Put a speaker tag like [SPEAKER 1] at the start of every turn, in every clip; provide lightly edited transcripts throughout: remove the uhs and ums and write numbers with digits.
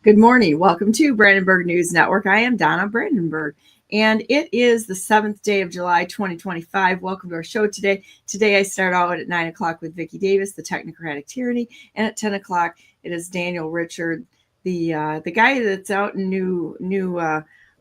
[SPEAKER 1] Good morning. Welcome to Brandenburg News Network. I am Donna Brandenburg, and it is the 7th day of July, 2025. Welcome to our show today. Today I start out at 9 o'clock with Vicky Davis, the Technocratic Tyranny, and at 10 o'clock it is Daniel Richard, the guy that's out in New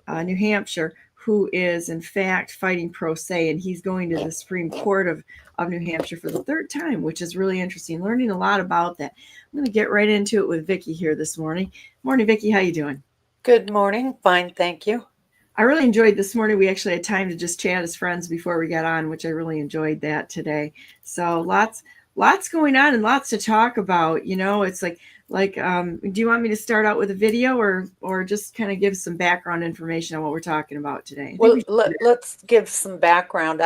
[SPEAKER 1] Hampshire, who is in fact fighting pro se, and he's going to the Supreme Court of New Hampshire for the third time, which is really interesting. Learning a lot about that. I'm going to get right into it with Vicky here this morning. Morning, Vicky. How you doing?
[SPEAKER 2] Good morning. Fine, thank you.
[SPEAKER 1] I really enjoyed this morning. We actually had time to just chat as friends before we got on, which I really enjoyed that today. So lots going on and lots to talk about. You know, it's like do you want me to start out with a video or just kind of give some background information on what we're talking about today?
[SPEAKER 2] Well, let's give some background.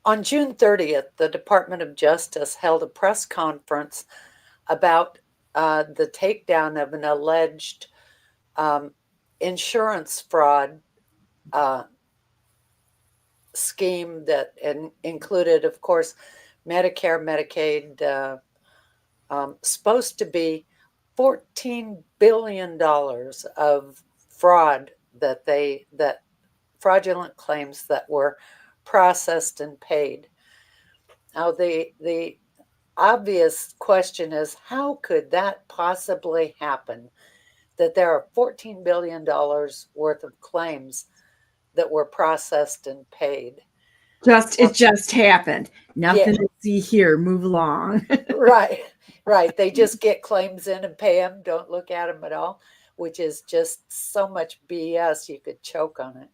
[SPEAKER 2] On June 30th, the Department of Justice held a press conference about the takedown of an alleged insurance fraud scheme that included, of course, Medicare, Medicaid, supposed to be $14 billion of fraud that fraudulent claims that were processed and paid. Now, the obvious question is, how could that possibly happen? That there are $14 billion worth of claims that were processed and paid.
[SPEAKER 1] It just happened. Nothing to see here. Move along.
[SPEAKER 2] Right. They just get claims in and pay them, don't look at them at all, which is just so much BS you could choke on it.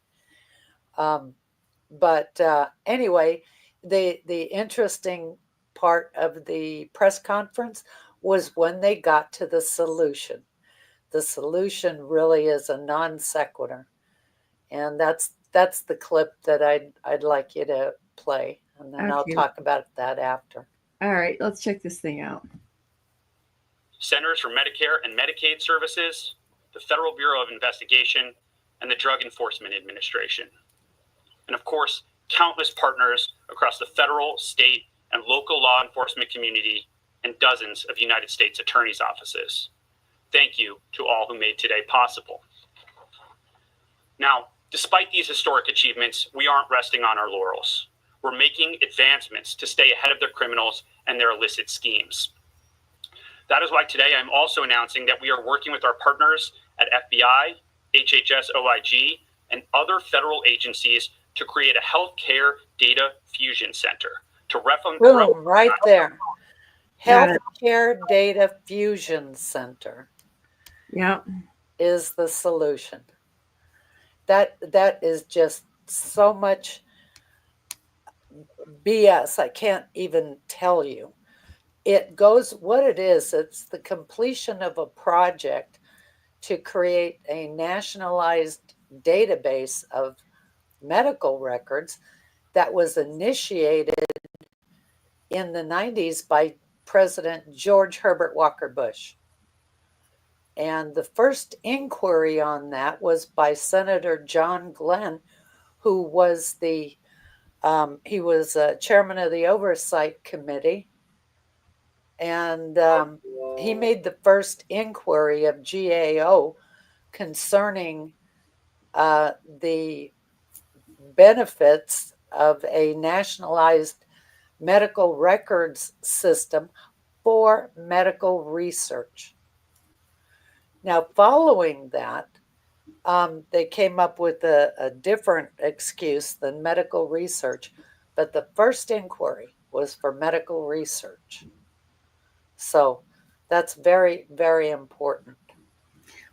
[SPEAKER 2] But anyway, the interesting part of the press conference was when they got to the solution. The solution really is a non sequitur, and that's the clip that I'd like you to play, and then I'll talk about that after.
[SPEAKER 1] All right, let's check this thing out.
[SPEAKER 3] Centers for Medicare and Medicaid Services, the Federal Bureau of Investigation, and the Drug Enforcement Administration. And of course, countless partners across the federal, state, and local law enforcement community, and dozens of United States attorneys' offices. Thank you to all who made today possible. Now, despite these historic achievements, we aren't resting on our laurels. We're making advancements to stay ahead of the criminals and their illicit schemes. That is why today I'm also announcing that we are working with our partners at FBI, HHS OIG, and other federal agencies to create a healthcare data fusion center to
[SPEAKER 2] Boom, right there. Healthcare Data Fusion Center.
[SPEAKER 1] Yeah,
[SPEAKER 2] is the solution. That is just so much BS. I can't even tell you. It goes, what it is, it's the completion of a project to create a nationalized database of medical records that was initiated in the 90s by President George Herbert Walker Bush. And the first inquiry on that was by Senator John Glenn, who was chairman of the Oversight Committee. And he made the first inquiry of GAO concerning the benefits of a nationalized medical records system for medical research. Now, following that, they came up with a different excuse than medical research, but the first inquiry was for medical research. So that's very, very important.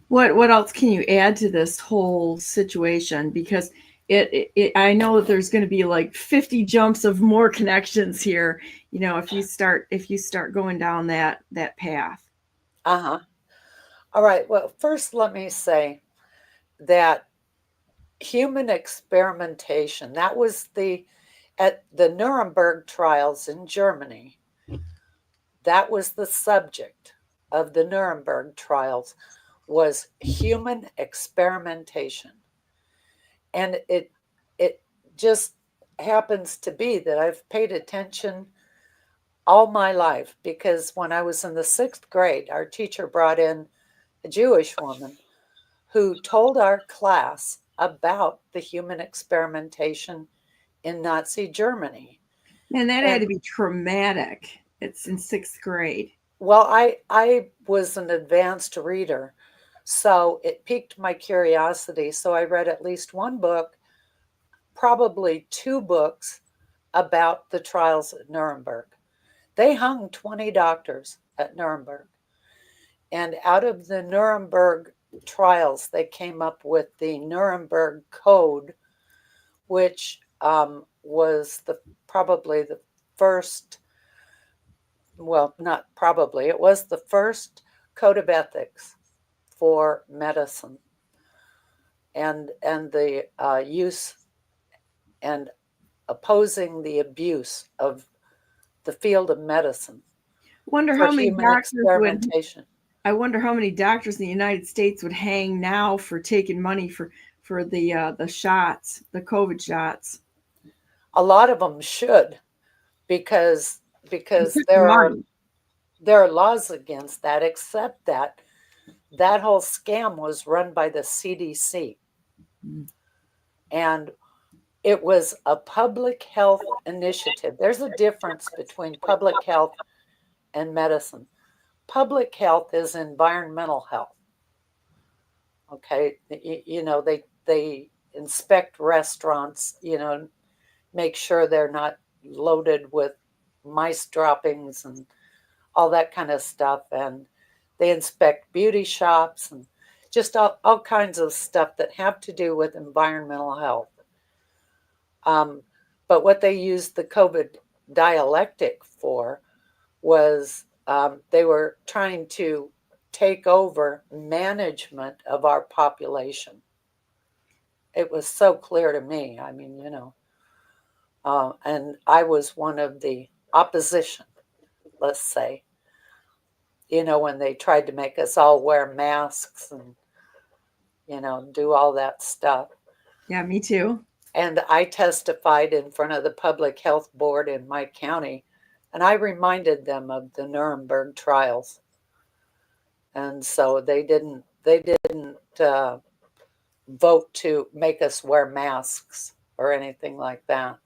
[SPEAKER 1] What else can you add to this whole situation? Because I know that there's going to be like 50 jumps of more connections here, you know, if you start going down that path.
[SPEAKER 2] Uh-huh. All right. Well, first let me say that human experimentation, that was at the Nuremberg trials in Germany, that was the subject of the Nuremberg trials, was human experimentation. And it just happens to be that I've paid attention all my life, because when I was in the 6th grade, our teacher brought in a Jewish woman, who told our class about the human experimentation in Nazi Germany.
[SPEAKER 1] And that had to be traumatic. It's in 6th grade.
[SPEAKER 2] Well, I was an advanced reader, so it piqued my curiosity. So I read at least one book, probably 2 books about the trials at Nuremberg. They hung 20 doctors at Nuremberg. And out of the Nuremberg trials, they came up with the Nuremberg Code, which was probably the first, well, not probably, it was the first code of ethics for medicine and the use and opposing the abuse of the field of medicine.
[SPEAKER 1] Wonder
[SPEAKER 2] for
[SPEAKER 1] how many
[SPEAKER 2] human
[SPEAKER 1] doctors
[SPEAKER 2] experimentation.
[SPEAKER 1] I wonder how many doctors in the United States would hang now for taking money for the shots, the COVID shots.
[SPEAKER 2] A lot of them should, because there are laws against that, except that whole scam was run by the CDC. And it was a public health initiative. There's a difference between public health and medicine. Public health is environmental health. Okay, they inspect restaurants, make sure they're not loaded with mice droppings and all that kind of stuff. And they inspect beauty shops and just all kinds of stuff that have to do with environmental health. But what they used the COVID dialectic for was they were trying to take over management of our population. It was so clear to me. I mean, and I was one of the opposition, let's say, when they tried to make us all wear masks and, do all that stuff.
[SPEAKER 1] Yeah, me too.
[SPEAKER 2] And I testified in front of the public health board in my county, and I reminded them of the Nuremberg trials. And so they didn't vote to make us wear masks or anything like that.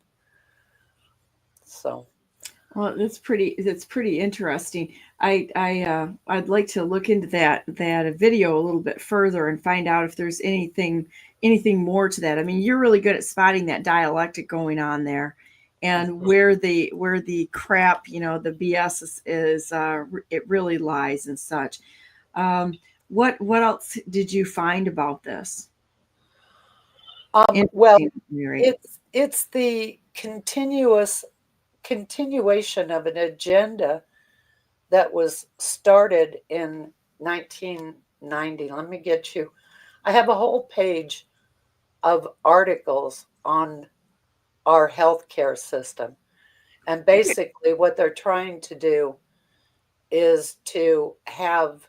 [SPEAKER 2] So,
[SPEAKER 1] well, that's pretty interesting. I'd like to look into that video a little bit further and find out if there's anything more to that. I mean, you're really good at spotting that dialectic going on there, and where the crap, the BS is it really lies and such. What else did you find about this?
[SPEAKER 2] Well, it's the continuation of an agenda that was started in 1990. Let me get you. I have a whole page of articles on our healthcare system. And basically what they're trying to do is to have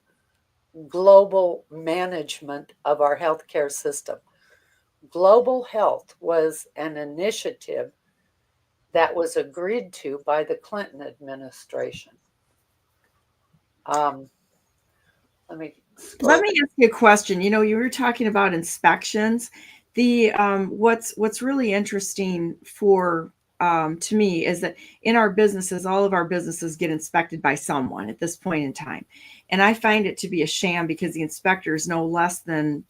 [SPEAKER 2] global management of our healthcare system. Global health was an initiative that was agreed to by the Clinton administration. Let me
[SPEAKER 1] ask you a question. You were talking about inspections. The what's really interesting for to me is that in our businesses, all of our businesses get inspected by someone at this point in time, and I find it to be a sham because the inspector is no less than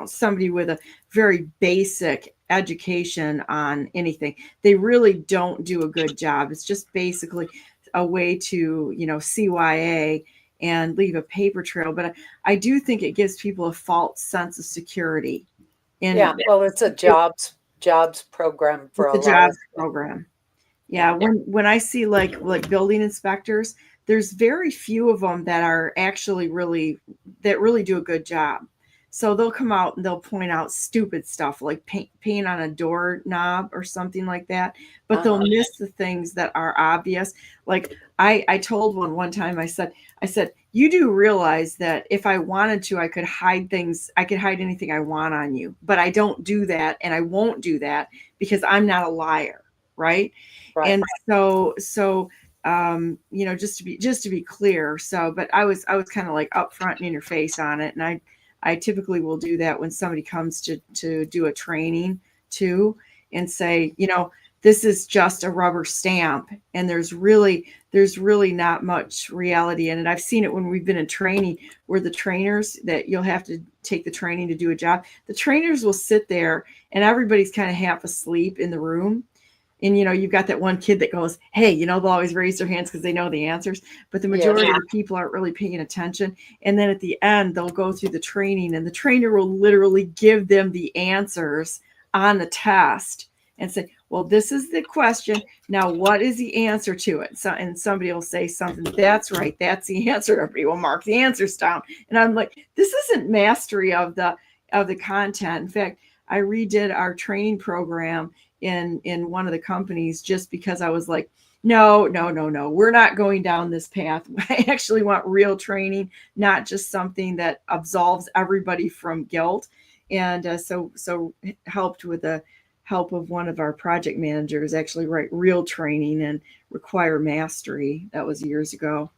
[SPEAKER 1] somebody with a very basic education on anything. They really don't do a good job. It's just basically a way to CYA and leave a paper trail. But I do think it gives people a false sense of security.
[SPEAKER 2] Well, it's a jobs program for
[SPEAKER 1] a jobs program. Yeah. When I see like building inspectors, there's very few of them that are actually really do a good job. So they'll come out and they'll point out stupid stuff like paint on a doorknob or something like that, but they'll miss the things that are obvious. Like I told one time, I said, you do realize that if I wanted to, I could hide things. I could hide anything I want on you, but I don't do that. And I won't do that because I'm not a liar. Right. And so just to be clear. So, but I was kind of like upfront and in your face on it. And I typically will do that when somebody comes to do a training too, and say, this is just a rubber stamp, and there's really not much reality in it. I've seen it when we've been in training where the trainers, that you'll have to take the training to do a job, the trainers will sit there and everybody's kind of half asleep in the room. And, you've got that one kid that goes, hey, they'll always raise their hands because they know the answers, but the majority of the people aren't really paying attention. And then at the end, they'll go through the training and the trainer will literally give them the answers on the test and say, well, this is the question. Now, what is the answer to it? So, and somebody will say something, that's right, that's the answer. Everybody will mark the answers down. And I'm like, this isn't mastery of the content. In fact, I redid our training program in one of the companies just because I was like, no, we're not going down this path. I actually want real training, not just something that absolves everybody from guilt. And so helped with the help of one of our project managers actually write real training and require mastery. That was years ago.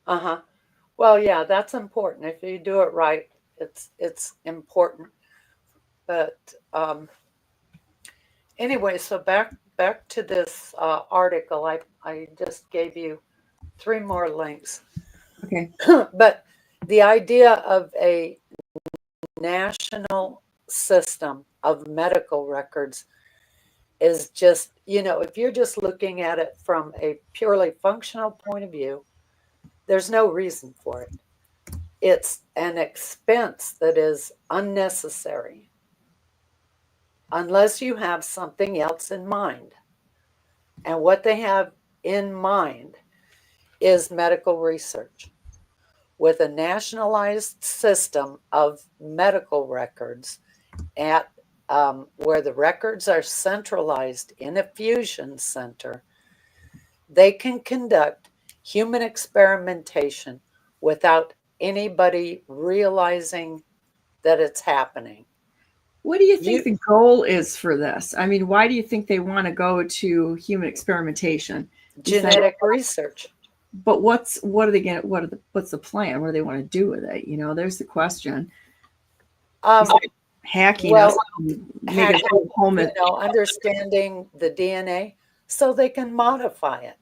[SPEAKER 2] Well, yeah, that's important. If you do it right, it's important. But anyway, so back to this article. I just gave you 3 more links.
[SPEAKER 1] Okay.
[SPEAKER 2] But the idea of a national system of medical records is just, if you're just looking at it from a purely functional point of view, there's no reason for it. It's an expense that is unnecessary unless you have something else in mind. And what they have in mind is medical research. With a nationalized system of medical records at where the records are centralized in a fusion center, they can conduct human experimentation without anybody realizing that it's happening.
[SPEAKER 1] What do you think the goal is for this? I mean, why do you think they want to go to human experimentation?
[SPEAKER 2] Genetic research.
[SPEAKER 1] But what's the plan? What do they want to do with it? There's the question. Hacking us,
[SPEAKER 2] understanding the DNA so they can modify it.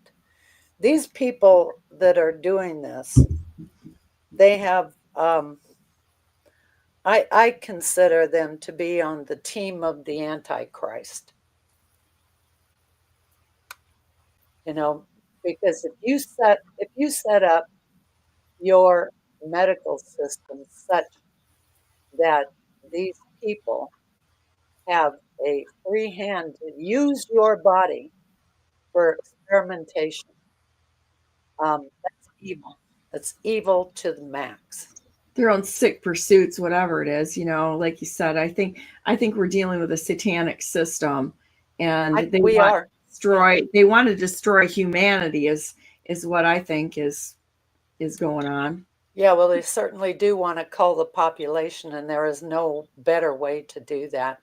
[SPEAKER 2] These people that are doing this, they have, I consider them to be on the team of the Antichrist. Because if you set up your medical system such that these people have a free hand to use your body for experimentation, that's evil. That's evil to the max.
[SPEAKER 1] Their own sick pursuits, whatever it is, like you said, I think we're dealing with a satanic system, and they want to destroy humanity is what I think is going on.
[SPEAKER 2] Yeah, well, they certainly do want to cull the population, and there is no better way to do that.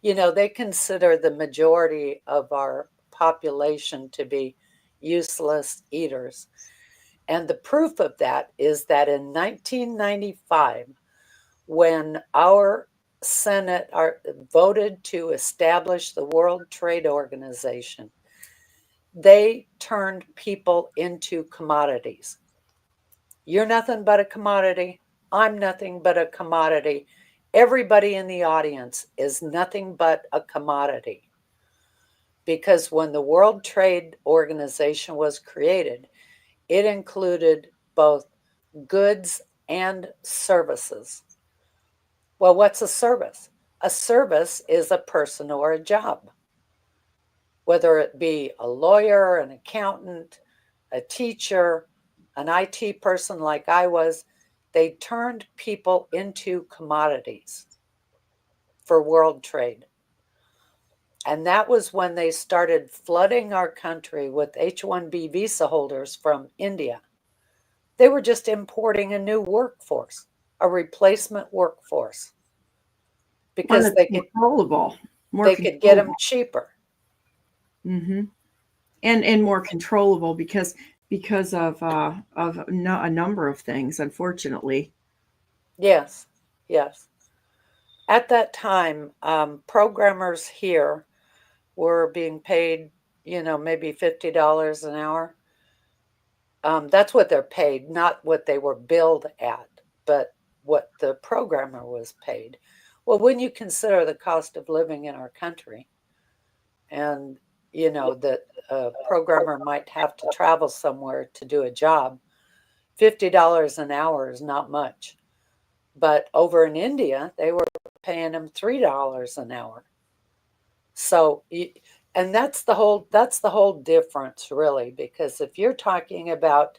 [SPEAKER 2] They consider the majority of our population to be useless eaters. And the proof of that is that in 1995, when our Senate voted to establish the World Trade Organization, they turned people into commodities. You're nothing but a commodity. I'm nothing but a commodity. Everybody in the audience is nothing but a commodity. Because when the World Trade Organization was created, it included both goods and services. Well, what's a service? A service is a person or a job. Whether it be a lawyer, an accountant, a teacher, an IT person like I was, they turned people into commodities for world trade. And that was when they started flooding our country with H-1B visa holders from India. They were just importing a new workforce, a replacement workforce, because they could get them cheaper.
[SPEAKER 1] Mm-hmm. and more controllable because of a number of things, unfortunately.
[SPEAKER 2] Yes, yes. At that time, programmers here were being paid, maybe $50 an hour. That's what they're paid, not what they were billed at, but what the programmer was paid. Well, when you consider the cost of living in our country, and that a programmer might have to travel somewhere to do a job, $50 an hour is not much. But over in India, they were paying them $3 an hour. So, and that's the whole difference, really, because if you're talking about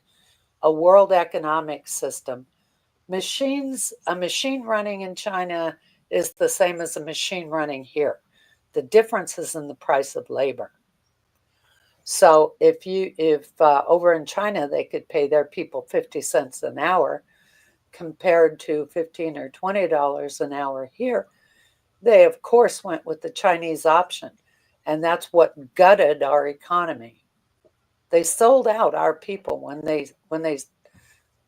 [SPEAKER 2] a world economic system, a machine running in China is the same as a machine running here. The difference is in the price of labor. So if over in China they could pay their people 50 cents an hour compared to $15 or $20 an hour here, they of course went with the Chinese option, and that's what gutted our economy. They sold out our people when they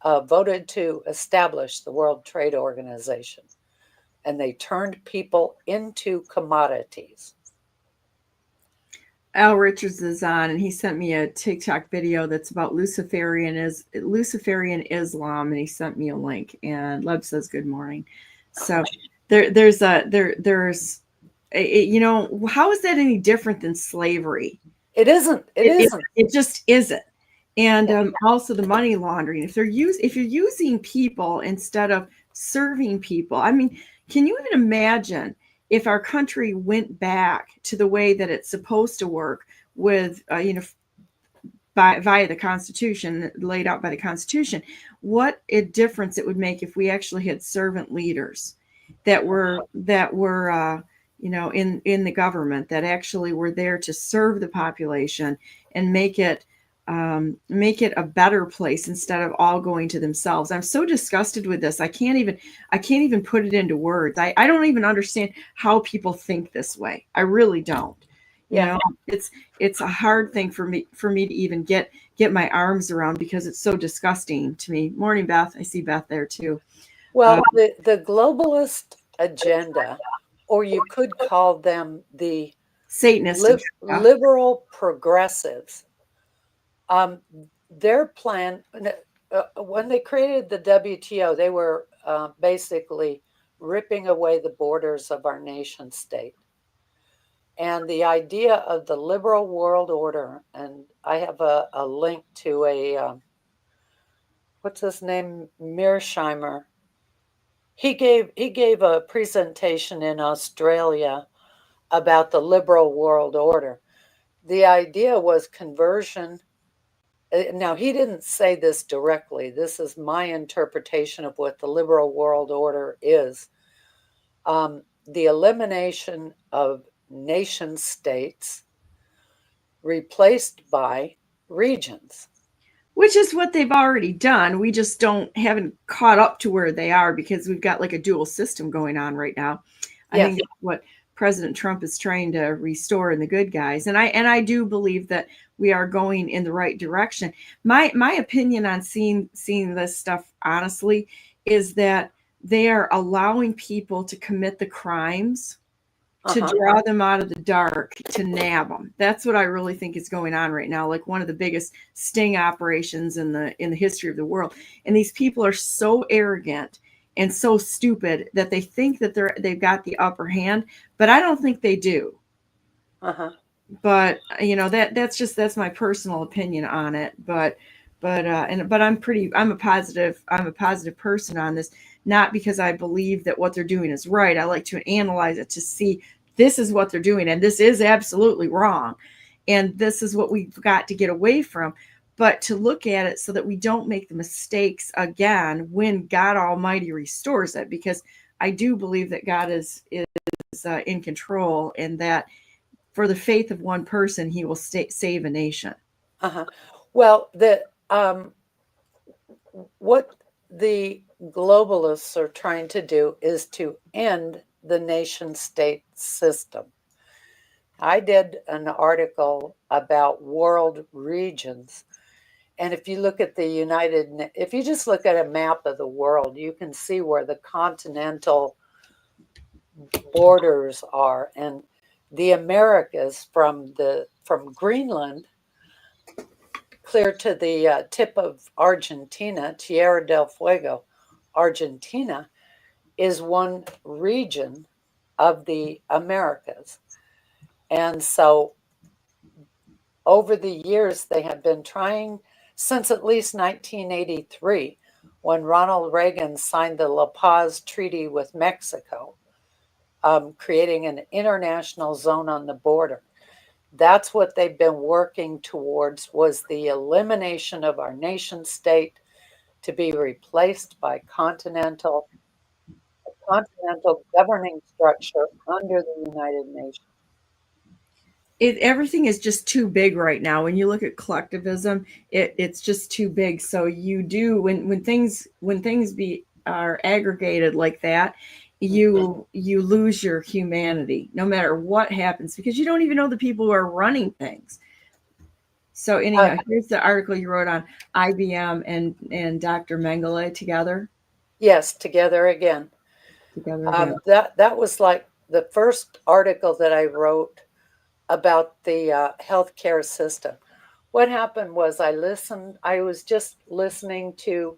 [SPEAKER 2] voted to establish the World Trade Organization, and they turned people into commodities.
[SPEAKER 1] Al Richards is on, and he sent me a TikTok video that's about Luciferian Islam, and he sent me a link. And Leb says good morning. So there's how is that any different than slavery?
[SPEAKER 2] It isn't.
[SPEAKER 1] It just isn't. And also the money laundering. If you're using people instead of serving people, I mean, can you even imagine if our country went back to the way that it's supposed to work with, via the Constitution, laid out by the Constitution, what a difference it would make if we actually had servant leaders that were in the government, that actually were there to serve the population and make it a better place instead of all going to themselves. I'm so disgusted with this. I can't even put it into words. I don't even understand how people think this way. I really don't.
[SPEAKER 2] Yeah.
[SPEAKER 1] It's a hard thing for me to even get my arms around, because it's so disgusting to me. Morning, Beth. I see Beth there too.
[SPEAKER 2] Well, the globalist agenda, or you could call them the
[SPEAKER 1] Satanist
[SPEAKER 2] liberal progressives, their plan, when they created the WTO, they were basically ripping away the borders of our nation state. And the idea of the liberal world order, and I have a link to what's his name, Mearsheimer. He gave a presentation in Australia about the liberal world order. The idea was conversion. Now, he didn't say this directly. This is my interpretation of what the liberal world order is. The elimination of nation states replaced by regions.
[SPEAKER 1] Which is what they've already done. We just haven't caught up to where they are, because we've got like a dual system going on right now. I think that's what President Trump is trying to restore in the good guys. And I do believe that we are going in the right direction. My opinion on seeing this stuff, honestly, is that they are allowing people to commit the crimes to draw them out of the dark, to nab them. That's what I really think is going on right now. Like one of the biggest sting operations in the history of the world. And these people are so arrogant and so stupid that they think that they've got the upper hand, but I don't think they do. But that's my personal opinion on it. But I'm a positive person on this, not because I believe that what they're doing is right. I like to analyze it to see this is what they're doing, and this is absolutely wrong, and this is what we've got to get away from. But to look at it so that we don't make the mistakes again when God Almighty restores it, because I do believe that God is in control, and that for the faith of one person, He will save a nation.
[SPEAKER 2] Well, what the globalists are trying to do is to end the nation state system. I did an article about world regions. And if you look at if you just look at a map of the world, you can see where the continental borders are. And the Americas from Greenland clear to the tip of Argentina, Tierra del Fuego, Argentina, is one region of the Americas. And so over the years, they have been trying, since at least 1983, when Ronald Reagan signed the La Paz Treaty with Mexico, creating an international zone on the border. That's what they've been working towards, was the elimination of our nation state to be replaced by continental governing structure under the United Nations.
[SPEAKER 1] Everything is just too big right now. When you look at collectivism, it's just too big. So you do when things are aggregated like that, you lose your humanity no matter what happens, because you don't even know the people who are running things. So anyhow, here's the article you wrote on IBM and Dr. Mengele together.
[SPEAKER 2] Yes, together again. That was like the first article that I wrote about the healthcare system. What happened was I was just listening to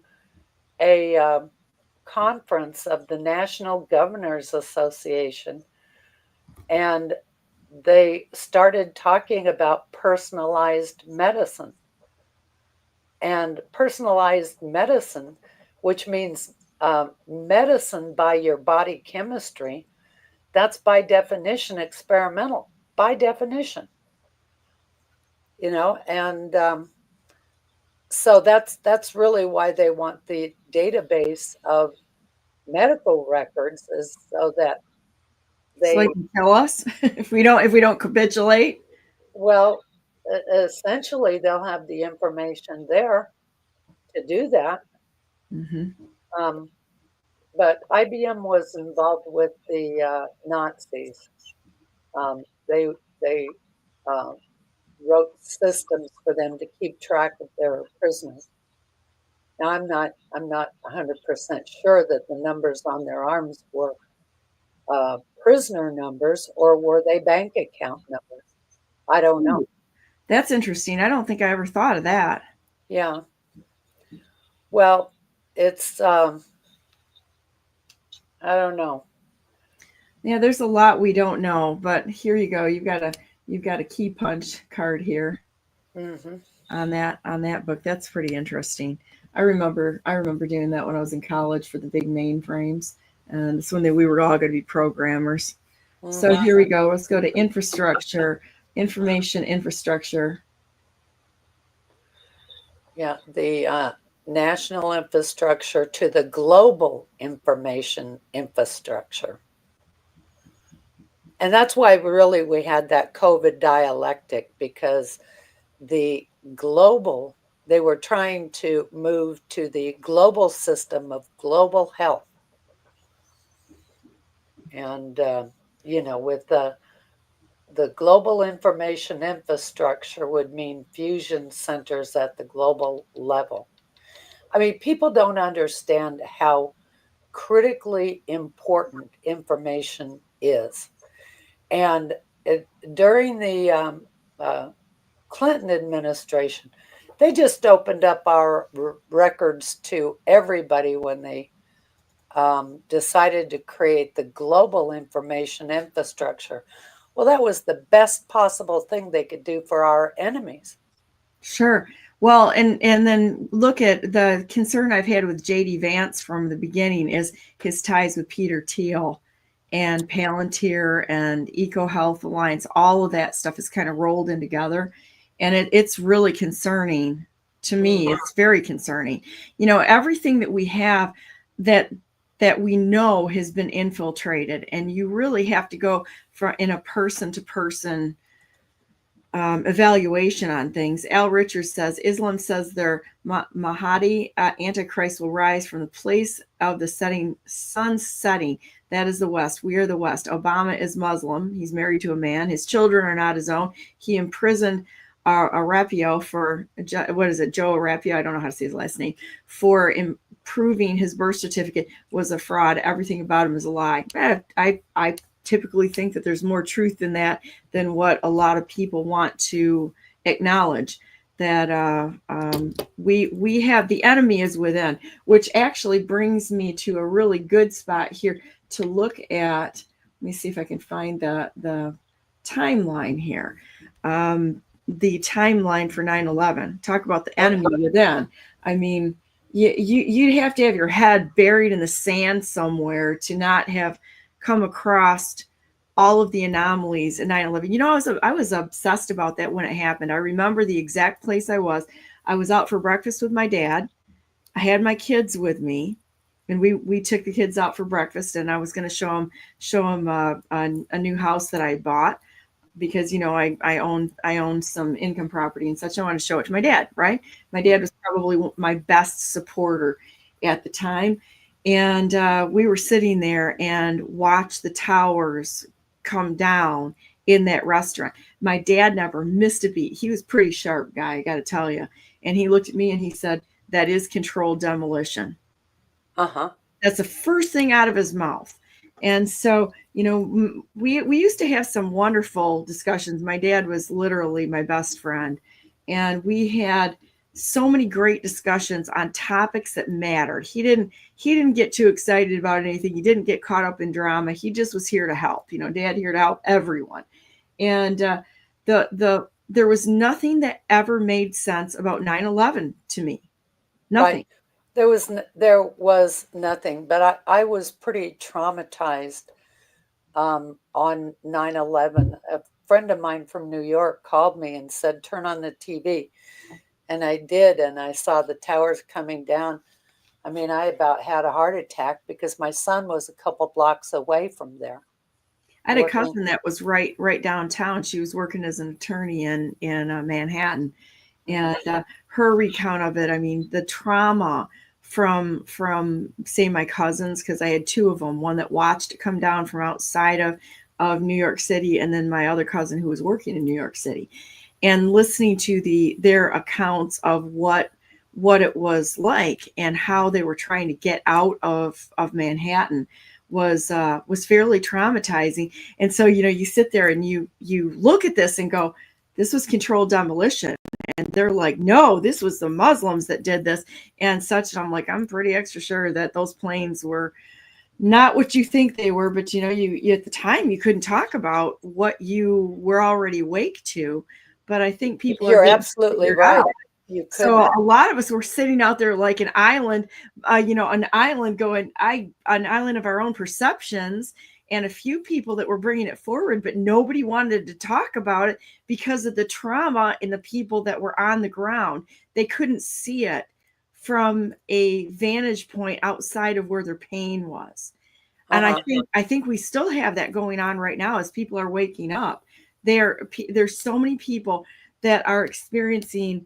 [SPEAKER 2] a conference of the National Governors Association, and they started talking about personalized medicine. And personalized medicine, which means medicine by your body chemistry, that's by definition experimental, by definition. And so that's really why they want the database of medical records, is so that
[SPEAKER 1] they can kill us if we don't capitulate.
[SPEAKER 2] Well, essentially, they'll have the information there to do that.
[SPEAKER 1] Mm-hmm.
[SPEAKER 2] But IBM was involved with the Nazis. They wrote systems for them to keep track of their prisoners. Now, I'm not 100% sure that the numbers on their arms were prisoner numbers, or were they bank account numbers? I don't know.
[SPEAKER 1] That's interesting. I don't think I ever thought of that.
[SPEAKER 2] Yeah. Well, it's I don't know.
[SPEAKER 1] Yeah, there's a lot we don't know, but here you go. You've got a key punch card here.
[SPEAKER 2] Mm-hmm.
[SPEAKER 1] on that book. That's pretty interesting. I remember doing that when I was in college for the big mainframes, and it's when we were all going to be programmers. Mm-hmm. So here we go. Let's go to infrastructure, information infrastructure.
[SPEAKER 2] Yeah, the national infrastructure to the global information infrastructure. And that's why really we had that COVID dialectic, because they were trying to move to the global system of global health. And, with the global information infrastructure would mean fusion centers at the global level. I mean, people don't understand how critically important information is. And during the Clinton administration, they just opened up our records to everybody when they decided to create the global information infrastructure. Well, that was the best possible thing they could do for our enemies.
[SPEAKER 1] Sure. Well, and then look at the concern I've had with J.D. Vance from the beginning is his ties with Peter Thiel and Palantir and EcoHealth Alliance. All of that stuff is kind of rolled in together. And it's really concerning to me. It's very concerning. Everything that we have that we know has been infiltrated, and you really have to go in a person to person evaluation on things. Al Richards says Islam says their Mahdi Antichrist will rise from the place of the sun's setting. That is the West. We are the West. Obama is Muslim. He's married to a man. His children are not his own. He imprisoned Arapio for, what is it, Joe Arapio? I don't know how to say his last name, for proving his birth certificate was a fraud. Everything about him is a lie. I typically think that there's more truth in that than what a lot of people want to acknowledge. That we have the enemy is within, which actually brings me to a really good spot here to look at. Let me see if I can find the timeline here. The timeline for 9/11. Talk about the enemy within. I mean, you'd have to have your head buried in the sand somewhere to not have come across all of the anomalies in 9/11. You know, I was obsessed about that when it happened. I remember the exact place I was. I was out for breakfast with my dad. I had my kids with me, and we took the kids out for breakfast, and I was going to show them a new house that I bought, because, you know, I own some income property and such. I want to show it to my dad, right? My dad was probably my best supporter at the time. And we were sitting there and watched the towers come down in that restaurant. My dad never missed a beat. He was a pretty sharp guy, I got to tell you. And he looked at me and he said, "That is controlled demolition." That's the first thing out of his mouth. And so, you know, we used to have some wonderful discussions. My dad was literally my best friend, and we had so many great discussions on topics that mattered. He didn't get too excited about anything. He didn't get caught up in drama. He just was here to help. You know, Dad here to help everyone. And there was nothing that ever made sense about 9/11 to me. Nothing.
[SPEAKER 2] Right. There was nothing, but I was pretty traumatized on 9/11. A friend of mine from New York called me and said, "Turn on the TV." And I did, and I saw the towers coming down. I mean, I about had a heart attack because my son was a couple blocks away from there.
[SPEAKER 1] I had a cousin that was right downtown. She was working as an attorney in Manhattan, and her recount of it. I mean, the trauma from say my cousins, because I had two of them, one that watched it come down from outside of New York City, and then my other cousin who was working in New York City, and listening to their accounts of what it was like and how they were trying to get out of Manhattan was fairly traumatizing. And so, you know, you sit there and you look at this and go, this was controlled demolition. And they're like, no, this was the Muslims that did this and such. And I'm like, I'm pretty extra sure that those planes were not what you think they were. But, you know, you at the time, you couldn't talk about what you were already awake to. But I think people
[SPEAKER 2] You're absolutely right.
[SPEAKER 1] So a lot of us were sitting out there like an island, an island of our own perceptions, and a few people that were bringing it forward, but nobody wanted to talk about it because of the trauma in the people that were on the ground. They couldn't see it from a vantage point outside of where their pain was. And I think we still have that going on right now as people are waking up. There's so many people that are experiencing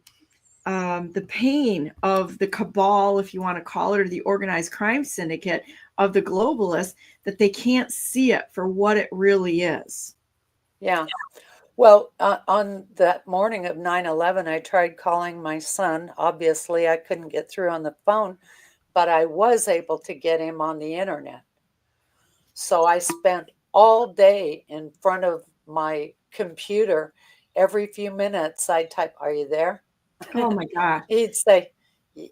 [SPEAKER 1] the pain of the cabal, if you want to call it, or the organized crime syndicate of the globalists, that they can't see it for what it really is.
[SPEAKER 2] Yeah. Well, on that morning of 9/11, I tried calling my son. Obviously, I couldn't get through on the phone, but I was able to get him on the internet. So I spent all day in front of my computer. Every few minutes, I'd type, "Are you there?"
[SPEAKER 1] Oh my God.
[SPEAKER 2] He'd say,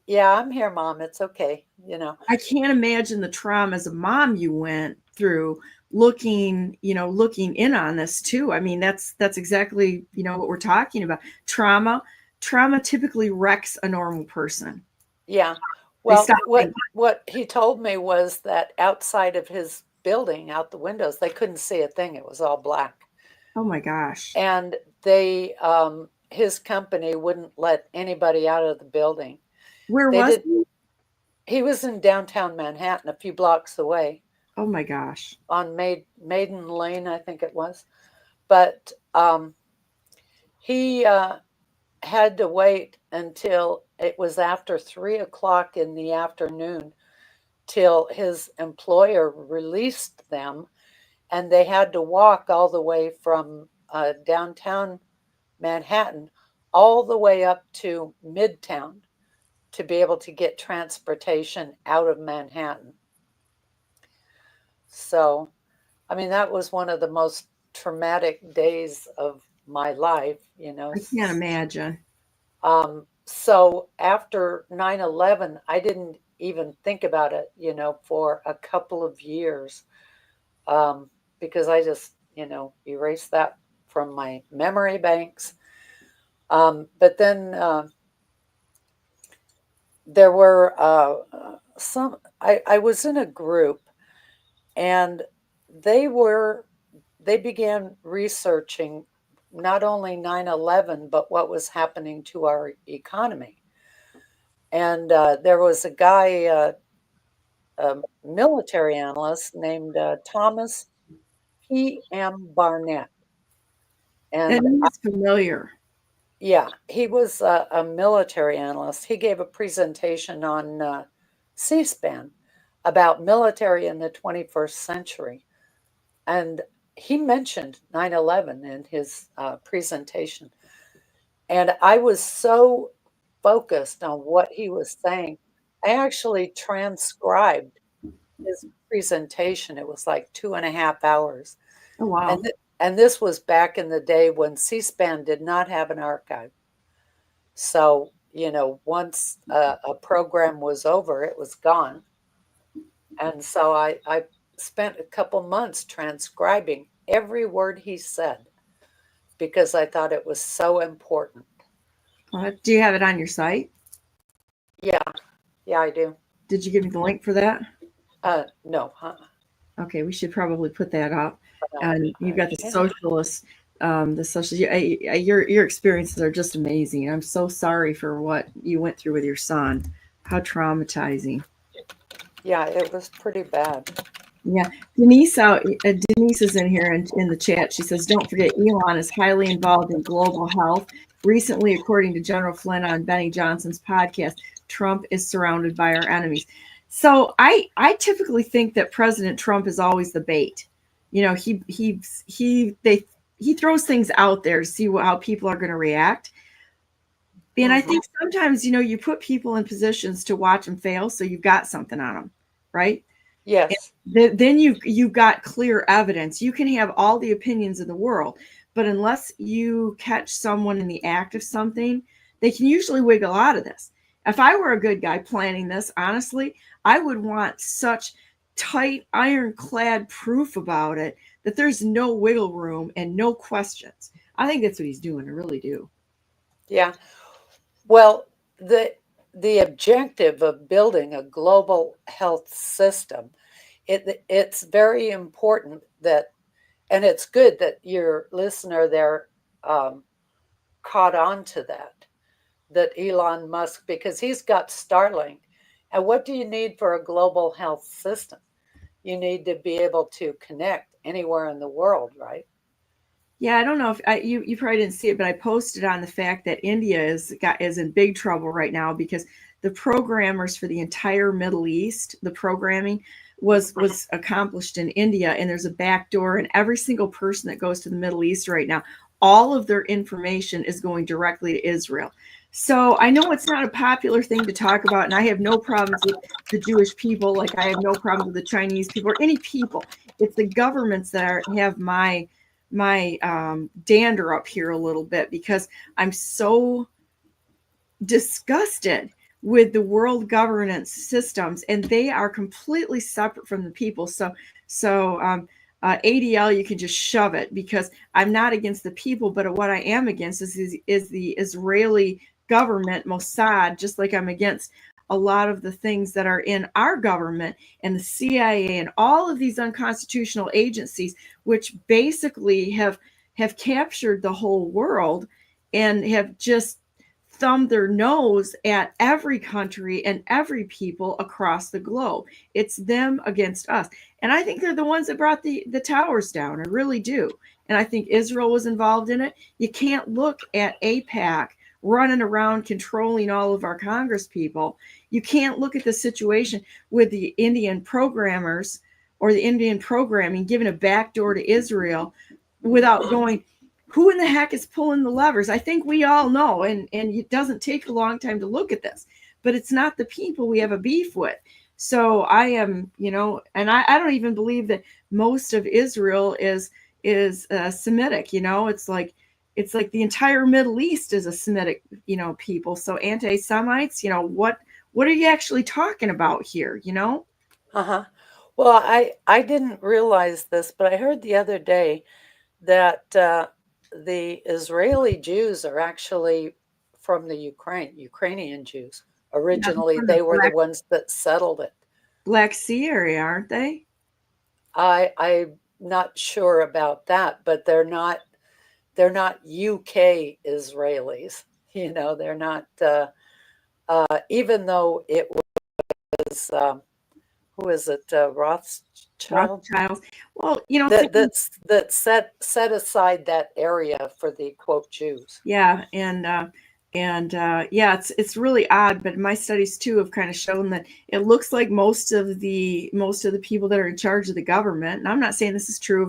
[SPEAKER 2] "Yeah, I'm here, Mom. It's okay." You know,
[SPEAKER 1] I can't imagine the trauma as a mom you went through looking in on this too. I mean, that's exactly, what we're talking about. Trauma typically wrecks a normal person.
[SPEAKER 2] Yeah. Well, what he told me was that outside of his building, out the windows, they couldn't see a thing. It was all black.
[SPEAKER 1] Oh my gosh.
[SPEAKER 2] And they, his company wouldn't let anybody out of the building.
[SPEAKER 1] Where was he?
[SPEAKER 2] He was in downtown Manhattan, a few blocks away.
[SPEAKER 1] Oh my gosh.
[SPEAKER 2] On Maiden Lane, I think it was. But he had to wait until it was after 3 o'clock in the afternoon till his employer released them, and they had to walk all the way from downtown Manhattan all the way up to Midtown to be able to get transportation out of Manhattan. So, I mean, that was one of the most traumatic days of my life, you know.
[SPEAKER 1] I can't imagine.
[SPEAKER 2] So after 9/11, I didn't even think about it, you know, for a couple of years, because I just, you know, erased that from my memory banks. But then there were I was in a group, and they began researching not only 9/11, but what was happening to our economy. And there was a guy, a military analyst named Thomas P.M. Barnett.
[SPEAKER 1] That
[SPEAKER 2] And
[SPEAKER 1] name is familiar.
[SPEAKER 2] yeah, he was a military analyst. He gave a presentation on C-SPAN about military in the 21st century. And he mentioned 9/11 in his presentation. And I was so focused on what he was saying, I actually transcribed his presentation. It was like 2.5 hours.
[SPEAKER 1] Oh, wow.
[SPEAKER 2] And this was back in the day when C-SPAN did not have an archive. So, you know, once a program was over, it was gone. And so I spent a couple months transcribing every word he said because I thought it was so important.
[SPEAKER 1] Do you have it on your site?
[SPEAKER 2] Yeah, I do.
[SPEAKER 1] Did you give me the link for that?
[SPEAKER 2] No.
[SPEAKER 1] Okay, we should probably put that up.
[SPEAKER 2] No,
[SPEAKER 1] And you've got the
[SPEAKER 2] yeah.
[SPEAKER 1] socialists, your experiences are just amazing. I'm so sorry for what you went through with your son. How traumatizing.
[SPEAKER 2] Yeah, it was pretty bad.
[SPEAKER 1] Yeah, Denise is in here in the chat. She says, "Don't forget, Elon is highly involved in global health. Recently, according to General Flynn on Benny Johnson's podcast, Trump is surrounded by our enemies." So I typically think that President Trump is always the bait. You know, he throws things out there to see how people are going to react. And I think sometimes, you know, you put people in positions to watch them fail, so you've got something on them, right?
[SPEAKER 2] Yes.
[SPEAKER 1] Then you've got clear evidence. You can have all the opinions in the world, but unless you catch someone in the act of something, they can usually wiggle out of this. If I were a good guy planning this, honestly, I would want such tight, ironclad proof about it that there's no wiggle room and no questions. I think that's what he's doing. I really do.
[SPEAKER 2] Yeah. Well, the objective of building a global health system, it's very important that, and it's good that your listener there caught on to that Elon Musk, because he's got Starlink. And what do you need for a global health system? You need to be able to connect anywhere in the world, right?
[SPEAKER 1] Yeah, I don't know if you probably didn't see it, but I posted on the fact that India is in big trouble right now because the programmers for the entire Middle East, the programming was accomplished in India, and there's a back door, and every single person that goes to the Middle East right now, all of their information is going directly to Israel. So I know it's not a popular thing to talk about, and I have no problems with the Jewish people, like I have no problems with the Chinese people or any people. It's the governments that have my dander up here a little bit, because I'm so disgusted with the world governance systems, and they are completely separate from the people. So ADL, you can just shove it, because I'm not against the people, but what I am against is the Israeli government, Mossad, just like I'm against a lot of the things that are in our government and the CIA and all of these unconstitutional agencies, which basically have captured the whole world and have just thumb their nose at every country and every people across the globe. It's them against us. And I think they're the ones that brought the towers down. I really do. And I think Israel was involved in it. You can't look at AIPAC running around controlling all of our Congress people. You can't look at the situation with the Indian programmers or the Indian programming giving a backdoor to Israel without going, who in the heck is pulling the levers? I think we all know, and it doesn't take a long time to look at this, but it's not the people we have a beef with. So I am, and I don't even believe that most of Israel is Semitic. It's like the entire Middle East is a Semitic, people. So anti-Semites, what are you actually talking about here?
[SPEAKER 2] Uh-huh. Well, I didn't realize this, but I heard the other day that the Israeli Jews are actually from the Ukrainian Jews. Originally, they were the ones that settled it.
[SPEAKER 1] Black Sea area, aren't they?
[SPEAKER 2] I'm not sure about that, but they're not UK Israelis. They're not. Even though it was, who is it? Rothschild.
[SPEAKER 1] Well,
[SPEAKER 2] that set aside that area for the quote Jews.
[SPEAKER 1] Yeah, and it's really odd. But my studies too have kind of shown that it looks like most of the people that are in charge of the government, and I'm not saying this is true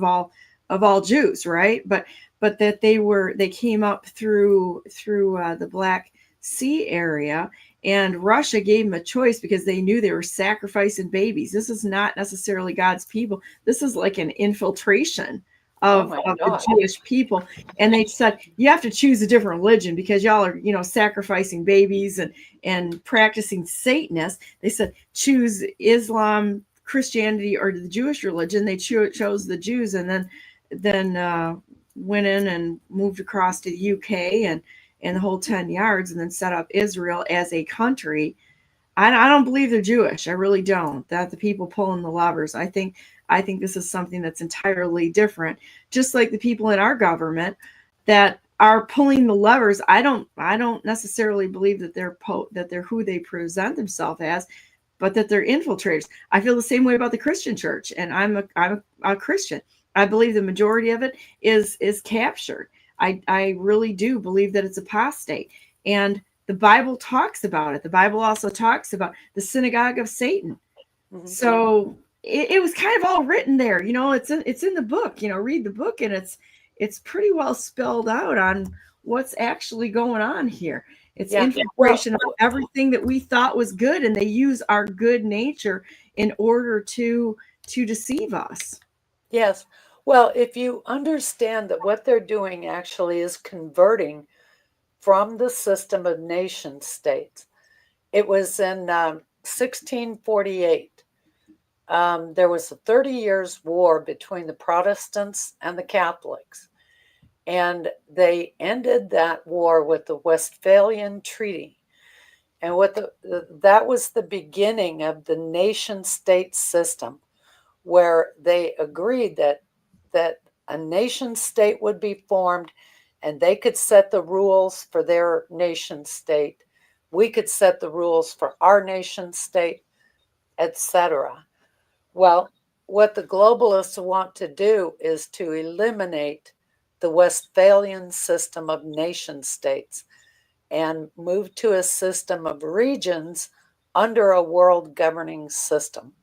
[SPEAKER 1] of all Jews, right? But that they came up through the Black Sea area. And Russia gave them a choice because they knew they were sacrificing babies. This is not necessarily God's people. This is like an infiltration of the Jewish people. And they said, you have to choose a different religion because y'all are, sacrificing babies and practicing Satanists. They said, choose Islam, Christianity, or the Jewish religion. They chose the Jews, and then went in and moved across to the UK and the whole 10 yards, and then set up Israel as a country. I don't believe they're Jewish. I really don't. That the people pulling the levers. I think this is something that's entirely different. Just like the people in our government that are pulling the levers. I don't necessarily believe that they're who they present themselves as, but that they're infiltrators. I feel the same way about the Christian church, and I'm a Christian. I believe the majority of it is captured. I really do believe that it's apostate. And the Bible talks about it. The Bible also talks about the synagogue of Satan. Mm-hmm. So it was kind of all written there. It's in the book. Read the book, and it's pretty well spelled out on what's actually going on here. It's infiltration of everything that we thought was good, and they use our good nature in order to deceive us.
[SPEAKER 2] Yes. Well, if you understand that what they're doing actually is converting from the system of nation states. It was in 1648. There was a 30 years war between the Protestants and the Catholics. And they ended that war with the Westphalian Treaty. And that was the beginning of the nation state system, where they agreed that a nation state would be formed, and they could set the rules for their nation state. We could set the rules for our nation state, etc. Well, what the globalists want to do is to eliminate the Westphalian system of nation states and move to a system of regions under a world governing system.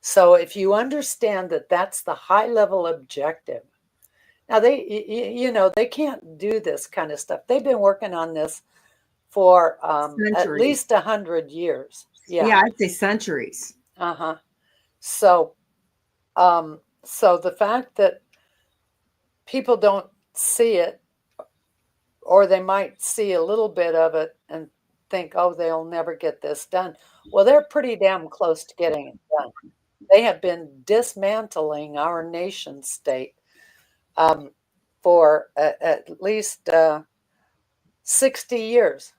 [SPEAKER 2] So if you understand that that's the high level objective. Now they can't do this kind of stuff. They've been working on this for at least 100 years.
[SPEAKER 1] Yeah, I'd say centuries.
[SPEAKER 2] Uh-huh. So the fact that people don't see it, or they might see a little bit of it and think, oh, they'll never get this done. Well, they're pretty damn close to getting it done. They have been dismantling our nation state for at least 60 years.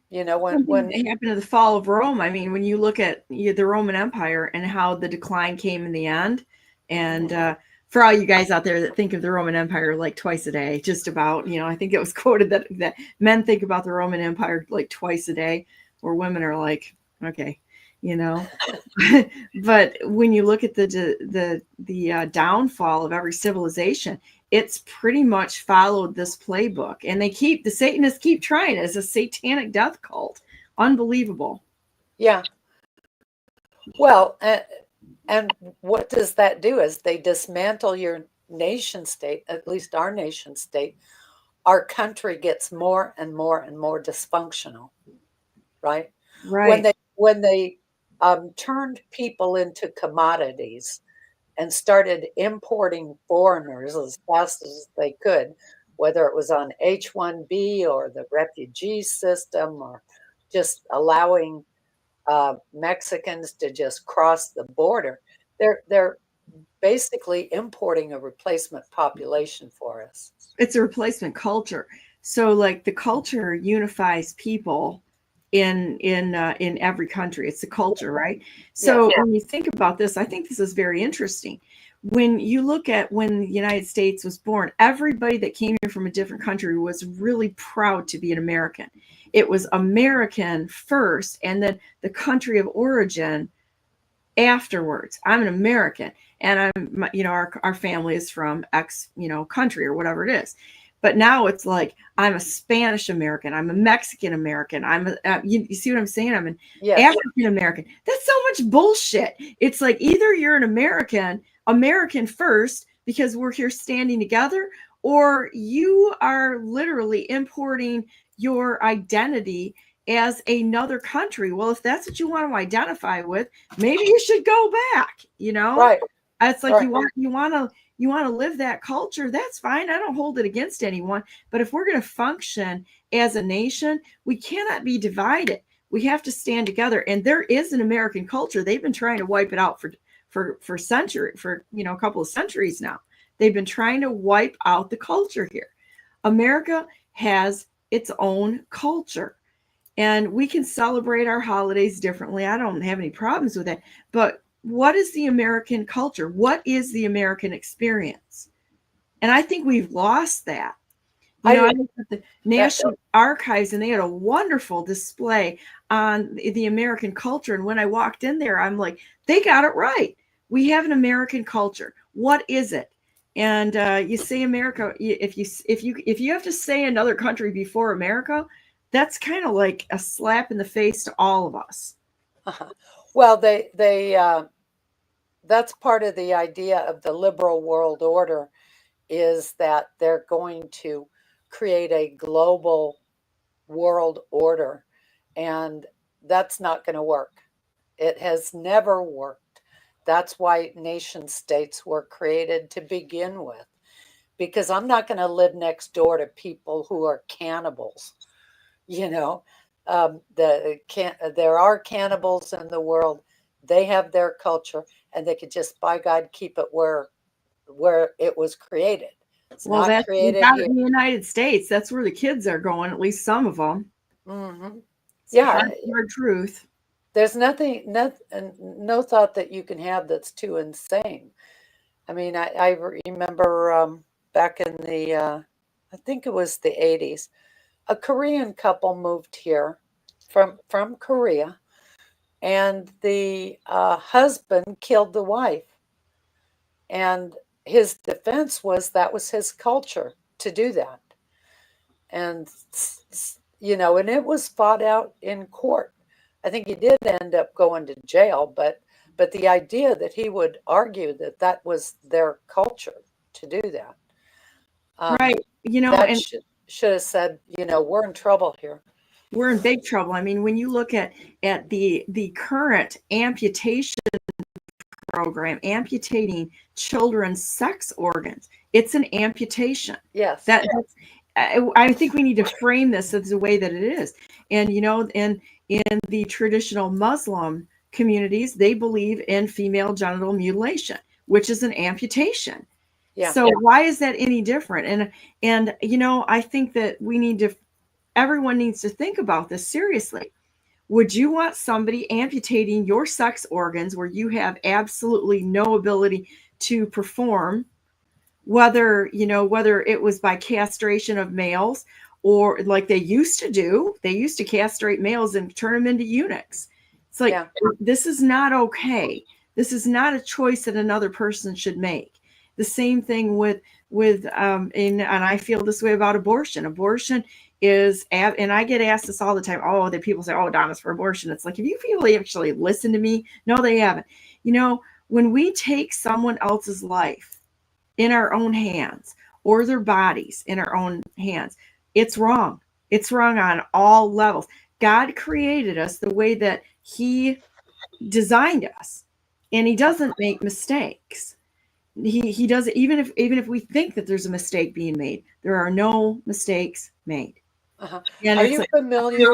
[SPEAKER 2] When
[SPEAKER 1] it happened to the fall of Rome. I mean, when you look at the Roman Empire and how the decline came in the end, and for all you guys out there that think of the Roman Empire like twice a day, just about, I think it was quoted that men think about the Roman Empire like twice a day, where women are like, okay, but when you look at the downfall of every civilization, it's pretty much followed this playbook, and the Satanists keep trying it as a satanic death cult. Unbelievable.
[SPEAKER 2] Yeah. Well, and what does that do is they dismantle your nation state, at least our nation state. Our country gets more and more and more dysfunctional, right?
[SPEAKER 1] Right.
[SPEAKER 2] When they turned people into commodities and started importing foreigners as fast as they could, whether it was on H-1B or the refugee system or just allowing Mexicans to just cross the border. They're basically importing a replacement population for us.
[SPEAKER 1] It's a replacement culture. So like the culture unifies people in every country. It's the culture, right? So when you think about this, I think this is very interesting. When you look at when the United States was born, everybody that came here from a different country was really proud to be an American. It was American first, and then the country of origin afterwards. I'm an American, and our family is from X, country or whatever it is. But now it's like, I'm a Spanish American, I'm a Mexican American, you see what I'm saying? I'm an African American. That's so much bullshit. It's like either you're an American first because we're here standing together, or you are literally importing your identity as another country. Well, if that's what you want to identify with, maybe you should go back,
[SPEAKER 2] Right.
[SPEAKER 1] It's like
[SPEAKER 2] right.
[SPEAKER 1] you want to live that culture. That's fine. I don't hold it against anyone. But if we're going to function as a nation, we cannot be divided. We have to stand together. And there is an American culture. They've been trying to wipe it out for century, for a couple of centuries now. They've been trying to wipe out the culture here. America has its own culture. And we can celebrate our holidays differently. I don't have any problems with that. But what is the American culture? What is the American experience? And I think we've lost that. I looked at the National Archives, and they had a wonderful display on the American culture. And when I walked in there, I'm like, they got it right. We have an American culture. What is it? And you say America. If you have to say another country before America, that's kind of like a slap in the face to all of us.
[SPEAKER 2] Well, that's part of the idea of the liberal world order, is that they're going to create a global world order, and that's not going to work. It has never worked. That's why nation states were created to begin with, because I'm not going to live next door to people who are cannibals. There are cannibals in the world. They have their culture, and they could just, by God, keep it where it was created. It's not created here.
[SPEAKER 1] In the United States. That's where the kids are going, at least some of them.
[SPEAKER 2] Mm-hmm.
[SPEAKER 1] Hard truth.
[SPEAKER 2] There's no thought that you can have that's too insane. I mean, I remember back in the, I think it was the 80s, a Korean couple moved here from Korea, and the husband killed the wife. And his defense was that was his culture to do that. And, and it was fought out in court. I think he did end up going to jail, but the idea that he would argue that was their culture to do that.
[SPEAKER 1] Right.
[SPEAKER 2] That should have said, we're in trouble here.
[SPEAKER 1] We're in big trouble. I mean, when you look at the current amputation program, amputating children's sex organs, it's an amputation.
[SPEAKER 2] Yes.
[SPEAKER 1] I think we need to frame this as the way that it is. And, in the traditional Muslim communities, they believe in female genital mutilation, which is an amputation.
[SPEAKER 2] Yeah.
[SPEAKER 1] So why is that any different? And I think that everyone needs to think about this seriously. Would you want somebody amputating your sex organs where you have absolutely no ability to perform whether it was by castration of males, or like they used to do. They used to castrate males and turn them into eunuchs. It's like, this is not okay. This is not a choice that another person should make. The same thing with and I feel this way about abortion. Abortion is, and I get asked this all the time. Oh, that people say, "Oh, Donna's for abortion." It's like, if you people actually listen to me, no, they haven't. When we take someone else's life in our own hands, or their bodies in our own hands, it's wrong. It's wrong on all levels. God created us the way that He designed us, and He doesn't make mistakes. He does it, even if we think that there's a mistake being made, there are no mistakes made. And
[SPEAKER 2] Are you familiar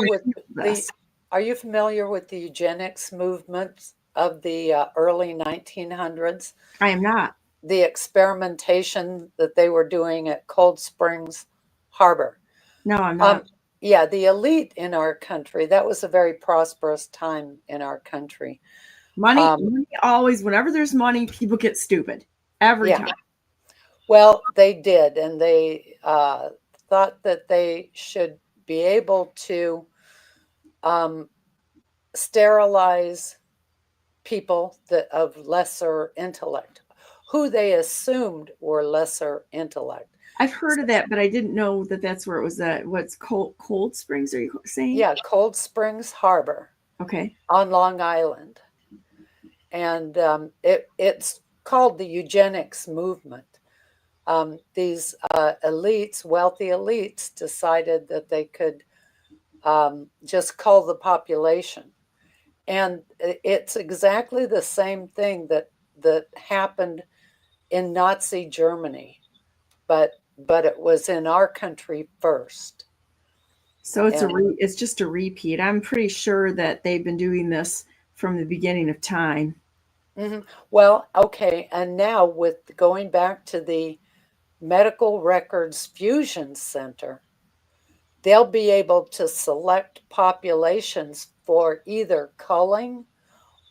[SPEAKER 2] with the eugenics movement of the early 1900s?
[SPEAKER 1] I am not.
[SPEAKER 2] The experimentation that they were doing at Cold Springs Harbor.
[SPEAKER 1] No, I'm not.
[SPEAKER 2] Yeah, the elite in our country, that was a very prosperous time in our country.
[SPEAKER 1] Money always, whenever there's money, people get stupid. Every time.
[SPEAKER 2] Well, they did, and they thought that they should be able to sterilize people of lesser intellect, who they assumed were lesser intellect.
[SPEAKER 1] I've heard of that, but I didn't know that that's where it was at. What's Cold Springs, are you saying?
[SPEAKER 2] Yeah, Cold Springs Harbor.
[SPEAKER 1] Okay.
[SPEAKER 2] On Long Island. And it's called the eugenics movement. These elites, wealthy elites, decided that they could just cull the population. And it's exactly the same thing that happened in Nazi Germany, but it was in our country first.
[SPEAKER 1] So it's just a repeat. I'm pretty sure that they've been doing this from the beginning of time.
[SPEAKER 2] Mm-hmm. Well, okay, and now with going back to the Medical Records Fusion Center, they'll be able to select populations for either culling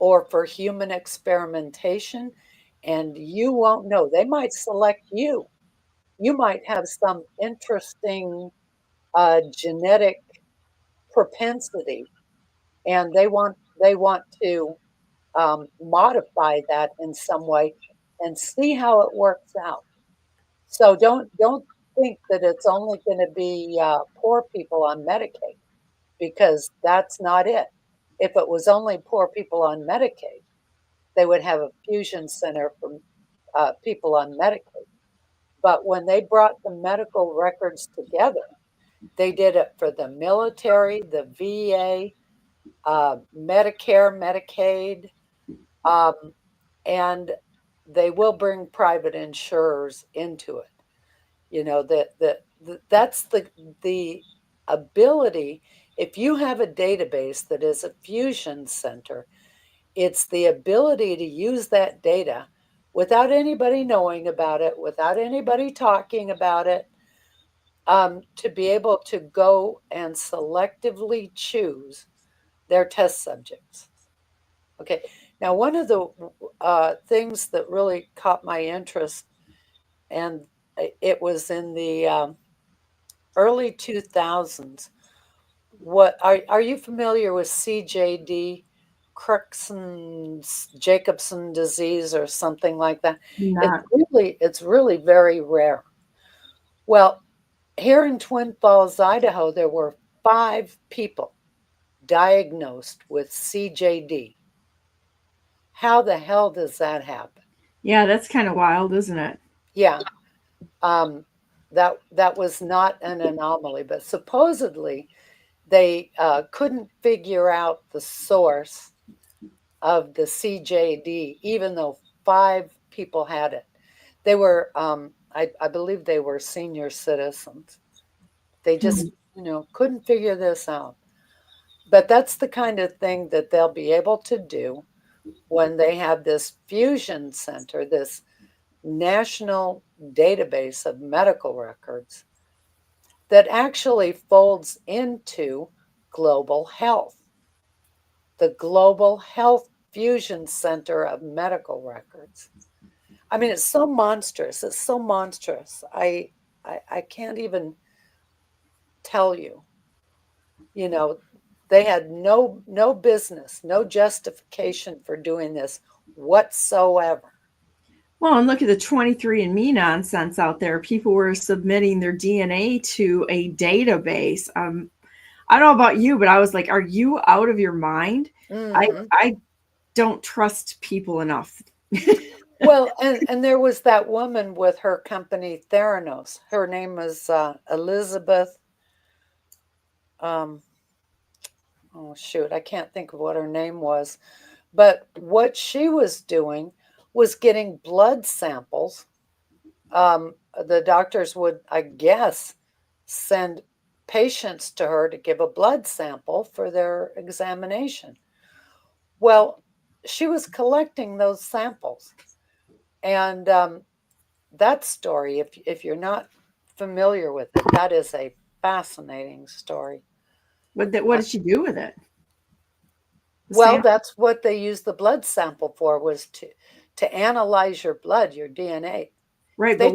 [SPEAKER 2] or for human experimentation, and you won't know. They might select you. You might have some interesting genetic propensity, and they want to modify that in some way and see how it works out. So don't think that it's only going to be poor people on Medicaid, because that's not it. If it was only poor people on Medicaid, they would have a fusion center for people on Medicaid. But when they brought the medical records together, they did it for the military, the VA, Medicare, Medicaid, and they will bring private insurers into it. That's the ability. If you have a database that is a fusion center, it's the ability to use that data without anybody knowing about it, without anybody talking about it, to be able to go and selectively choose their test subjects. Okay, now one of the things that really caught my interest, and it was in the early 2000s. What are you familiar with CJD, Jacobson disease, or something like that? It's really very rare. Well, here in Twin Falls, Idaho, there were 5 people diagnosed with CJD. How the hell does that happen?
[SPEAKER 1] Yeah, that's kind of wild, isn't it?
[SPEAKER 2] Yeah. That was not an anomaly, but supposedly they couldn't figure out the source of the CJD, even though 5 people had it. They were, I believe they were senior citizens. They just, couldn't figure this out. But that's the kind of thing that they'll be able to do when they have this fusion center, this national database of medical records that actually folds into global health, the Global Health Fusion Center of Medical Records. I mean, it's so monstrous. It's so monstrous. I can't even tell you. You know, they had no business, no justification for doing this whatsoever.
[SPEAKER 1] Well, and look at the 23andMe nonsense out there. People were submitting their DNA to a database. I don't know about you, but I was like, are you out of your mind?
[SPEAKER 2] Mm-hmm.
[SPEAKER 1] I don't trust people enough.
[SPEAKER 2] Well, and there was that woman with her company Theranos. Her name was Elizabeth. Oh shoot, I can't think of what her name was. But what she was doing was getting blood samples. The doctors would, I guess, send patients to her to give a blood sample for their examination. Well, she was collecting those samples. And that story, if you're not familiar with it, that is a fascinating story.
[SPEAKER 1] What did she do with it?
[SPEAKER 2] Well, that's what they used the blood sample for, was to analyze your blood, your DNA.
[SPEAKER 1] Right, but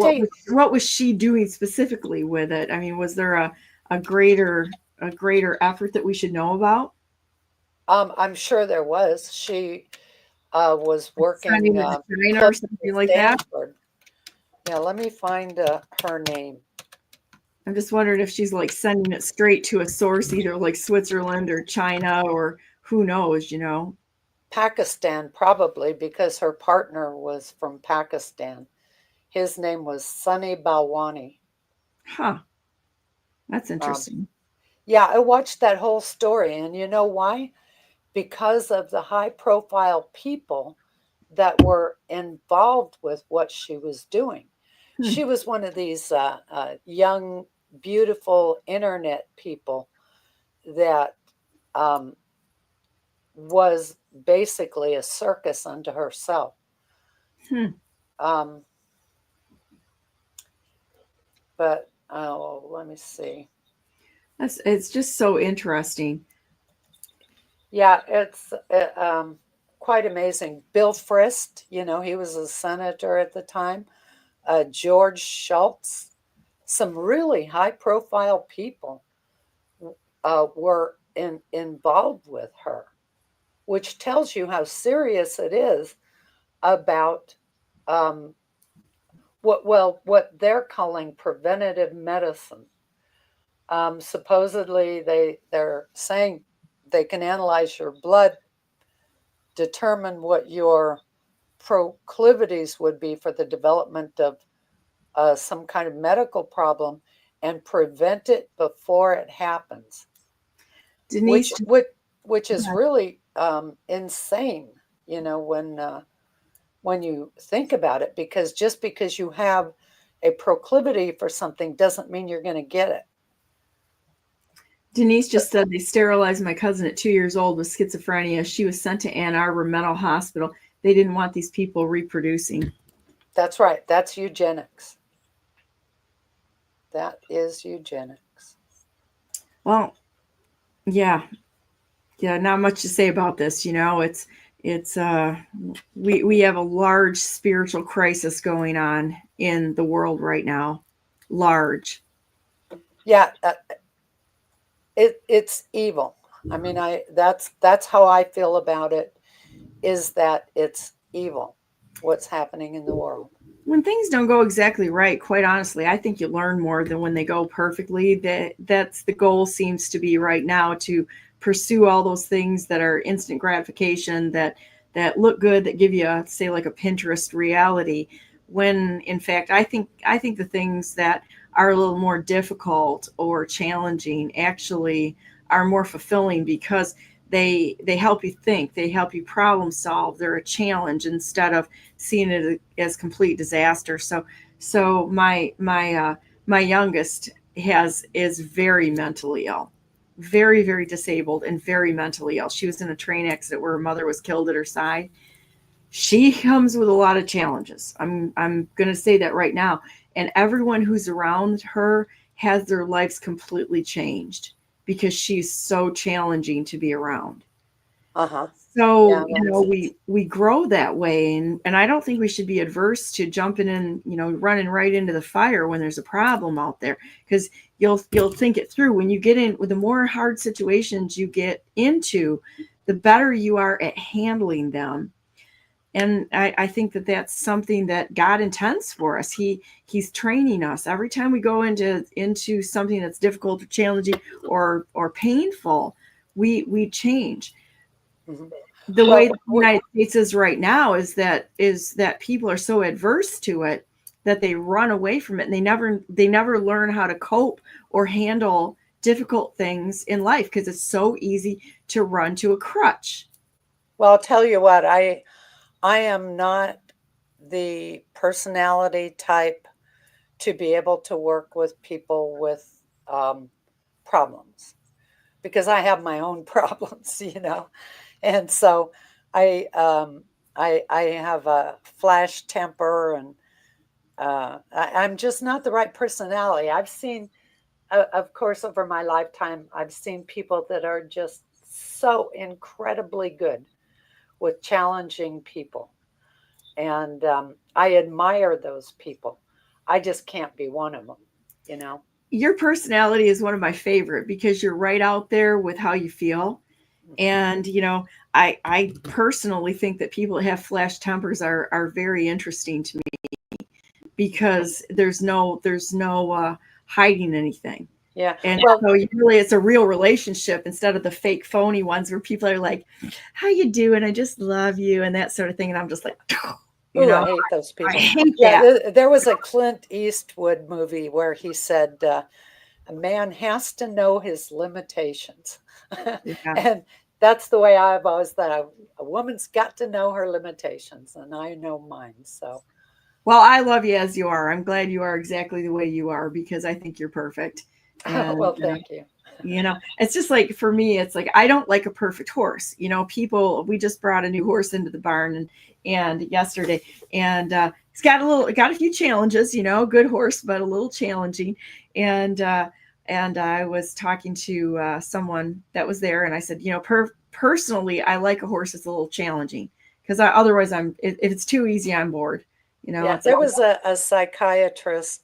[SPEAKER 1] what was she doing specifically with it? I mean, was there a greater effort that we should know about?
[SPEAKER 2] I'm sure there was. She was working
[SPEAKER 1] China or something like that.
[SPEAKER 2] Yeah, let me find her name.
[SPEAKER 1] I'm just wondering if she's like sending it straight to a source, either like Switzerland or China or who knows, you know.
[SPEAKER 2] Pakistan, probably, because her partner was from Pakistan. His name was Sunny Balwani.
[SPEAKER 1] Huh. That's interesting.
[SPEAKER 2] Yeah, I watched that whole story, and you know why? Because of the high-profile people that were involved with what she was doing. She was one of these young, beautiful internet people that was basically a circus unto herself. But let me see.
[SPEAKER 1] It's just so interesting.
[SPEAKER 2] Yeah, it's quite amazing. Bill Frist, you know, he was a senator at the time. George Shultz, some really high-profile people were involved with her, which tells you how serious it is about what they're calling preventative medicine. Supposedly, they're saying they can analyze your blood, determine what your proclivities would be for the development of some kind of medical problem, and prevent it before it happens.
[SPEAKER 1] Denise,
[SPEAKER 2] which is really insane, you know, when you think about it, because just because you have a proclivity for something doesn't mean you're going to get it.
[SPEAKER 1] Denise just said they sterilized my cousin at 2 years old with schizophrenia. She was sent to Ann Arbor Mental Hospital. They didn't want these people reproducing.
[SPEAKER 2] That's right. That's eugenics. That is eugenics.
[SPEAKER 1] Well, yeah, not much to say about this. You know, we have a large spiritual crisis going on in the world right now. Large.
[SPEAKER 2] Yeah, it's evil. I mean, that's how I feel about it, is that it's evil, what's happening in the world.
[SPEAKER 1] When things don't go exactly right, quite honestly, I think you learn more than when they go perfectly. That's the goal, seems to be right now, to pursue all those things that are instant gratification, that look good, that give you, say, like a Pinterest reality. When in fact, I think the things that are a little more difficult or challenging actually are more fulfilling, because they help you think, they help you problem solve. They're a challenge instead of seeing it as complete disaster. So my youngest is very mentally ill, very, very disabled and very mentally ill. She was in a train accident where her mother was killed at her side. She comes with a lot of challenges. I'm going to say that right now. And everyone who's around her has their lives completely changed, because she's so challenging to be around.
[SPEAKER 2] Uh-huh.
[SPEAKER 1] So,
[SPEAKER 2] Yeah,
[SPEAKER 1] we grow that way. And I don't think we should be adverse to jumping in, running right into the fire when there's a problem out there, because you'll think it through. When you get in, with the more hard situations you get into, the better you are at handling them. And I think that that's something that God intends for us. He's training us every time we go into something that's difficult or challenging or painful. We change.
[SPEAKER 2] Mm-hmm.
[SPEAKER 1] The way the United States is right now is that people are so adverse to it that they run away from it, and they never learn how to cope or handle difficult things in life, because it's so easy to run to a crutch.
[SPEAKER 2] Well, I'll tell you what, I am not the personality type to be able to work with people with problems, because I have my own problems, and so I have a flash temper, and I'm just not the right personality. I've seen, of course, over my lifetime, I've seen people that are just so incredibly good with challenging people. And I admire those people. I just can't be one of them.
[SPEAKER 1] Your personality is one of my favorite, because you're right out there with how you feel. And, I personally think that people that have flash tempers are very interesting to me, because there's no hiding anything.
[SPEAKER 2] Yeah.
[SPEAKER 1] And so really, it's a real relationship instead of the fake phony ones where people are like, how you doing? I just love you, and that sort of thing. And I'm just like,
[SPEAKER 2] I hate those people.
[SPEAKER 1] I hate that.
[SPEAKER 2] There was a Clint Eastwood movie where he said, a man has to know his limitations.
[SPEAKER 1] Yeah.
[SPEAKER 2] And that's the way I've always thought. A woman's got to know her limitations, and I know mine. So,
[SPEAKER 1] well, I love you as you are. I'm glad you are exactly the way you are, because I think you're perfect. And,
[SPEAKER 2] well, thank you.
[SPEAKER 1] It's just like, for me, it's like, I don't like a perfect horse. We just brought a new horse into the barn and yesterday, and he's got a few challenges, good horse, but a little challenging. And I was talking to someone that was there, and I said, personally, I like a horse that's a little challenging, because otherwise if it's too easy, I'm bored.
[SPEAKER 2] There was a psychiatrist.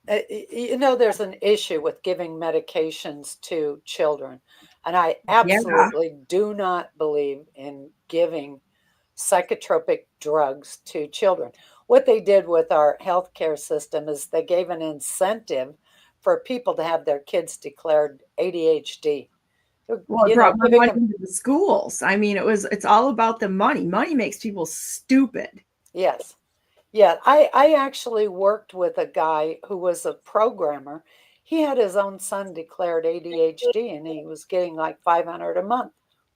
[SPEAKER 2] There's an issue with giving medications to children. And I absolutely do not believe in giving psychotropic drugs to children. What they did with our healthcare system is they gave an incentive for people to have their kids declared ADHD.
[SPEAKER 1] Well, it brought more money into the schools. I mean, it's all about the money. Money makes people stupid.
[SPEAKER 2] Yes. Yeah, I actually worked with a guy who was a programmer. He had his own son declared ADHD, and he was getting like $500 a month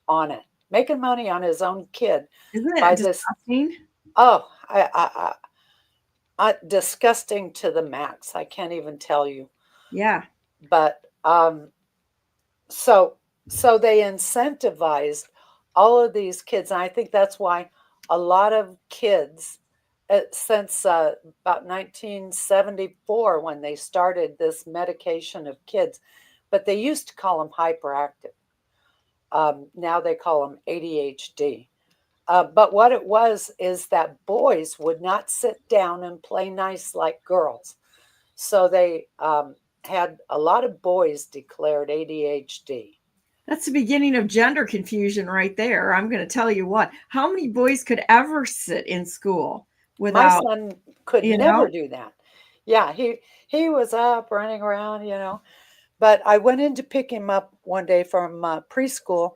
[SPEAKER 2] on it, making money on his own kid.
[SPEAKER 1] Isn't it disgusting?
[SPEAKER 2] Disgusting to the max. I can't even tell you.
[SPEAKER 1] Yeah.
[SPEAKER 2] But so they incentivized all of these kids, and I think that's why a lot of kids, since about 1974, when they started this medication of kids, but they used to call them hyperactive. Now they call them ADHD. But what it was is that boys would not sit down and play nice like girls. So they had a lot of boys declared ADHD.
[SPEAKER 1] That's the beginning of gender confusion right there. I'm going to tell you what. How many boys could ever sit in school without?
[SPEAKER 2] My son could never do that. Yeah, he was up running around, But I went in to pick him up one day from preschool,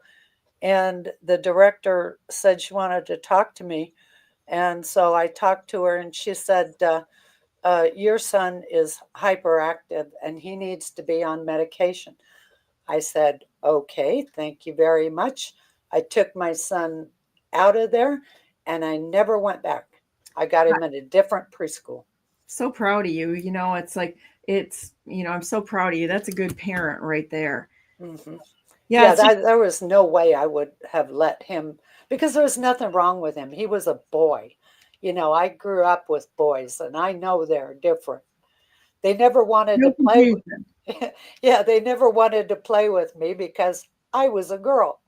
[SPEAKER 2] and the director said she wanted to talk to me. And so I talked to her, and she said, your son is hyperactive and he needs to be on medication. I said, okay, thank you very much. I took my son out of there, and I never went back. I got him in a different preschool.
[SPEAKER 1] So proud of you. It's like, I'm so proud of you. That's a good parent right there.
[SPEAKER 2] Mm-hmm.
[SPEAKER 1] Yeah.
[SPEAKER 2] There was no way I would have let him, because there was nothing wrong with him. He was a boy. I grew up with boys, and I know they're different. They never wanted to play with me. Yeah, they never wanted to play with me because I was a girl.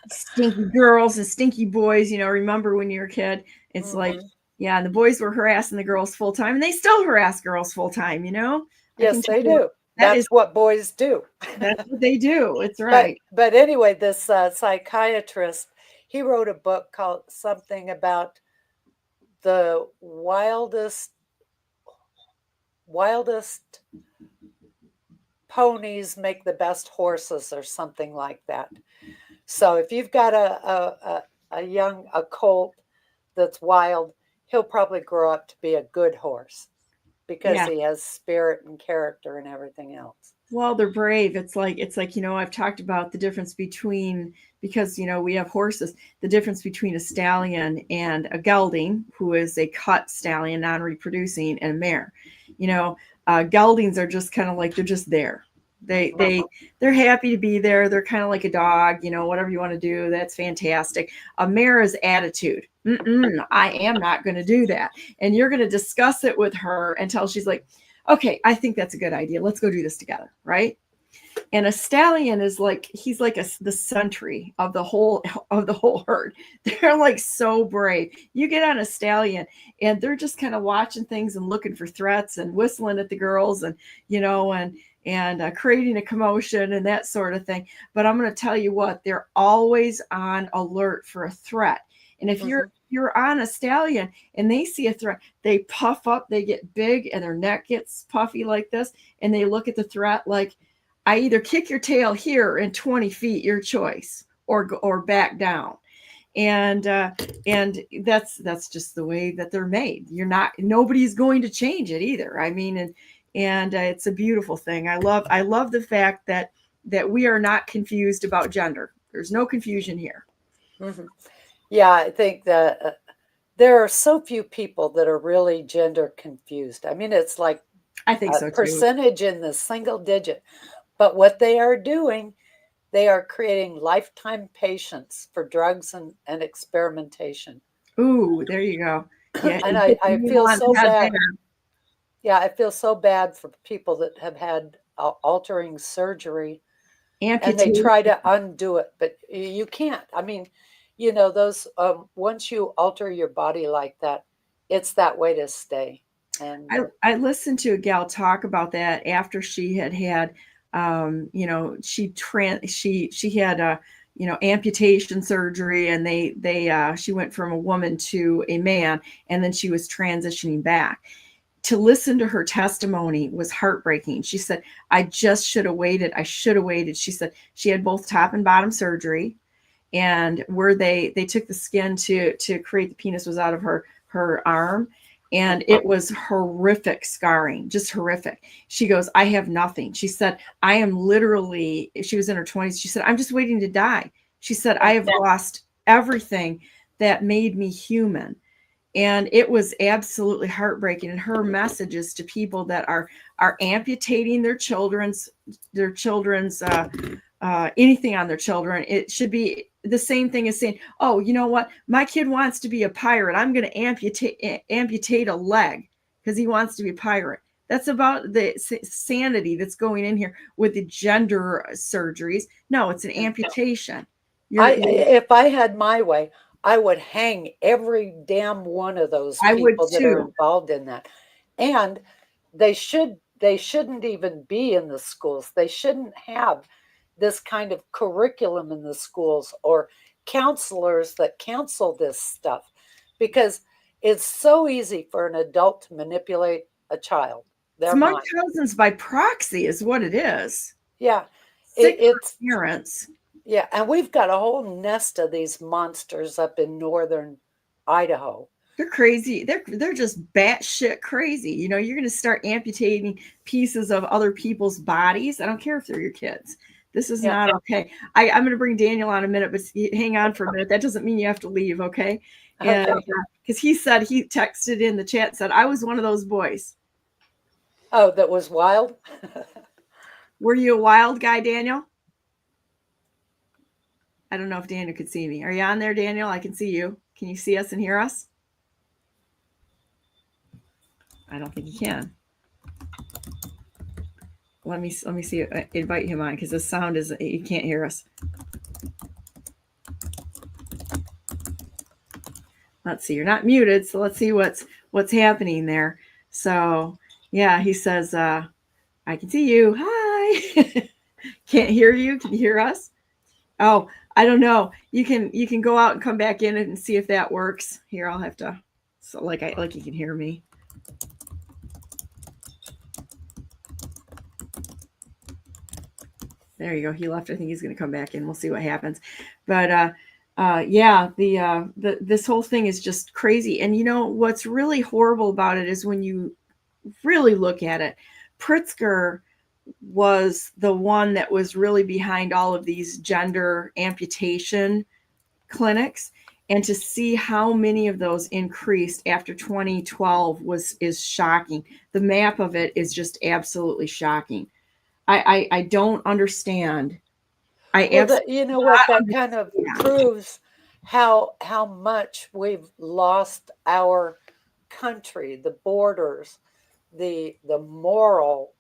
[SPEAKER 1] Stinky girls and stinky boys. Remember when you were a kid? It's like, yeah, and the boys were harassing the girls full time, and they still harass girls full time.
[SPEAKER 2] Yes, they do. That's what boys do.
[SPEAKER 1] That's what they do. It's right.
[SPEAKER 2] But anyway, this psychiatrist, he wrote a book called something about the wildest ponies make the best horses, or something like that. So if you've got a colt that's wild, he'll probably grow up to be a good horse because he has spirit and character and everything else.
[SPEAKER 1] Well, they're brave. It's like, I've talked about the difference between, because, we have horses, the difference between a stallion and a gelding, who is a cut stallion, non-reproducing, and a mare. Geldings are just kind of like, they're just there. They're happy to be there. They're kind of like a dog, whatever you want to do. That's fantastic. A mare is attitude. I am not going to do that. And you're going to discuss it with her until she's like, okay, I think that's a good idea. Let's go do this together. Right. And a stallion is like, he's like the sentry of the whole herd. They're like so brave. You get on a stallion and they're just kind of watching things and looking for threats and whistling at the girls and, and creating a commotion and that sort of thing. But I'm going to tell you what, they're always on alert for a threat. And if you're on a stallion and they see a threat, they puff up, they get big, and their neck gets puffy like this. And they look at the threat like, I either kick your tail here in 20 feet, your choice, or back down. And that's just the way that they're made. Nobody's going to change it either. I mean, and it's a beautiful thing. I love the fact that we are not confused about gender. There's no confusion here.
[SPEAKER 2] Yeah, I think that there are so few people that are really gender confused. I mean, it's like
[SPEAKER 1] I think so too.
[SPEAKER 2] Percentage in the single digit. But what they are doing, they are creating lifetime patients for drugs and experimentation.
[SPEAKER 1] Ooh, there you go. Yeah,
[SPEAKER 2] and I feel so bad. Yeah, I feel so bad for people that have had altering surgery and they try to undo it, but you can't. I mean, those once you alter your body like that, it's that way to stay. And
[SPEAKER 1] I listened to a gal talk about that after she had she had amputation surgery, and she went from a woman to a man, and then she was transitioning back. To listen to her testimony was heartbreaking. She said, I just should have waited. I should have waited. She said she had both top and bottom surgery, and where they took the skin to create the penis was out of her arm. And it was horrific scarring, just horrific. She goes, I have nothing. She said, I am literally, she was in her 20s. She said, I'm just waiting to die. She said, I have lost everything that made me human. And it was absolutely heartbreaking. And her messages to people that are amputating their children's anything on their children, it should be the same thing as saying, oh, you know what? My kid wants to be a pirate. I'm going to amputate a leg because he wants to be a pirate. That's about the sanity that's going in here with the gender surgeries. No, it's an amputation.
[SPEAKER 2] If I had my way, I would hang every damn one of those people that are involved in that. And they shouldn't even be in the schools. They shouldn't have this kind of curriculum in the schools or counselors that counsel this stuff, because it's so easy for an adult to manipulate a child.
[SPEAKER 1] It's my cousins by proxy is what it is.
[SPEAKER 2] Yeah.
[SPEAKER 1] It's parents.
[SPEAKER 2] Yeah. And we've got a whole nest of these monsters up in northern Idaho.
[SPEAKER 1] They're crazy. They're just batshit crazy. You're going to start amputating pieces of other people's bodies. I don't care if they're your kids. This is not okay. I'm going to bring Daniel on a minute, but hang on for a minute. That doesn't mean you have to leave, okay? And because he texted in the chat, said, I was one of those boys.
[SPEAKER 2] Oh, that was wild?
[SPEAKER 1] Were you a wild guy, Daniel? I don't know if Daniel could see me. Are you on there, Daniel? I can see you. Can you see us and hear us? I don't think you can. Let me see. Invite him on because the sound is, you can't hear us. let's see, you're not muted, so let's see what's happening there. So yeah, he says, I can see you. Hi. Can't hear you. Can you hear us? Oh, I don't know. You can go out and come back in and see if that works. Here, I'll have to, so like you can hear me. There you go. He left. I think he's going to come back in. We'll see what happens. But yeah, this whole thing is just crazy. And you know what's really horrible about it is when you really look at it, Pritzker was the one that was really behind all of these gender amputation clinics, and to see how many of those increased after 2012 is shocking. The map of it is just absolutely shocking. I don't understand.
[SPEAKER 2] You know what, that kind of proves how much we've lost our country, the borders, the moral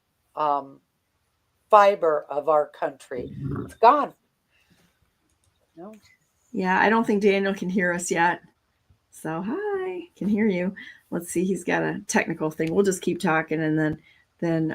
[SPEAKER 2] fiber of our country. It's gone. No.
[SPEAKER 1] Yeah, I don't think Daniel can hear us yet. So hi, can hear you. Let's see, he's got a technical thing. We'll just keep talking, and then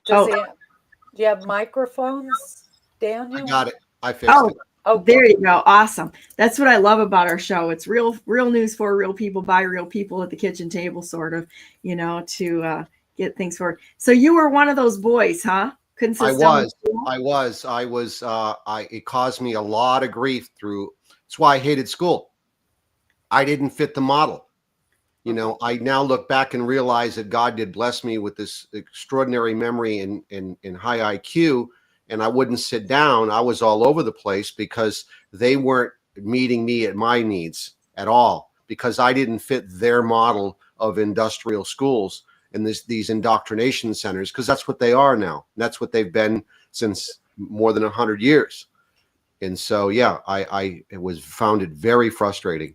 [SPEAKER 2] do you have microphones, Daniel?
[SPEAKER 4] I got it. I fixed it.
[SPEAKER 1] Oh, there you go. Awesome. That's what I love about our show. It's real news for real people by real people at the kitchen table, sort of, to get things forward. So you were one of those boys, huh? Couldn't sit down.
[SPEAKER 4] I was. It caused me a lot of grief that's why I hated school. I didn't fit the model. I now look back and realize that God did bless me with this extraordinary memory and high IQ, and I wouldn't sit down. I was all over the place because they weren't meeting me at my needs at all, because I didn't fit their model of industrial schools and these indoctrination centers, because that's what they are now. That's what they've been since more than 100 years. And so, yeah, it found it very frustrating.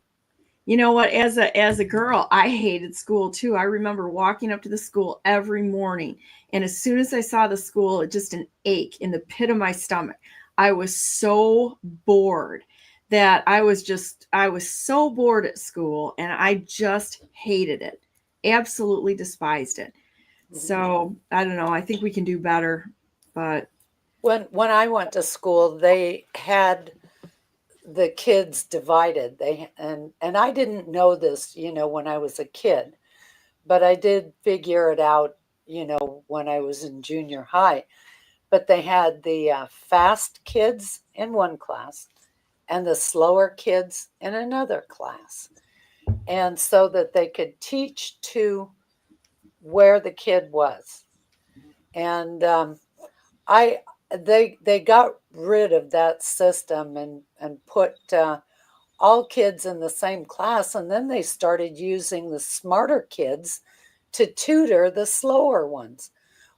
[SPEAKER 1] You know what? As a girl, I hated school too. I remember walking up to the school every morning, and as soon as I saw the school, just an ache in the pit of my stomach. I was so bored that I was so bored at school, and I just hated it. Absolutely despised it. So I don't know. I think we can do better. But
[SPEAKER 2] when I went to school, they had the kids divided. And I didn't know this, when I was a kid, but I did figure it out, when I was in junior high. But they had the fast kids in one class and the slower kids in another class. And so that they could teach to where the kid was. And they got rid of that system and put all kids in the same class. And then they started using the smarter kids to tutor the slower ones,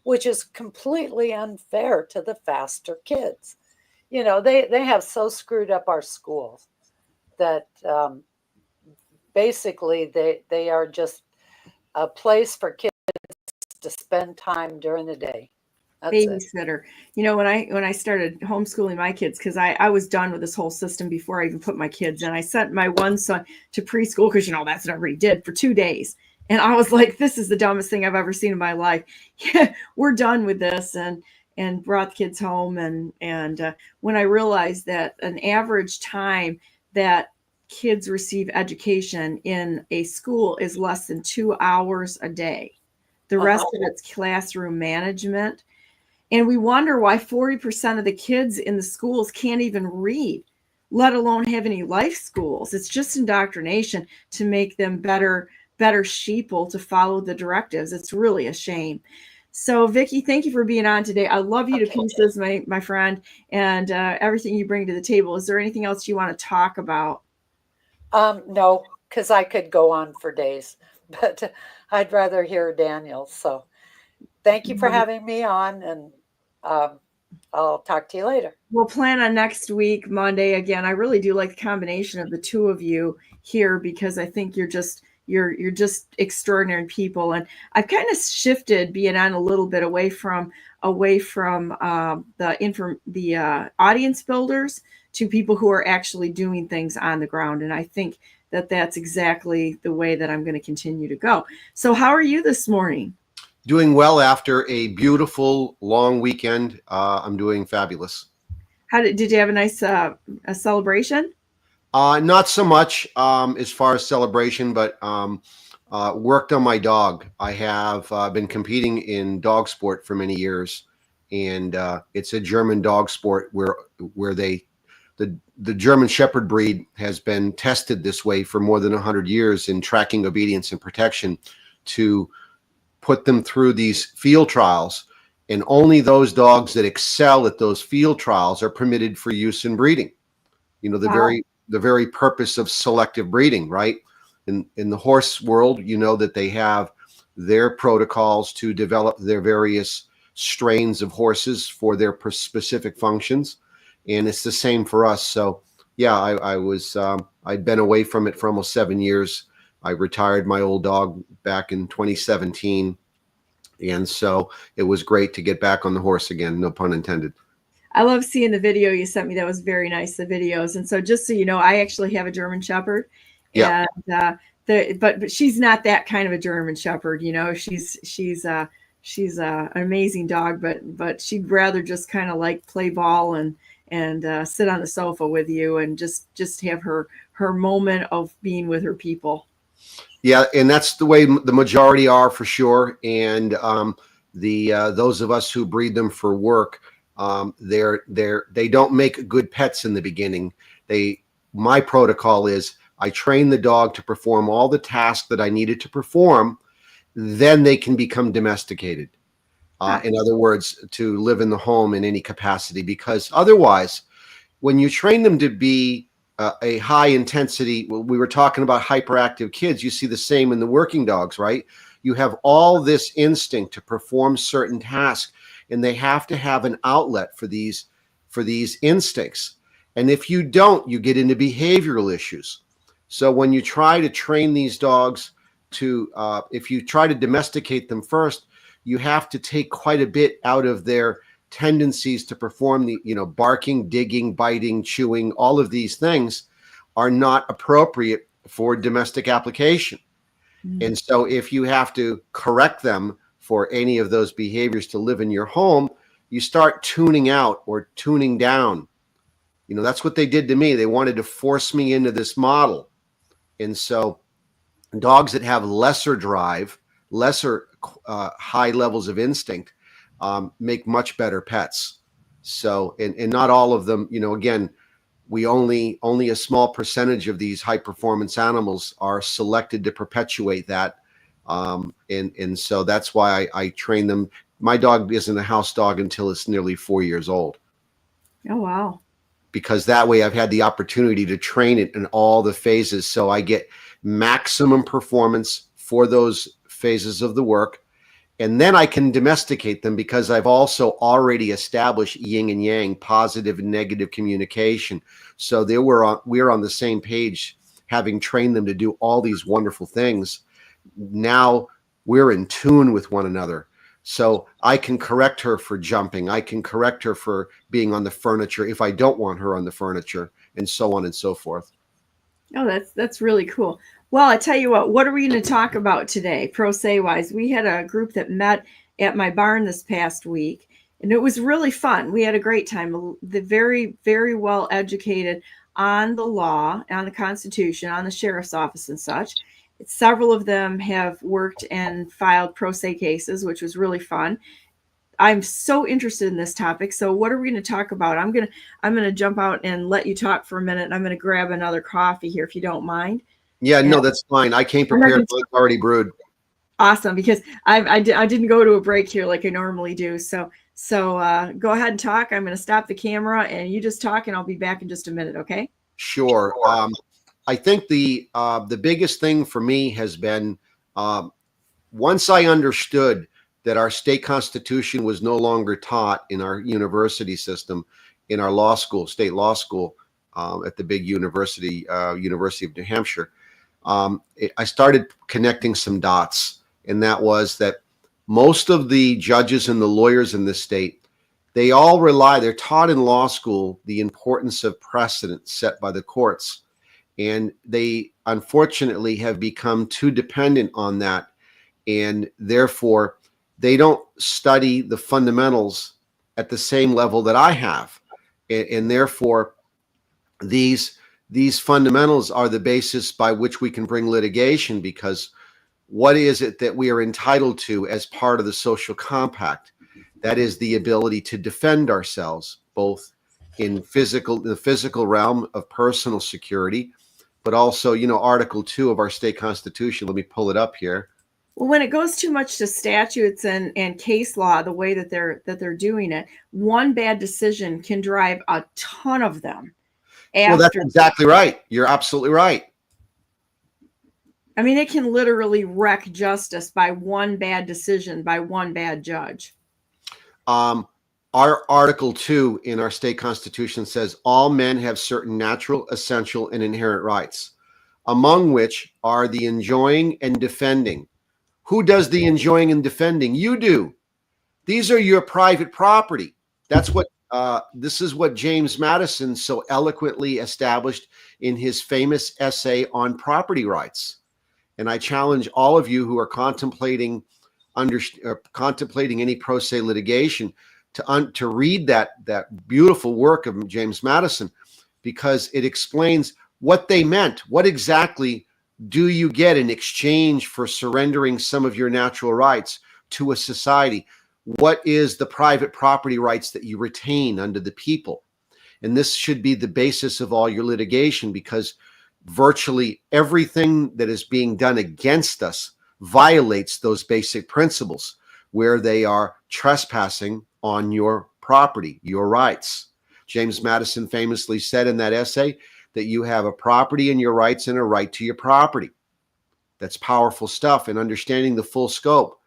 [SPEAKER 2] which is completely unfair to the faster kids. They have so screwed up our schools that basically they are just a place for kids to spend time during the day. That's
[SPEAKER 1] babysitter. When I started homeschooling my kids, because I was done with this whole system before I even put my kids in. I sent my one son to preschool because that's what everybody did, for 2 days. And I was like, this is the dumbest thing I've ever seen in my life. Yeah, we're done with this, and brought the kids home. And when I realized that an average time that kids receive education in a school is less than 2 hours a day. The rest of it's classroom management. And we wonder why 40% of the kids in the schools can't even read, let alone have any life skills. It's just indoctrination to make them better sheeple to follow the directives. It's really a shame. So, Vicky, thank you for being on today. I love you to pieces, my friend, and everything you bring to the table. Is there anything else you want to talk about?
[SPEAKER 2] No, because I could go on for days, but I'd rather hear Daniel. So thank you for having me on, and I'll talk to you later.
[SPEAKER 1] We'll plan on next week, Monday. Again, I really do like the combination of the two of you here, because I think you're just extraordinary people. And I've kind of shifted BNN a little bit away from the audience builders to people who are actually doing things on the ground. And I think that's exactly the way that I'm going to continue to go. So how are you this morning?
[SPEAKER 4] Doing well after a beautiful long weekend. I'm doing fabulous.
[SPEAKER 1] Did you have a nice a celebration?
[SPEAKER 4] Not so much as far as celebration, but worked on my dog. I have been competing in dog sport for many years, and it's a German dog sport where the German Shepherd breed has been tested this way for more than 100 years in tracking obedience and protection to put them through these field trials. And only those dogs that excel at those field trials are permitted for use in breeding. You know, the very purpose of selective breeding, right? In the horse world, you know that they have their protocols to develop their various strains of horses for their specific functions, and it's the same for us. So, yeah, I'd been away from it for almost 7 years. I retired my old dog back in 2017, and so it was great to get back on the horse again. No pun intended.
[SPEAKER 1] I love seeing the video you sent me. That was very nice, the videos. And so just so you know, I actually have a German Shepherd.
[SPEAKER 4] Yeah.
[SPEAKER 1] And but she's not that kind of a German Shepherd, you know. She's an amazing dog, but she'd rather just kind of like play ball and sit on the sofa with you and just have her moment of being with her people.
[SPEAKER 4] Yeah, and that's the way the majority are, for sure. And those of us who breed them for work, they don't make good pets in the beginning. My protocol is I train the dog to perform all the tasks that I needed to perform, then they can become domesticated. In other words, to live in the home in any capacity, because otherwise, when you train them to be a high intensity, we were talking about hyperactive kids, you see the same in the working dogs, right? You have all this instinct to perform certain tasks, and they have to have an outlet for these instincts. And if you don't, you get into behavioral issues. So when you try to train these dogs to, if you try to domesticate them first, you have to take quite a bit out of their tendencies to perform the, barking, digging, biting, chewing. All of these things are not appropriate for domestic application. And so if you have to correct them for any of those behaviors to live in your home, you start tuning out or tuning down. That's what they did to me. They wanted to force me into this model. And so dogs that have lesser drive, lesser high levels of instinct, make much better pets. So, and not all of them, again, we only a small percentage of these high performance animals are selected to perpetuate that. And so that's why I train them. My dog isn't a house dog until it's nearly 4 years old.
[SPEAKER 1] Oh, wow. Because
[SPEAKER 4] that way I've had the opportunity to train it in all the phases. So I get maximum performance for those phases of the work. And then I can domesticate them because I've also already established yin and yang, positive and negative communication. So we're on the same page, having trained them to do all these wonderful things. Now we're in tune with one another. So I can correct her for jumping. I can correct her for being on the furniture if I don't want her on the furniture, and so on and so forth.
[SPEAKER 1] Oh, that's really cool. Well, I tell you what are we going to talk about today, pro se wise? We had a group that met at my barn this past week, and it was really fun. We had a great time. They're very, very well educated on the law, on the Constitution, on the sheriff's office and such. Several of them have worked and filed pro se cases, which was really fun. I'm so interested in this topic. So what are we going to talk about? I'm going to jump out and let you talk for a minute. And I'm going to grab another coffee here, if you don't mind.
[SPEAKER 4] Yeah, no, that's fine. I came prepared. It's already brewed.
[SPEAKER 1] Awesome, because I didn't go to a break here like I normally do. So go ahead and talk. I'm going to stop the camera and you just talk, and I'll be back in just a minute. Okay?
[SPEAKER 4] Sure. I think the biggest thing for me has been once I understood that our state constitution was no longer taught in our university system, in our law school, state law school, at the big university, University of New Hampshire, I started connecting some dots. And that was that most of the judges and the lawyers in this state, they're taught in law school the importance of precedent set by the courts. And they unfortunately have become too dependent on that. And therefore, they don't study the fundamentals at the same level that I have. And therefore, these fundamentals are the basis by which we can bring litigation, because what is it that we are entitled to as part of the social compact? That is the ability to defend ourselves, both in the physical realm of personal security, but also, Article 2 of our state constitution. Let me pull it up here.
[SPEAKER 1] Well, when it goes too much to statutes and case law, the way that they're doing it, one bad decision can drive a ton of them.
[SPEAKER 4] Well, that's exactly right. You're absolutely right.
[SPEAKER 1] I mean, it can literally wreck justice by one bad decision by one bad judge.
[SPEAKER 4] Our Article 2 in our state constitution says all men have certain natural, essential, and inherent rights, among which are the enjoying and defending. Who does the enjoying and defending? You do. These are your private property. That's what this is what James Madison so eloquently established in his famous essay on property rights. And I challenge all of you who are contemplating any pro se litigation to read that beautiful work of James Madison, because it explains what they meant. What exactly do you get in exchange for surrendering some of your natural rights to a society? What is the private property rights that you retain under the people? And this should be the basis of all your litigation, because virtually everything that is being done against us violates those basic principles, where they are trespassing on your property, your rights. James Madison famously said in that essay that you have a property in your rights and a right to your property. That's powerful stuff, and understanding the full scope.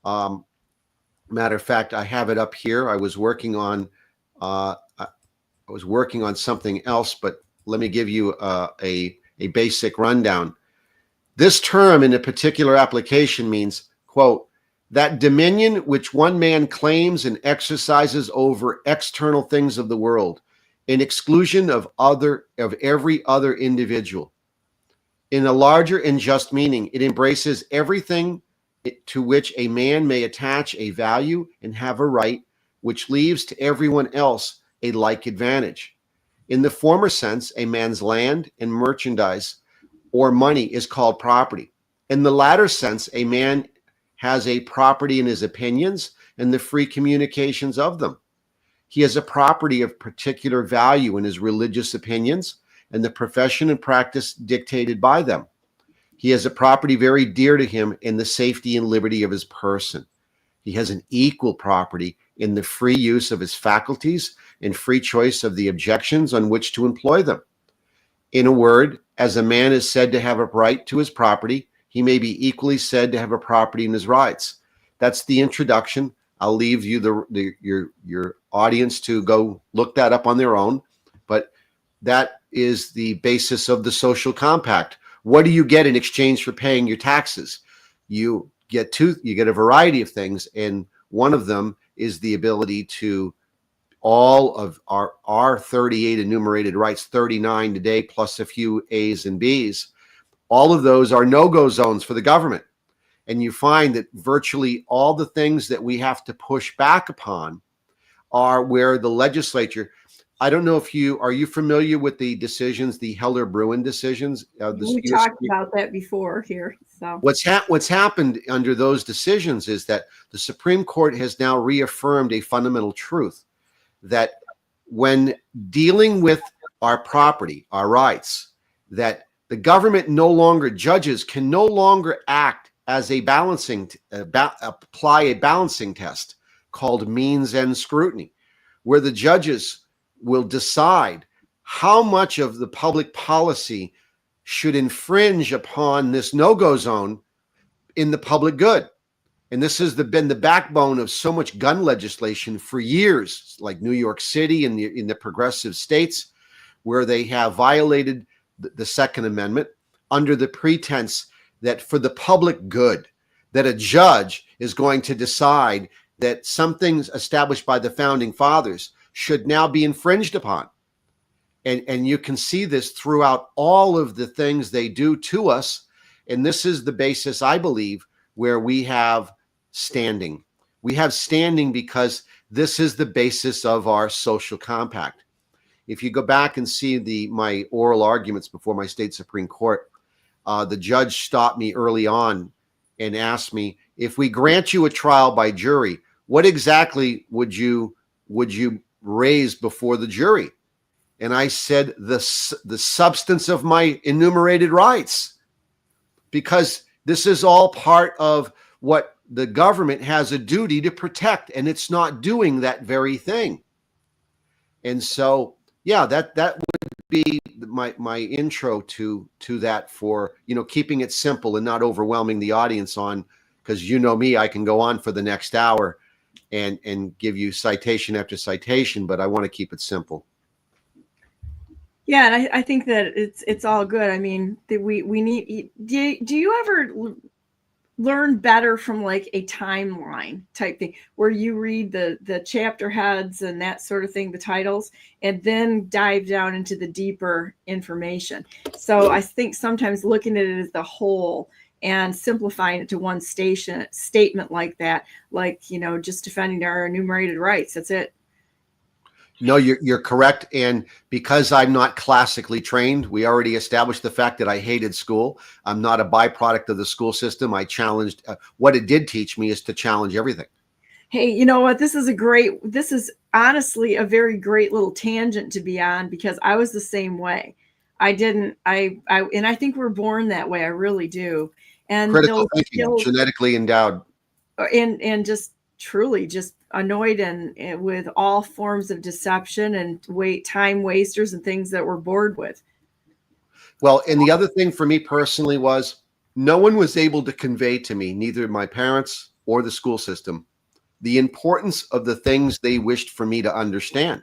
[SPEAKER 4] Matter of fact, I have it up here. I was working on something else, but let me give you a basic rundown. This term in a particular application means, quote, that dominion which one man claims and exercises over external things of the world, in exclusion of every other individual. In a larger and just meaning, it embraces everything to which a man may attach a value and have a right, which leaves to everyone else a like advantage. In the former sense, a man's land and merchandise or money is called property. In the latter sense, a man has a property in his opinions and the free communications of them. He has a property of particular value in his religious opinions and the profession and practice dictated by them. He has a property very dear to him in the safety and liberty of his person. He has an equal property in the free use of his faculties and free choice of the objections on which to employ them. In a word, as a man is said to have a right to his property, he may be equally said to have a property in his rights. That's the introduction. I'll leave you your audience to go look that up on their own. But that is the basis of the social compact. What do you get in exchange for paying your taxes? You get a variety of things, and one of them is the ability to all of our 38 enumerated rights, 39 today, plus a few A's and B's. All of those are no-go zones for the government. And you find that virtually all the things that we have to push back upon are where the legislature, I don't know if are you familiar with the decisions, the Heller-Bruin decisions?
[SPEAKER 1] We talked about that before here. So
[SPEAKER 4] what's happened under those decisions is that the Supreme Court has now reaffirmed a fundamental truth, that when dealing with our property, our rights, that the government judges can no longer act as a apply a balancing test called means-end scrutiny, where the judges will decide how much of the public policy should infringe upon this no-go zone in the public good. And this has been the backbone of so much gun legislation for years, like New York City and in the progressive states, where they have violated the Second Amendment under the pretense that for the public good, that a judge is going to decide that some things established by the founding fathers should now be infringed upon. And you can see this throughout all of the things they do to us. And this is the basis, I believe, where we have standing. We have standing because this is the basis of our social compact. If you go back and see my oral arguments before my state Supreme Court, the judge stopped me early on and asked me, if we grant you a trial by jury, what exactly would you raise before the jury? And I said, the substance of my enumerated rights, because this is all part of what the government has a duty to protect, and it's not doing that very thing. And so, yeah, that would be my intro to that, for, keeping it simple and not overwhelming the audience on, because me, I can go on for the next hour and give you citation after citation, but I want to keep it simple.
[SPEAKER 1] Yeah, and I think that it's all good. I mean, we need. Do you ever learn better from like a timeline type thing, where you read the chapter heads and that sort of thing, the titles, and then dive down into the deeper information? So I think sometimes looking at it as the whole and simplifying it to one statement like that, like, just defending our enumerated rights. That's it.
[SPEAKER 4] No, you're correct. And because I'm not classically trained, we already established the fact that I hated school. I'm not a byproduct of the school system. I challenged, what it did teach me is to challenge everything.
[SPEAKER 1] Hey, you know what? This is honestly a very great little tangent to be on, because I was the same way. And I think we're born that way. I really do. And
[SPEAKER 4] critical thinking, genetically endowed.
[SPEAKER 1] And just truly just annoyed and with all forms of deception and time wasters and things that we're bored with.
[SPEAKER 4] Well, and the other thing for me personally was, no one was able to convey to me, neither my parents or the school system, the importance of the things they wished for me to understand.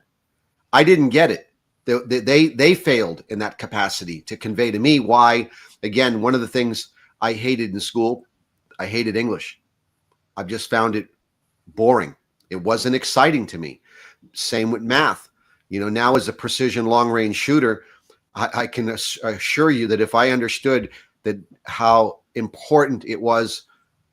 [SPEAKER 4] I didn't get it. They failed in that capacity to convey to me why. Again, one of the things I hated in school, I hated English. I've just found it boring. It wasn't exciting to me. Same with math. Now as a precision long-range shooter, I can assure you that if I understood that how important it was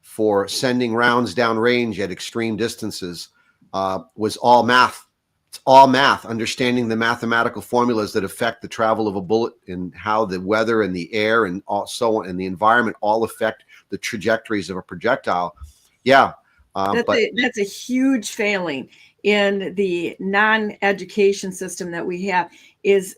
[SPEAKER 4] for sending rounds downrange at extreme distances, was all math. It's all math, understanding the mathematical formulas that affect the travel of a bullet and how the weather and the air and so on and the environment all affect the trajectories of a projectile. Yeah.
[SPEAKER 1] That's a huge failing in the non-education system that we have, is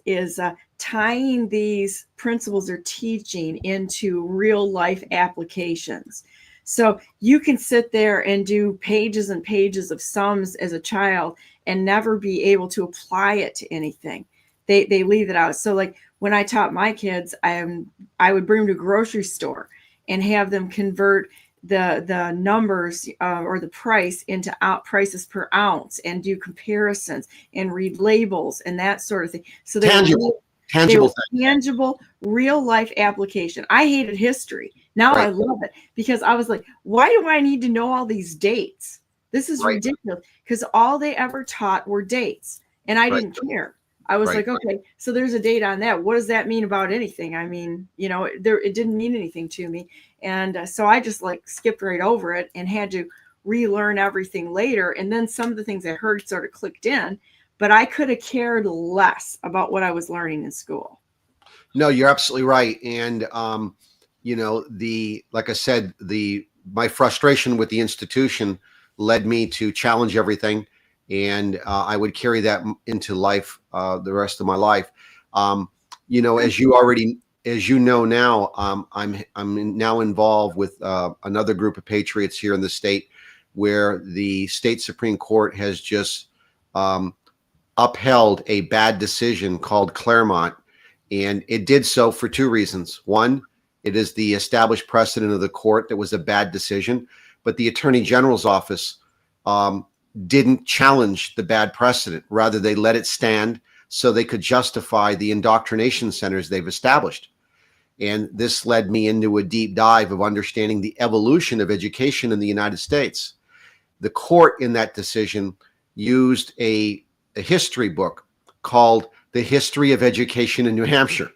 [SPEAKER 1] tying these principles or teaching into real life applications. So you can sit there and do pages and pages of sums as a child and never be able to apply it to anything. They leave it out. So like when I taught my kids, I would bring them to a grocery store and have them convert the numbers or the price into prices per ounce, and do comparisons and read labels and that sort of thing. So tangible real life application. I hated history. Now right. I love it, because I was like, why do I need to know all these dates? This is ridiculous, because all they ever taught were dates, and I didn't care. I was like, okay, so there's a date on that. What does that mean about anything? I mean, it didn't mean anything to me. And so I just skipped right over it and had to relearn everything later. And then some of the things I heard sort of clicked in, but I could have cared less about what I was learning in school.
[SPEAKER 4] No, you're absolutely right. And, like I said, my frustration with the institution led me to challenge everything. And I would carry that into life, the rest of my life. As you know now, I'm now involved with another group of patriots here in the state, where the state Supreme Court has just upheld a bad decision called Claremont, and it did so for two reasons. One, it is the established precedent of the court that was a bad decision, but the Attorney General's office didn't challenge the bad precedent. Rather, they let it stand so they could justify the indoctrination centers they've established. And this led me into a deep dive of understanding the evolution of education in the United States. The court in that decision used a history book called the history of education in New Hampshire.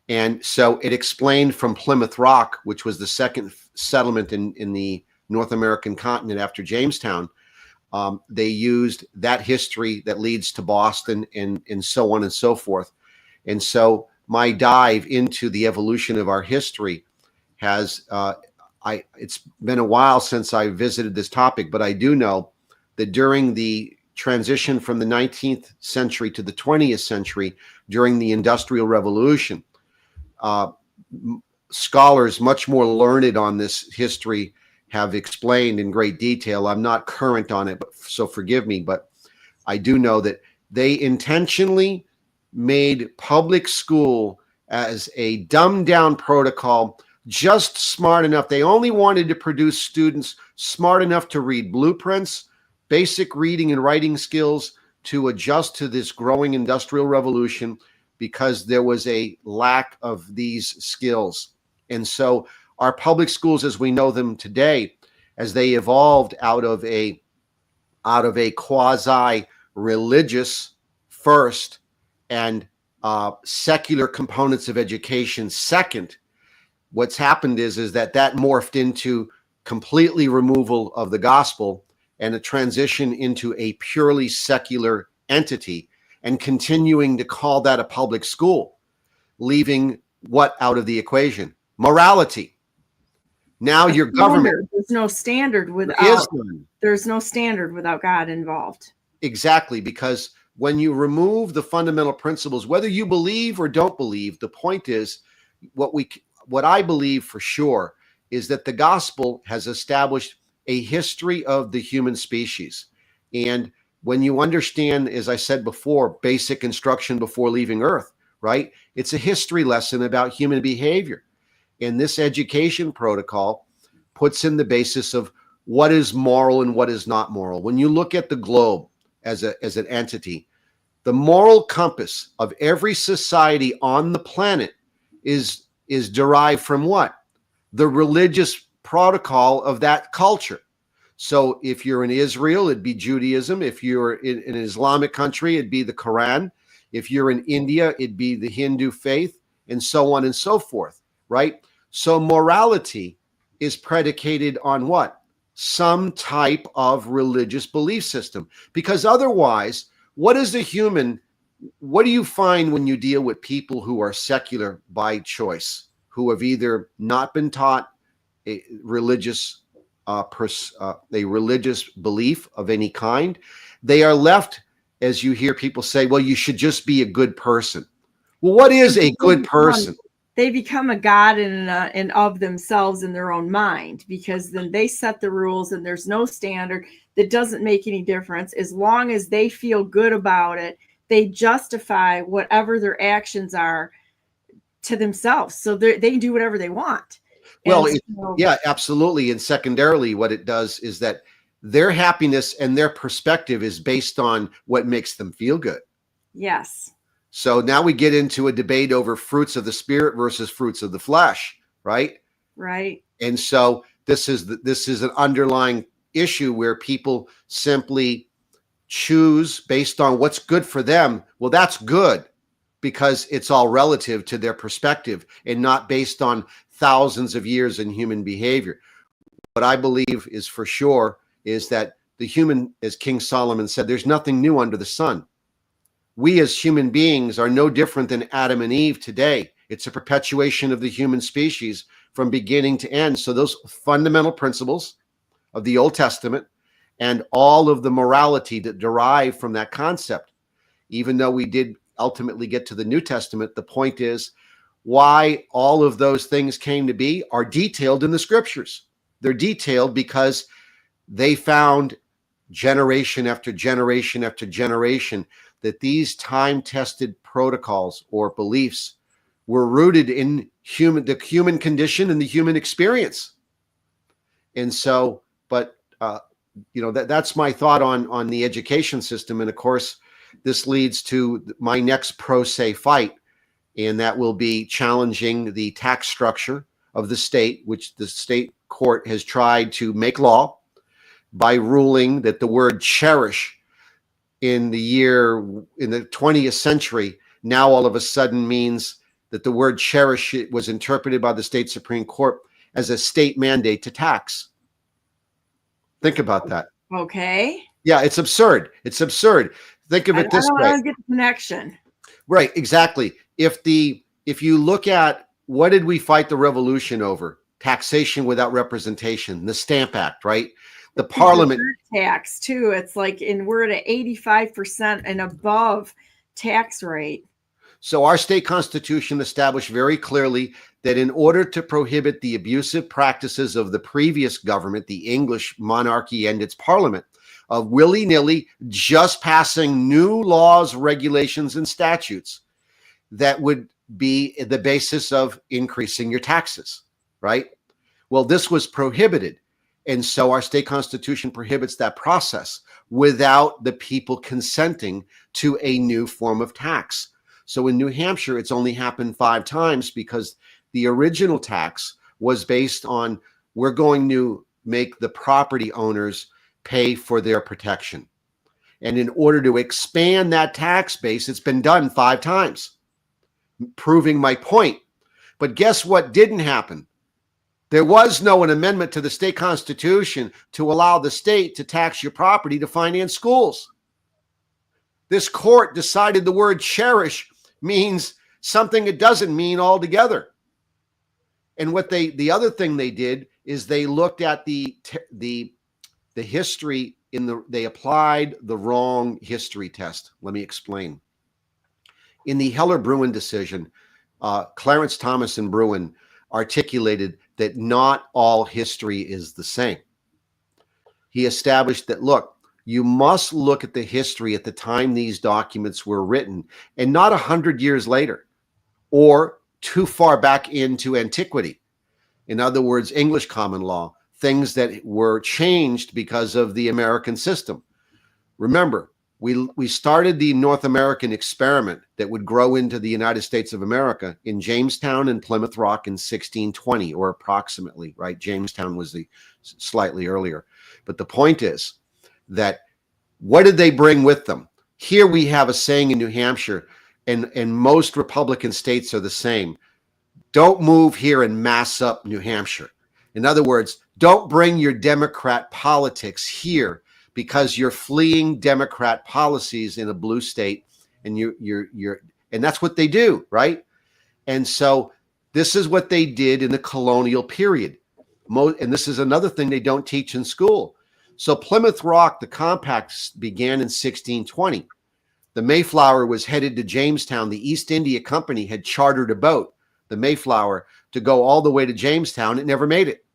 [SPEAKER 4] And so it explained from Plymouth Rock, which was the second settlement in the North American continent after Jamestown. They used that history that leads to Boston and so on and so forth. And so my dive into the evolution of our history has, it's been a while since I visited this topic, but I do know that during the transition from the 19th century to the 20th century, during the Industrial Revolution, scholars much more learned on this history have explained in great detail. I'm not current on it, so forgive me, but I do know that they intentionally made public school as a dumbed down protocol, just smart enough. They only wanted to produce students smart enough to read blueprints, basic reading and writing skills to adjust to this growing industrial revolution, because there was a lack of these skills. And so our public schools as we know them today, as they evolved out of a quasi-religious first and secular components of education second, what's happened is that morphed into completely removal of the gospel and a transition into a purely secular entity, and continuing to call that a public school, leaving what out of the equation? Morality. Now your government.
[SPEAKER 1] There's no standard without. There's no standard without God involved.
[SPEAKER 4] Exactly, because when you remove the fundamental principles, whether you believe or don't believe, the point is what I believe for sure is that the gospel has established a history of the human species. And when you understand, as I said before, basic instruction before leaving Earth, right? It's a history lesson about human behavior. And this education protocol puts in the basis of what is moral and what is not moral. When you look at the globe as an entity, the moral compass of every society on the planet is derived from what? The religious protocol of that culture. So if you're in Israel, it'd be Judaism. If you're in an Islamic country, it'd be the Quran. If you're in India, it'd be the Hindu faith, and so on and so forth, right? So morality is predicated on what? Some type of religious belief system. Because otherwise, what is the human? What do you find when you deal with people who are secular by choice, who have either not been taught a religious belief of any kind? They are left, as you hear people say, well, you should just be a good person. Well, what is a good person?
[SPEAKER 1] They become a god and of themselves in their own mind, because then they set the rules and there's no standard that doesn't make any difference. As long as they feel good about it, they justify whatever their actions are to themselves. So they can do whatever they want.
[SPEAKER 4] Well, yeah, absolutely. And secondarily, what it does is that their happiness and their perspective is based on what makes them feel good.
[SPEAKER 1] Yes.
[SPEAKER 4] So now we get into a debate over fruits of the spirit versus fruits of the flesh, right?
[SPEAKER 1] Right.
[SPEAKER 4] And so this is an underlying issue where people simply choose based on what's good for them. Well, that's good because it's all relative to their perspective and not based on thousands of years in human behavior. What I believe is for sure is that the human, as King Solomon said, there's nothing new under the sun. We as human beings are no different than Adam and Eve today. It's a perpetuation of the human species from beginning to end. So those fundamental principles of the Old Testament and all of the morality that derive from that concept, even though we did ultimately get to the New Testament, the point is why all of those things came to be are detailed in the scriptures. They're detailed because they found generation after generation after generation that these time-tested protocols or beliefs were rooted in the human condition and the human experience. And so, but that's my thought on the education system. And of course, this leads to my next pro se fight, and that will be challenging the tax structure of the state, which the state court has tried to make law by ruling that the word cherish in the 20th century now all of a sudden means that the word cherish was interpreted by the state Supreme Court as a state mandate to tax. Think about that.
[SPEAKER 1] Okay.
[SPEAKER 4] Yeah, it's absurd. It's absurd. Think of it this way.
[SPEAKER 1] I don't get the connection.
[SPEAKER 4] Right, exactly. If you look at what did we fight the revolution over? Taxation without representation, the Stamp Act, right? The Parliament
[SPEAKER 1] tax too. It's like we're at 85% and above tax rate.
[SPEAKER 4] So our state constitution established very clearly that in order to prohibit the abusive practices of the previous government, the English monarchy and its parliament, of willy-nilly just passing new laws, regulations, and statutes that would be the basis of increasing your taxes, right? Well, this was prohibited. And so our state constitution prohibits that process without the people consenting to a new form of tax. So in New Hampshire, it's only happened 5 times because the original tax was based on we're going to make the property owners pay for their protection. And in order to expand that tax base, it's been done 5 times, proving my point. But guess what didn't happen? There was an amendment to the state constitution to allow the state to tax your property to finance schools. This court decided the word cherish means something it doesn't mean altogether. And the other thing they did is they looked at the history they applied the wrong history test. Let me explain. In the Heller-Bruin decision, Clarence Thomas and Bruin articulated that not all history is the same. He established that, look, you must look at the history at the time these documents were written and not 100 years later or too far back into antiquity. In other words, English common law, things that were changed because of the American system. Remember, we started the North American experiment that would grow into the United States of America in Jamestown and Plymouth Rock in 1620, or approximately, right? Jamestown was the slightly earlier. But the point is that what did they bring with them? Here we have a saying in New Hampshire, and most Republican states are the same. Don't move here and mass up New Hampshire. In other words, don't bring your Democrat politics here because you're fleeing Democrat policies in a blue state, and and that's what they do, right? And so this is what they did in the colonial period. And this is another thing they don't teach in school. So Plymouth Rock, the compact began in 1620. The Mayflower was headed to Jamestown. The East India Company had chartered a boat, the Mayflower, to go all the way to Jamestown. It never made it.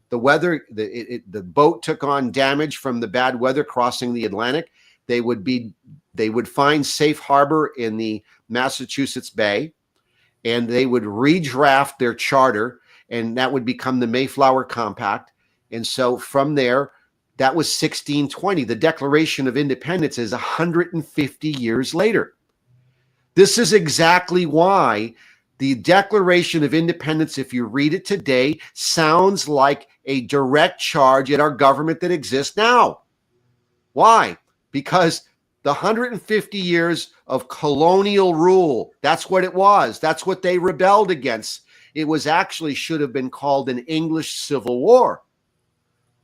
[SPEAKER 4] The weather, the boat took on damage from the bad weather crossing the Atlantic. They would find safe harbor in the Massachusetts Bay, and they would redraft their charter, and that would become the Mayflower Compact. And so from there, that was 1620. The Declaration of Independence is 150 years later. This is exactly why the Declaration of Independence, if you read it today, sounds like a direct charge at our government that exists now. Why? Because the 150 years of colonial rule, that's what it was. That's what they rebelled against. It was actually should have been called an English Civil War.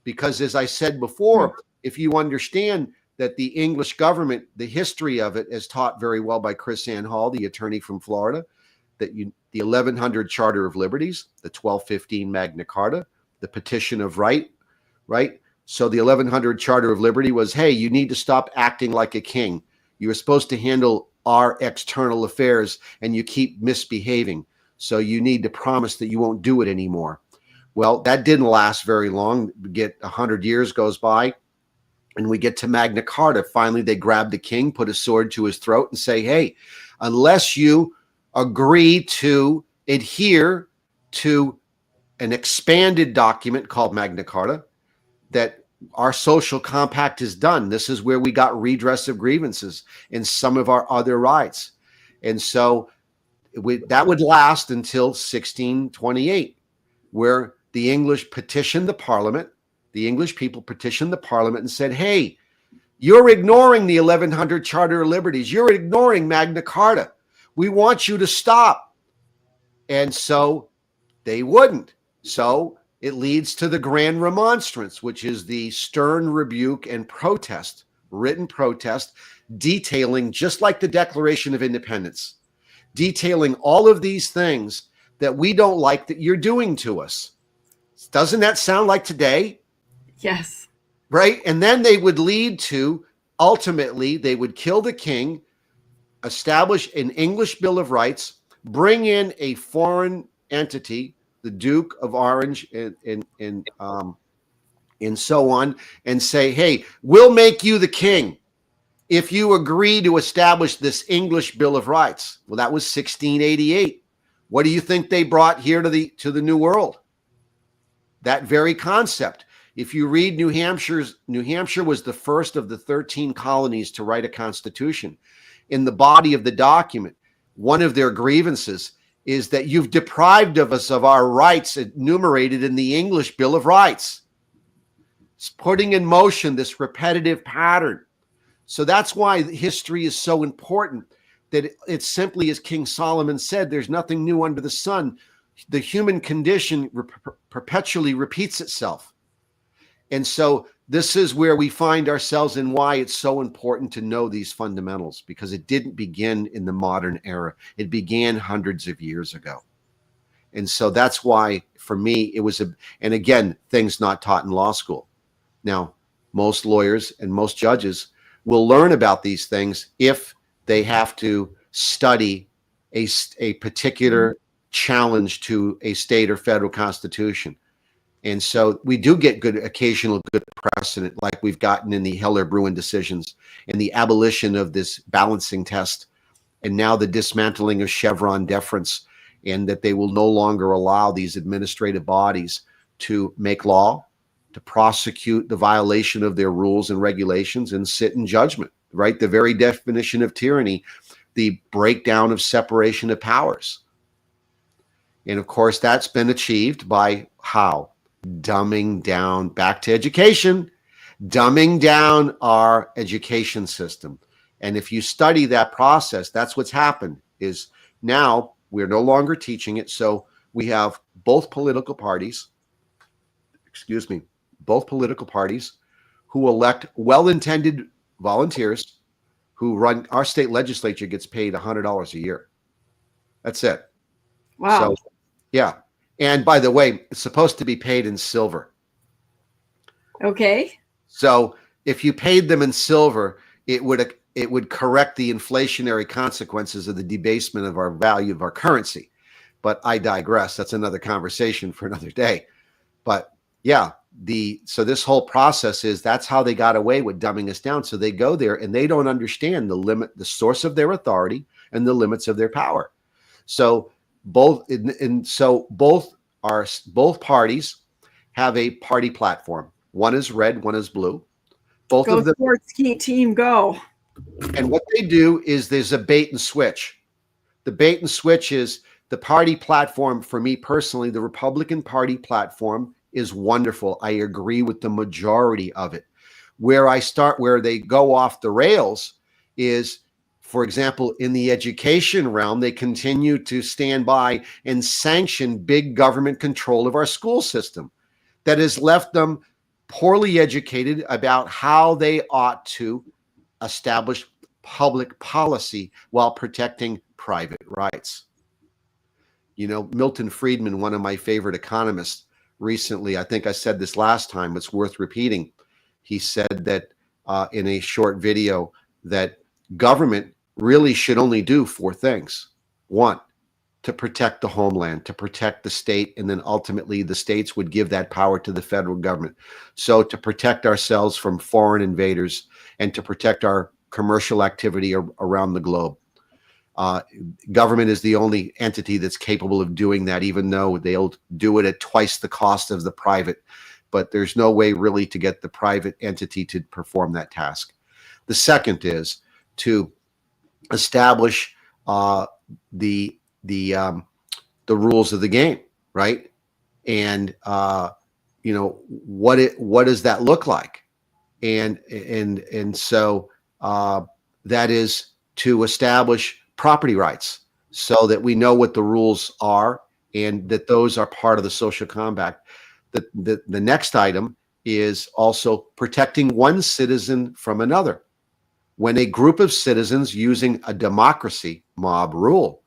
[SPEAKER 4] Because as I said before, if you understand that the English government, the history of it is taught very well by Chris Ann Hall, the attorney from Florida, that the 1100 Charter of Liberties, the 1215 Magna Carta, the Petition of Right? So the 1100 Charter of Liberty was, hey, you need to stop acting like a king. You are supposed to handle our external affairs and you keep misbehaving. So you need to promise that you won't do it anymore. Well, that didn't last very long. We get 100 years goes by and we get to Magna Carta. Finally, they grab the king, put a sword to his throat and say, hey, unless you agree to adhere to an expanded document called Magna Carta, that our social compact is done. This is where we got redress of grievances and some of our other rights. And so that would last until 1628, where the English petitioned the Parliament. The English people petitioned the Parliament and said, hey, you're ignoring the 1100 Charter of Liberties. You're ignoring Magna Carta. We want you to stop. And so they wouldn't. So it leads to the grand remonstrance, which is the stern rebuke and protest, written protest, detailing, just like the Declaration of Independence, detailing all of these things that we don't like that you're doing to us. Doesn't that sound like today?
[SPEAKER 1] Yes.
[SPEAKER 4] Right? And then they would lead to, ultimately, they would kill the king, establish an English Bill of Rights, bring in a foreign entity, the Duke of Orange, and so on, and say, hey, we'll make you the king if you agree to establish this English Bill of Rights. Well, that was 1688. What do you think they brought here to the New World? That very concept. If you read New Hampshire was the first of the 13 colonies to write a constitution. In the body of the document, one of their grievances is that you've deprived of us of our rights enumerated in the English Bill of Rights. It's putting in motion this repetitive pattern. So that's why history is so important, that it's simply, as King Solomon said, there's nothing new under the sun. The human condition perpetually repeats itself. And so this is where we find ourselves and why it's so important to know these fundamentals, because it didn't begin in the modern era. It began hundreds of years ago. And so that's why, for me, it was and again, things not taught in law school. Now, most lawyers and most judges will learn about these things if they have to study a particular challenge to a state or federal constitution. And so we do get occasional good precedent, like we've gotten in the Heller-Bruin decisions and the abolition of this balancing test, and now the dismantling of Chevron deference, and that they will no longer allow these administrative bodies to make law, to prosecute the violation of their rules and regulations, and sit in judgment, right? The very definition of tyranny, the breakdown of separation of powers. And of course, that's been achieved by how? Dumbing down, back to education, dumbing down our education system. And if you study that process, that's what's happened, is now we're no longer teaching it. So we have both political parties, who elect well-intended volunteers who run. Our state legislature gets paid $100 a year. That's it.
[SPEAKER 1] Wow.
[SPEAKER 4] So, yeah. And by the way, it's supposed to be paid in silver.
[SPEAKER 1] Okay.
[SPEAKER 4] So if you paid them in silver, it would correct the inflationary consequences of the debasement of our value of our currency. But I digress. That's another conversation for another day. But yeah, so this whole process that's how they got away with dumbing us down. So they go there and they don't understand the source of their authority and the limits of their power. So both parties have a party platform. One is red, one is blue. Both
[SPEAKER 1] go
[SPEAKER 4] of them.
[SPEAKER 1] Sports team, go.
[SPEAKER 4] And what they do is there's a bait and switch. The bait and switch is the party platform. For me personally, the Republican Party platform is wonderful. I agree with the majority of it. Where they go off the rails is, for example, in the education realm, they continue to stand by and sanction big government control of our school system that has left them poorly educated about how they ought to establish public policy while protecting private rights. You know, Milton Friedman, one of my favorite economists, recently, I think I said this last time, it's worth repeating. He said that in a short video that government really should only do 4 things. 1, to protect the homeland, to protect the state, and then ultimately the states would give that power to the federal government. So to protect ourselves from foreign invaders and to protect our commercial activity around the globe. Government is the only entity that's capable of doing that, even though they'll do it at twice the cost of the private. But there's no way really to get the private entity to perform that task. The second is to establish the rules of the game, right? And what does that look like? And so that is to establish property rights. so that we know what the rules are and that those are part of the social compact. The next item is also protecting one citizen from another. When a group of citizens using a democracy, mob rule,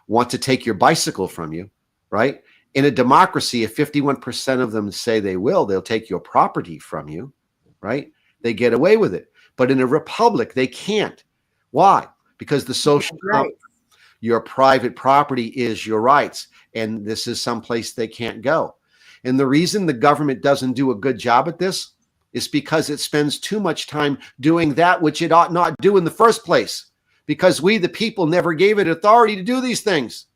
[SPEAKER 4] want to take your bicycle from you, right? In a democracy, if 51% of them say they'll take your property from you, right? They get away with it. But in a republic, they can't. Why? Because the social
[SPEAKER 1] Right.
[SPEAKER 4] your private property is your rights, and this is someplace they can't go. And the reason the government doesn't do a good job at this is because it spends too much time doing that which it ought not do in the first place, because we, the people, never gave it authority to do these things.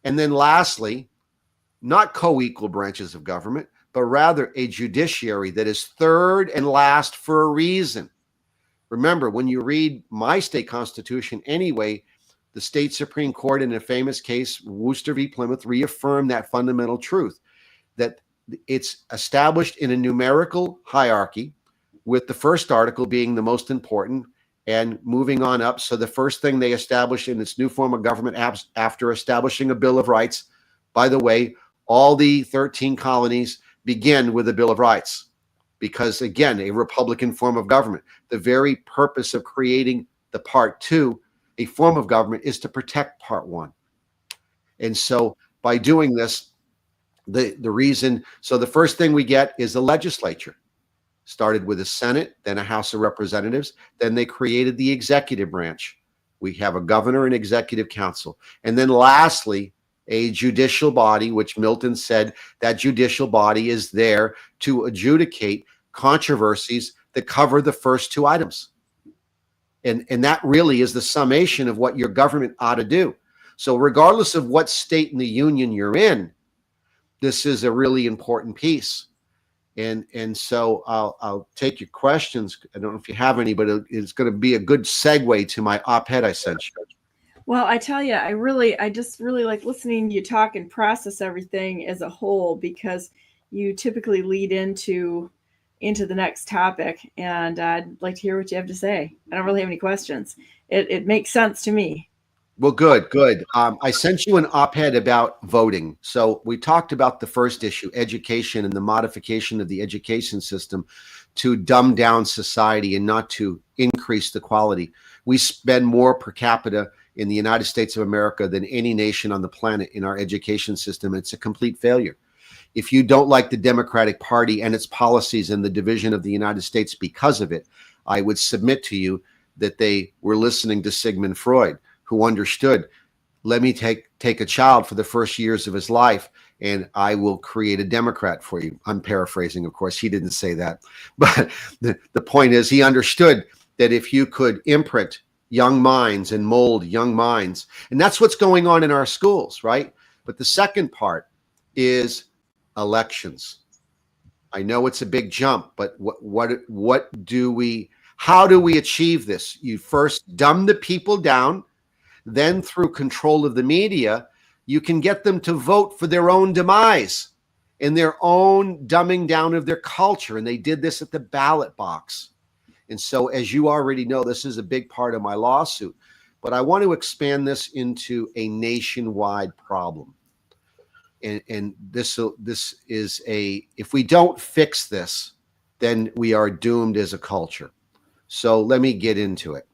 [SPEAKER 4] And then lastly, not co-equal branches of government, but rather a judiciary that is third and last for a reason. Remember, when you read my state constitution anyway, the state Supreme Court in a famous case, Worcester v. Plymouth, reaffirmed that fundamental truth, that it's established in a numerical hierarchy, with the first article being the most important and moving on up. So the first thing they established in its new form of government after establishing a Bill of Rights, by the way, all the 13 colonies begin with a Bill of Rights, because again, a Republican form of government. The very purpose of creating the Part 2, a form of government, is to protect Part 1. And so by doing this, the reason, so the first thing we get is a legislature. Started with a Senate, then a House of Representatives, then they created the executive branch. We have a governor and executive council. And then lastly, a judicial body, which Milton said that judicial body is there to adjudicate controversies that cover the first two items. And that really is the summation of what your government ought to do. So regardless of what state in the union you're in, this is a really important piece. And so I'll take your questions. I don't know if you have any, but it's going to be a good segue to my op-ed I sent you.
[SPEAKER 1] Well, I tell you, I just really like listening to you talk and process everything as a whole, because you typically lead into the next topic, and I'd like to hear what you have to say. I don't really have any questions. It makes sense to me.
[SPEAKER 4] Well, good. I sent you an op-ed about voting. So we talked about the first issue, education, and the modification of the education system to dumb down society and not to increase the quality. We spend more per capita in the United States of America than any nation on the planet in our education system. It's a complete failure. If you don't like the Democratic Party and its policies and the division of the United States because of it, I would submit to you that they were listening to Sigmund Freud, who understood, let me take a child for the first years of his life, and I will create a Democrat for you. I'm paraphrasing, of course. He didn't say that. But the point is, he understood that if you could imprint young minds and mold young minds, and that's what's going on in our schools, right? But the second part is elections. I know it's a big jump, but how do we achieve this? You first dumb the people down. Then through control of the media, you can get them to vote for their own demise and their own dumbing down of their culture. And they did this at the ballot box. And so, as you already know, this is a big part of my lawsuit. But I want to expand this into a nationwide problem. And this is if we don't fix this, then we are doomed as a culture. So let me get into it.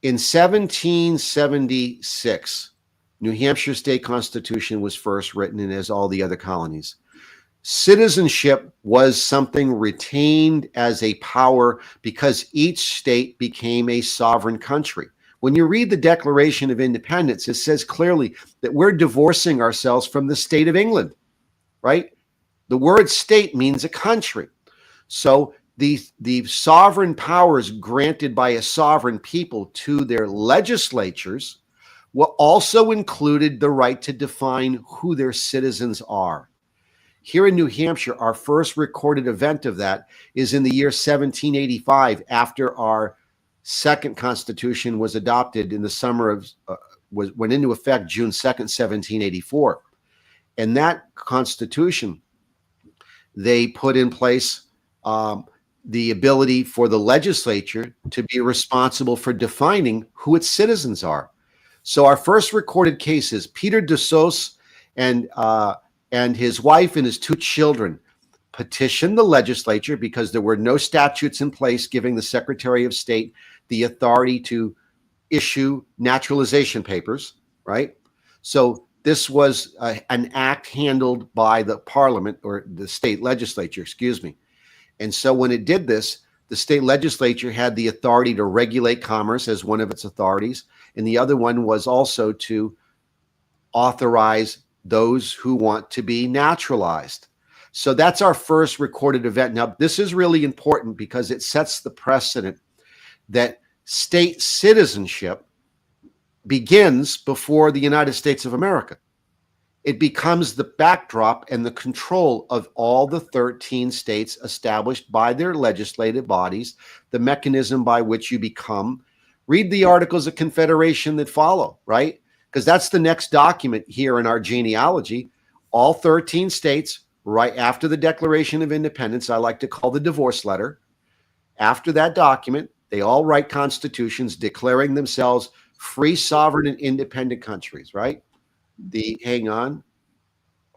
[SPEAKER 4] In 1776, New Hampshire state constitution was first written, and as all the other colonies. Citizenship was something retained as a power because each state became a sovereign country. When you read the Declaration of Independence, it says clearly that we're divorcing ourselves from the state of England, right? The word state means a country. So the sovereign powers granted by a sovereign people to their legislatures also included the right to define who their citizens are. Here in New Hampshire, our first recorded event of that is in the year 1785, after our second constitution was adopted in the summer of, went into effect June 2nd, 1784. And that constitution, they put in place the ability for the legislature to be responsible for defining who its citizens are. So our first recorded cases, Peter de Sos and his wife and his 2 children petitioned the legislature because there were no statutes in place giving the Secretary of State the authority to issue naturalization papers, right? So this was an act handled by the parliament, or the state legislature, excuse me. And so when it did this, the state legislature had the authority to regulate commerce as one of its authorities. And the other one was also to authorize those who want to be naturalized. So that's our first recorded event. Now, this is really important because it sets the precedent that state citizenship begins before the United States of America. It becomes the backdrop and the control of all the 13 states established by their legislative bodies, the mechanism by which you become. Read the Articles of Confederation that follow, right? Because that's the next document here in our genealogy. All 13 states, right after the Declaration of Independence, I like to call the divorce letter. After that document, they all write constitutions declaring themselves free, sovereign, and independent countries, right? Hang on,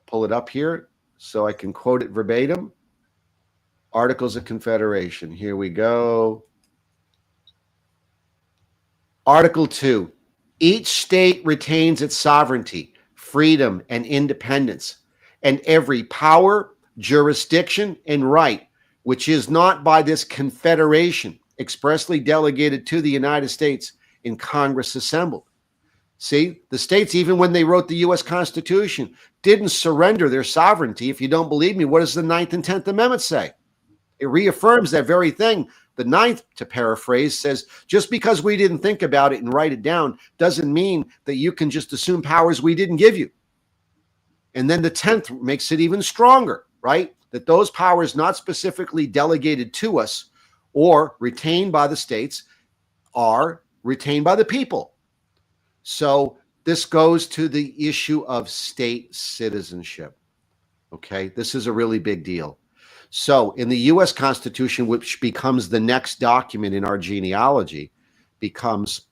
[SPEAKER 4] pull it up here so I can quote it verbatim. Articles of Confederation. Here we go. Article 2. Each state retains its sovereignty, freedom, and independence, and every power, jurisdiction, and right, which is not by this confederation expressly delegated to the United States in Congress assembled. See, the states, even when they wrote the U.S. Constitution, didn't surrender their sovereignty. If you don't believe me, what does the 9th and 10th Amendment say? It reaffirms that very thing. The 9th, to paraphrase, says, just because we didn't think about it and write it down doesn't mean that you can just assume powers we didn't give you. And then the 10th makes it even stronger, right? That those powers not specifically delegated to us or retained by the states are retained by the people. So this goes to the issue of state citizenship. Okay, this is a really big deal. So in the U.S. Constitution, which becomes the next document in our genealogy, becomes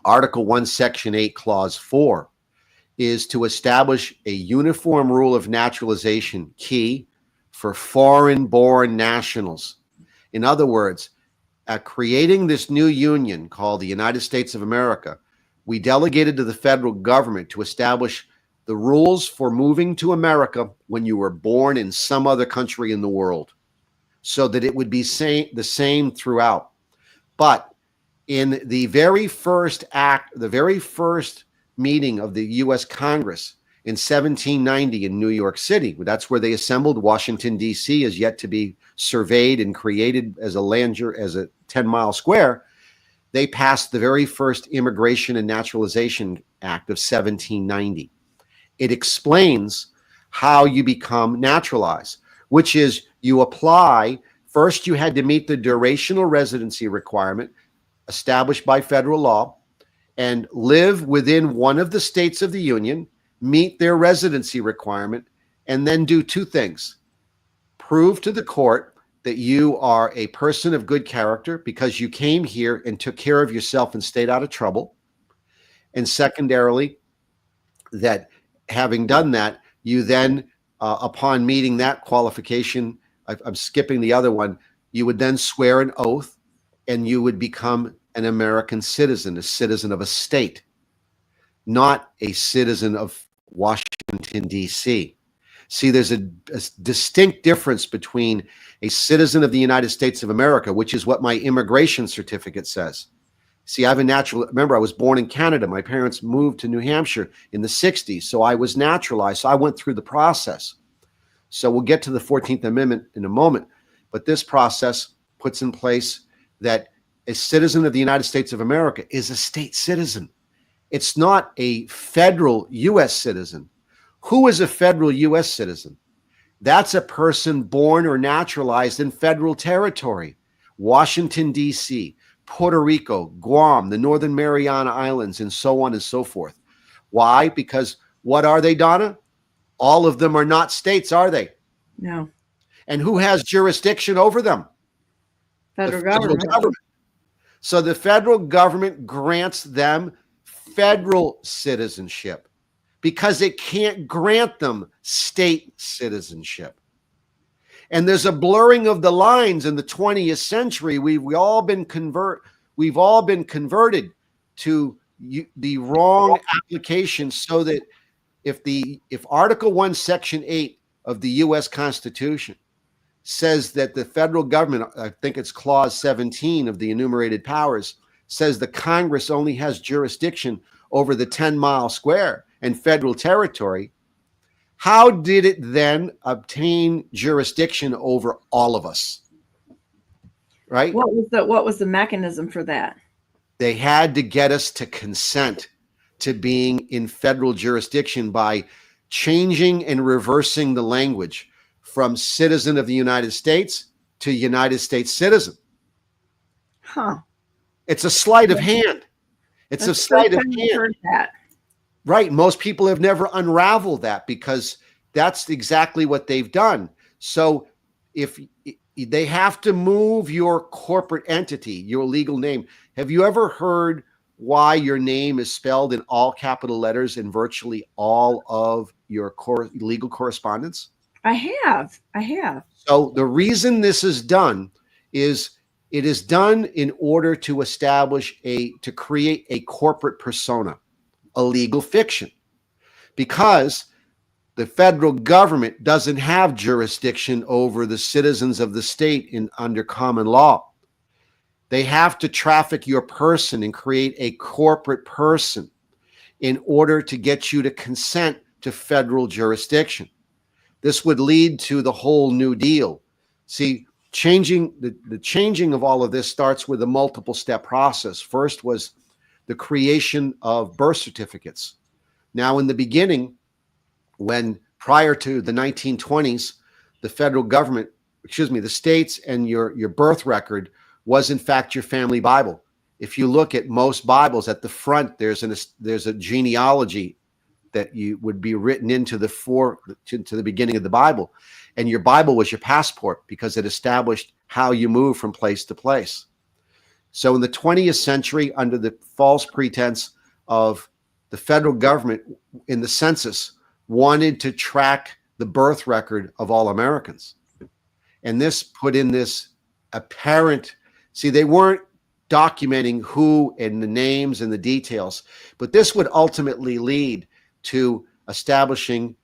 [SPEAKER 4] Article 1, Section 8, Clause 4, is to establish a uniform rule of naturalization key for foreign-born nationals. In other words, at creating this new union called the United States of America, we delegated to the federal government to establish the rules for moving to America when you were born in some other country in the world, so that it would be the same throughout. But in the very first act, the very first meeting of the U.S. Congress in 1790 in New York City, that's where they assembled. Washington, D.C. is yet to be surveyed and created as a 10-mile square. They passed the very first Immigration and Naturalization Act of 1790. It explains how you become naturalized, which is you apply. First, you had to meet the durational residency requirement established by federal law and live within one of the states of the Union, meet their residency requirement, and then do 2 things. Prove to the court that you are a person of good character because you came here and took care of yourself and stayed out of trouble. And secondarily, that having done that, you then, upon meeting that qualification, I'm skipping the other one, you would then swear an oath and you would become an American citizen, a citizen of a state, not a citizen of Washington, D.C. See, there's a distinct difference between a citizen of the United States of America, which is what my immigration certificate says. See, I have remember, I was born in Canada. My parents moved to New Hampshire in the 60s, so I was naturalized. So I went through the process. So we'll get to the 14th Amendment in a moment, but this process puts in place that a citizen of the United States of America is a state citizen. It's not a federal U.S. citizen. Who is a federal U.S. citizen? That's a person born or naturalized in federal territory. Washington, D.C., Puerto Rico, Guam, the Northern Mariana Islands, and so on and so forth. Why? Because what are they, Donna? All of them are not states, are they?
[SPEAKER 1] No.
[SPEAKER 4] And who has jurisdiction over them?
[SPEAKER 1] Federal government.
[SPEAKER 4] So the federal government grants them federal citizenship because it can't grant them state citizenship. And there's a blurring of the lines in the 20th century. We've all been converted to the wrong application, so that if Article 1, Section 8 of the U.S. Constitution says that the federal government, I think it's Clause 17 of the enumerated powers, says the Congress only has jurisdiction over the 10-mile square and federal territory, how did it then obtain jurisdiction over all of us? Right?
[SPEAKER 1] What was the mechanism for that?
[SPEAKER 4] They had to get us to consent to being in federal jurisdiction by changing and reversing the language from citizen of the United States to United States citizen.
[SPEAKER 1] Huh.
[SPEAKER 4] It's a sleight of hand. It's a sleight of hand. Right. Most people have never unraveled that, because that's exactly what they've done. So if they have to move your corporate entity, your legal name. Have you ever heard why your name is spelled in all capital letters in virtually all of your legal correspondence?
[SPEAKER 1] I have.
[SPEAKER 4] So the reason this is done is it is done in order to to create a corporate persona, a legal fiction, because the federal government doesn't have jurisdiction over the citizens of the state under common law. They have to traffic your person and create a corporate person in order to get you to consent to federal jurisdiction. This would lead to the whole New Deal. See, the changing of all of this starts with a multiple step process. First was the creation of birth certificates. Now, in the beginning, prior to the 1920s, the federal government, the states, and your birth record was in fact your family Bible. If you look at most Bibles, at the front, there's a genealogy that would be written into the beginning of the Bible. And your Bible was your passport, because it established how you move from place to place. So in the 20th century, under the false pretense of the federal government in the census wanted to track the birth record of all Americans. And this put in this apparent, they weren't documenting who and the names and the details, but this would ultimately lead to establishing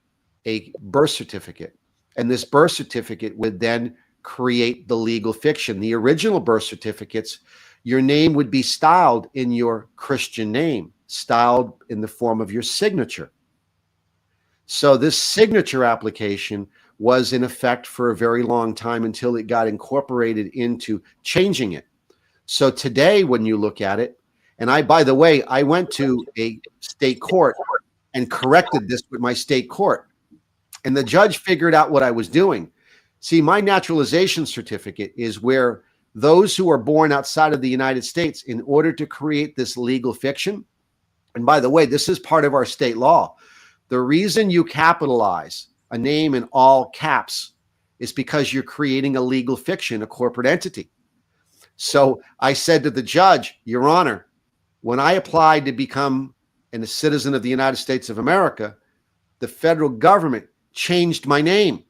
[SPEAKER 4] a birth certificate. And this birth certificate would then create the legal fiction. The original birth certificates, your name would be styled in your Christian name, styled in the form of your signature. So this signature application was in effect for a very long time until it got incorporated into changing it. So today, when you look at it, and by the way, I went to a state court and corrected this with my state court, and the judge figured out what I was doing. See, my naturalization certificate is where those who are born outside of the United States, in order to create this legal fiction, and by the way, this is part of our state law. The reason you capitalize a name in all caps is because you're creating a legal fiction, a corporate entity. So I said to the judge, Your Honor, when I applied to become a citizen of the United States of America, the federal government changed my name.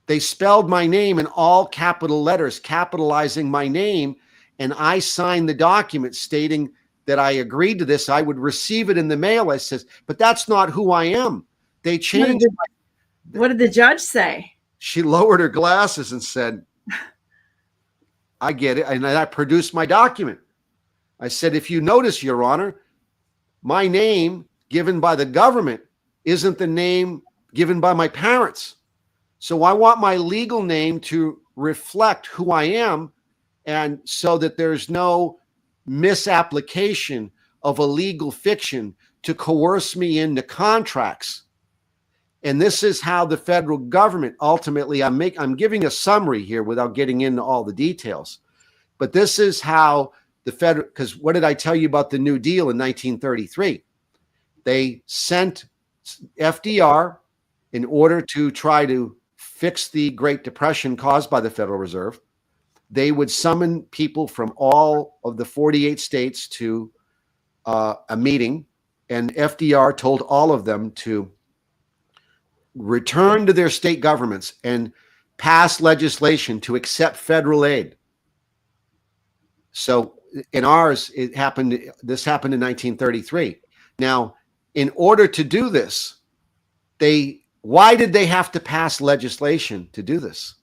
[SPEAKER 4] They spelled my name in all capital letters, capitalizing my name, and I signed the document stating that I agreed to this. I would receive it in the mail. I says, but that's not who I am. They changed.
[SPEAKER 1] What did the judge say?
[SPEAKER 4] She lowered her glasses and said, I get it. And I produced my document. I said, if you notice, Your Honor, my name given by the government isn't the name given by my parents. So I want my legal name to reflect who I am, and so that there's no misapplication of a legal fiction to coerce me into contracts. And this is how the federal government ultimately, I'm giving a summary here without getting into all the details, but this is how the federal, because what did I tell you about the New Deal in 1933? They sent FDR in order to try to fix the Great Depression caused by the Federal Reserve. They would summon people from all of the 48 states to a meeting and FDR told all of them to return to their state governments and pass legislation to accept federal aid. So in ours, this happened in 1933. Now, in order to do this, why did they have to pass legislation to do this?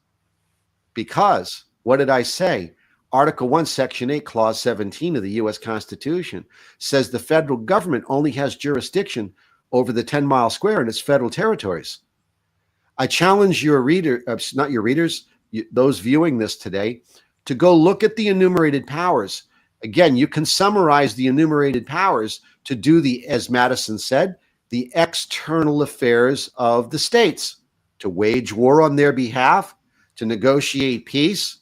[SPEAKER 4] Because, what did I say? Article 1, Section 8, Clause 17 of the U.S. Constitution says the federal government only has jurisdiction over the 10-mile square in its federal territories. I challenge your reader, not your readers, those viewing this today, to go look at the enumerated powers. Again, you can summarize the enumerated powers to do as Madison said, the external affairs of the states, to wage war on their behalf, to negotiate peace,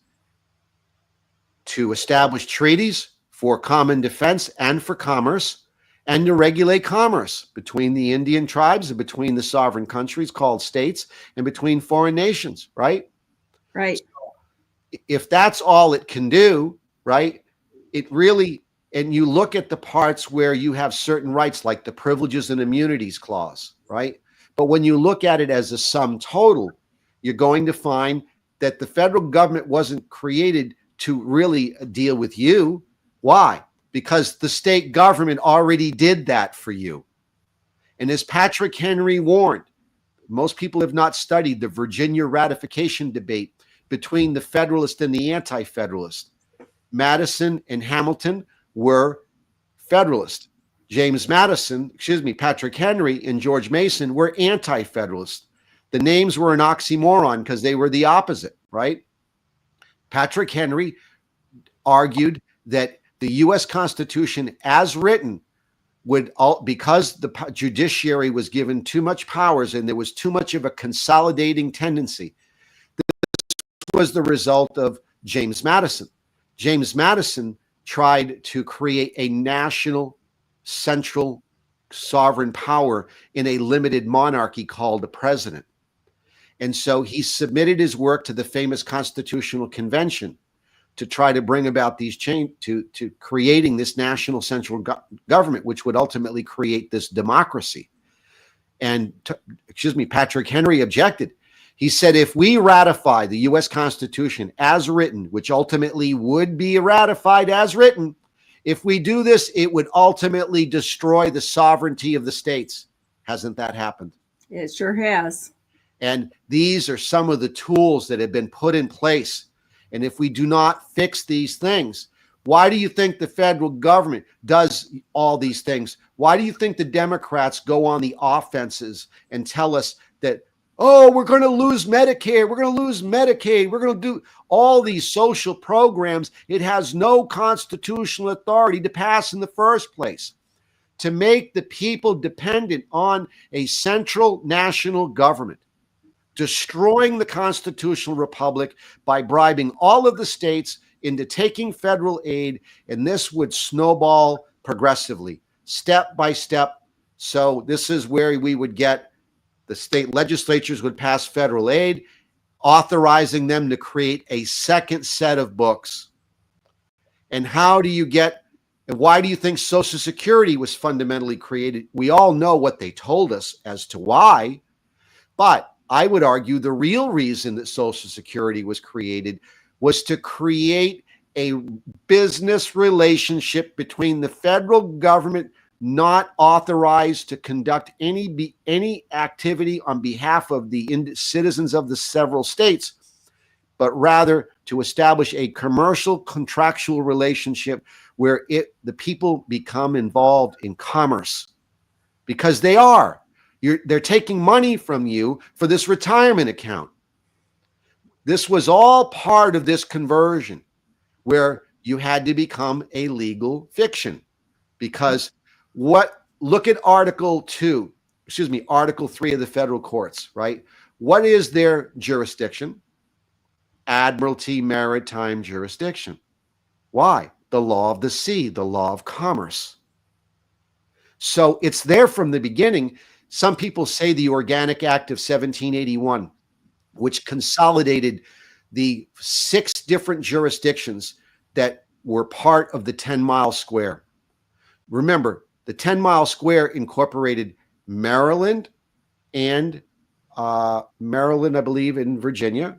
[SPEAKER 4] to establish treaties for common defense and for commerce, and to regulate commerce between the Indian tribes and between the sovereign countries called states and between foreign nations, right?
[SPEAKER 1] Right.
[SPEAKER 4] So if that's all it can do, right, it really, and you look at the parts where you have certain rights like the privileges and immunities clause, right? But when you look at it as a sum total, you're going to find that the federal government wasn't created to really deal with you. Why? Because the state government already did that for you. And as Patrick Henry warned, most people have not studied the Virginia ratification debate between the Federalist and the Anti-Federalist. Madison and Hamilton were Federalist. Patrick Henry and George Mason were Anti-Federalist. The names were an oxymoron because they were the opposite, right? Patrick Henry argued that the U.S. Constitution, as written, because the judiciary was given too much powers and there was too much of a consolidating tendency. This was the result of James Madison. James Madison tried to create a national, central, sovereign power in a limited monarchy called a president. And so he submitted his work to the famous Constitutional Convention to try to bring about these change to creating this national central government, which would ultimately create this democracy. And Patrick Henry objected. He said, if we ratify the U.S. Constitution as written, which ultimately would be ratified as written, if we do this, it would ultimately destroy the sovereignty of the states. Hasn't that happened?
[SPEAKER 1] It sure has.
[SPEAKER 4] And these are some of the tools that have been put in place. And if we do not fix these things, why do you think the federal government does all these things? Why do you think the Democrats go on the offenses and tell us that, oh, we're going to lose Medicare, we're going to lose Medicaid, we're going to do all these social programs it has no constitutional authority to pass in the first place? To make the people dependent on a central national government, destroying the constitutional republic by bribing all of the states into taking federal aid, and this would snowball progressively, step by step. So this is where we would get the state legislatures would pass federal aid, authorizing them to create a second set of books. And how do you get, and why do you think Social Security was fundamentally created? We all know what they told us as to why, but I would argue the real reason that Social Security was created was to create a business relationship between the federal government, not authorized to conduct any activity on behalf of the citizens of the several states, but rather to establish a commercial contractual relationship where the people become involved in commerce, because they are. They're taking money from you for this retirement account. This was all part of this conversion where you had to become a legal fiction, because look at Article 3 of the federal courts, right? What is their jurisdiction? Admiralty maritime jurisdiction. Why? The law of the sea, the law of commerce. So it's there from the beginning. Some people say the Organic Act of 1781, which consolidated the 6 different jurisdictions that were part of the 10-mile square. Remember, The 10 Mile Square incorporated Maryland and Maryland, I believe, in Virginia.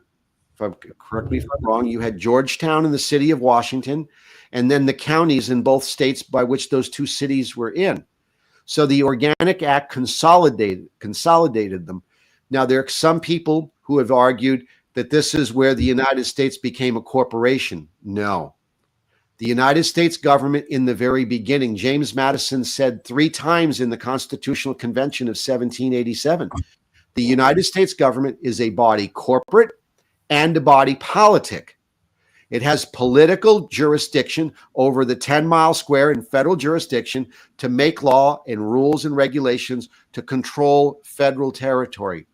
[SPEAKER 4] Correct me if I'm wrong. You had Georgetown in the city of Washington, and then the counties in both states by which those two cities were in. So the Organic Act consolidated them. Now, there are some people who have argued that this is where the United States became a corporation. No. The United States government in the very beginning, James Madison said 3 times in the Constitutional Convention of 1787, the United States government is a body corporate and a body politic. It has political jurisdiction over the 10 Mile Square and federal jurisdiction to make law and rules and regulations to control federal territory.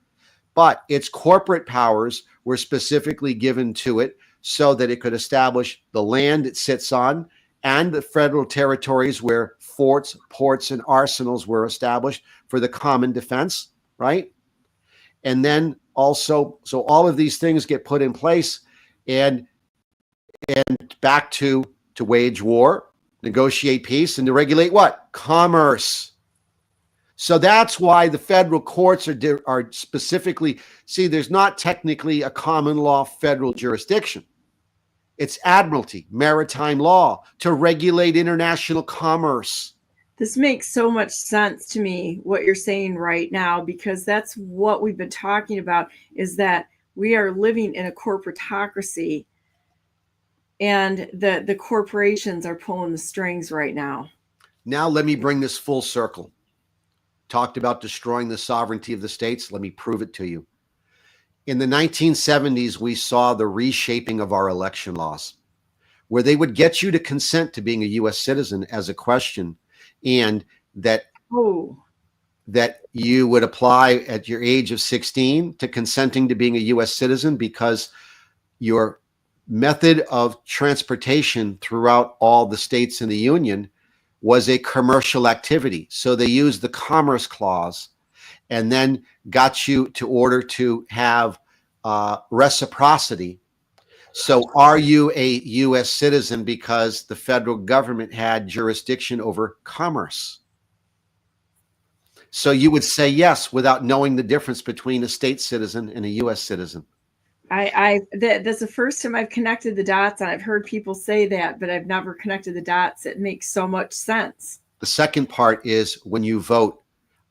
[SPEAKER 4] But its corporate powers were specifically given to it so that it could establish the land it sits on and the federal territories where forts, ports, and arsenals were established for the common defense, right? And then also, so all of these things get put in place and back to wage war, negotiate peace, and to regulate what? Commerce. So that's why the federal courts are specifically, see, there's not technically a common law federal jurisdiction. It's admiralty, maritime law to regulate international commerce.
[SPEAKER 1] This makes so much sense to me, what you're saying right now, because that's what we've been talking about, is that we are living in a corporatocracy and the corporations are pulling the strings right now.
[SPEAKER 4] Now let me bring this full circle. Talked about destroying the sovereignty of the states. Let me prove it to you. In the 1970s, we saw the reshaping of our election laws, where they would get you to consent to being a U.S. citizen as a question, and that you would apply at your age of 16 to consenting to being a U.S. citizen because your method of transportation throughout all the states in the Union was a commercial activity. So they used the Commerce Clause and then got you to order to have reciprocity. So are you a U.S. citizen because the federal government had jurisdiction over commerce? So you would say yes without knowing the difference between a state citizen and a U.S. citizen.
[SPEAKER 1] That's the first time I've connected the dots, and I've heard people say that, but I've never connected the dots. It makes so much sense.
[SPEAKER 4] The second part is when you vote,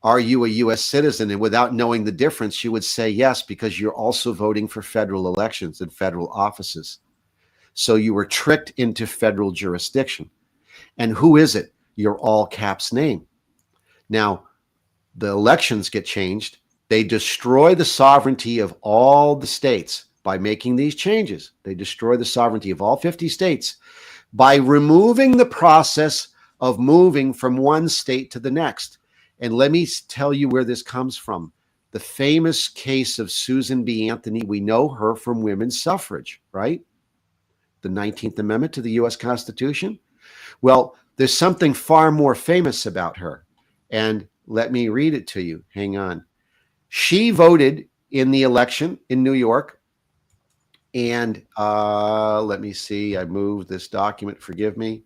[SPEAKER 4] are you a U.S. citizen? And without knowing the difference, you would say yes, because you're also voting for federal elections and federal offices. So you were tricked into federal jurisdiction. And who is it? Your all caps name. Now, the elections get changed. They destroy the sovereignty of all the states by making these changes. They destroy the sovereignty of all 50 states by removing the process of moving from one state to the next. And let me tell you where this comes from. The famous case of Susan B. Anthony, we know her from women's suffrage, right? The 19th Amendment to the U.S. Constitution. Well, there's something far more famous about her. And let me read it to you. Hang on. She voted in the election in New York. And let me see. I moved this document. Forgive me.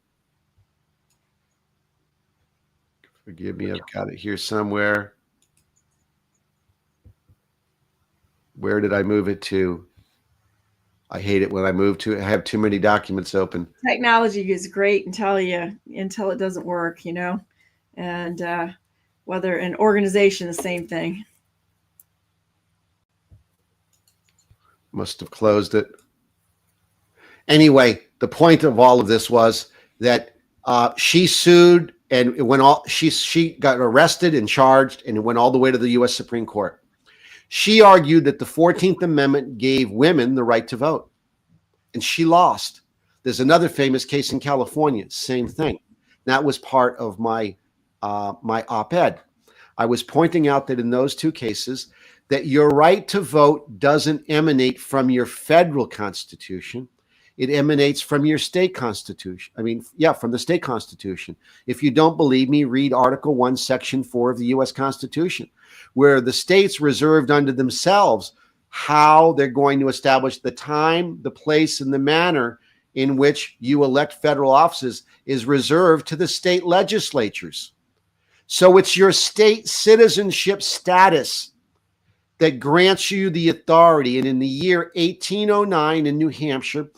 [SPEAKER 4] Forgive me. I've got it here somewhere. Where did I move it to? I hate it when I move to. I have too many documents open.
[SPEAKER 1] Technology is great until it doesn't work, you know. And whether an organization, the same thing.
[SPEAKER 4] Must have closed it. Anyway, the point of all of this was that she sued, and it went all. She got arrested and charged, and it went all the way to the U.S. Supreme Court. She argued that the 14th Amendment gave women the right to vote, and she lost. There's another famous case in California, same thing. That was part of my my op-ed. I was pointing out that in those two cases, that your right to vote doesn't emanate from your federal constitution. It emanates from your state constitution. From the state constitution. If you don't believe me, read Article 1, Section 4 of the U.S. Constitution, where the states reserved unto themselves how they're going to establish the time, the place, and the manner in which you elect federal offices is reserved to the state legislatures. So it's your state citizenship status that grants you the authority. And in the year 1809 in New Hampshire,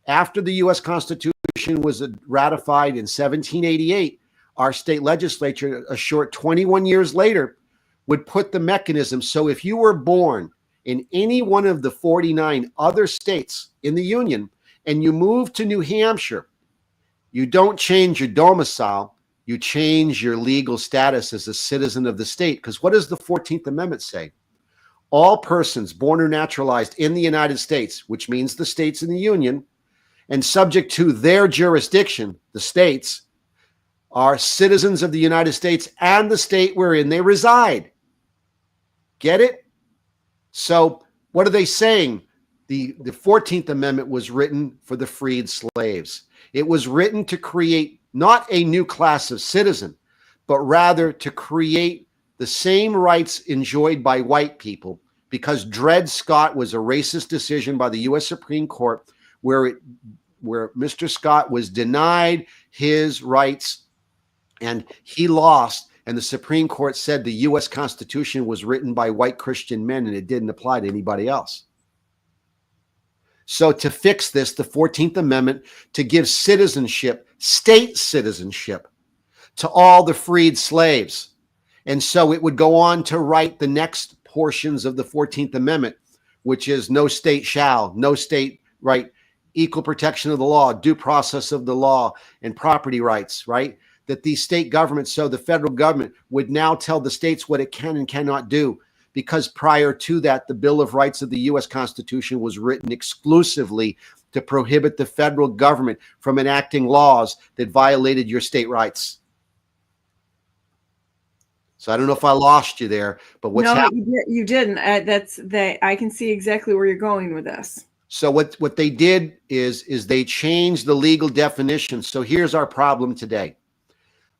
[SPEAKER 4] after the U.S. Constitution was ratified in 1788, our state legislature, a short 21 years later, would put the mechanism. So if you were born in any one of the 49 other states in the Union and you moved to New Hampshire, you don't change your domicile, you change your legal status as a citizen of the state. Because what does the 14th Amendment say? All persons born or naturalized in the United States, which means the states in the Union, and subject to their jurisdiction, the states, are citizens of the United States and the state wherein they reside. Get it? So what are they saying? The 14th Amendment was written for the freed slaves. It was written to create not a new class of citizen, but rather to create the same rights enjoyed by white people, because Dred Scott was a racist decision by the U.S. Supreme Court where Mr. Scott was denied his rights and he lost. And the Supreme Court said the U.S. Constitution was written by white Christian men and it didn't apply to anybody else. So to fix this, the 14th Amendment, to give citizenship, state citizenship, to all the freed slaves. And so it would go on to write the next portions of the 14th Amendment, which is no state shall, no state right, equal protection of the law, due process of the law, and property rights, right? That these state governments, so the federal government would now tell the states what it can and cannot do. Because prior to that, the Bill of Rights of the U.S. Constitution was written exclusively to prohibit the federal government from enacting laws that violated your state rights. So I don't know if I lost you there, but what's happening?
[SPEAKER 1] No, you didn't. I can see exactly where you're going with this.
[SPEAKER 4] So what they did is they changed the legal definition. So here's our problem today.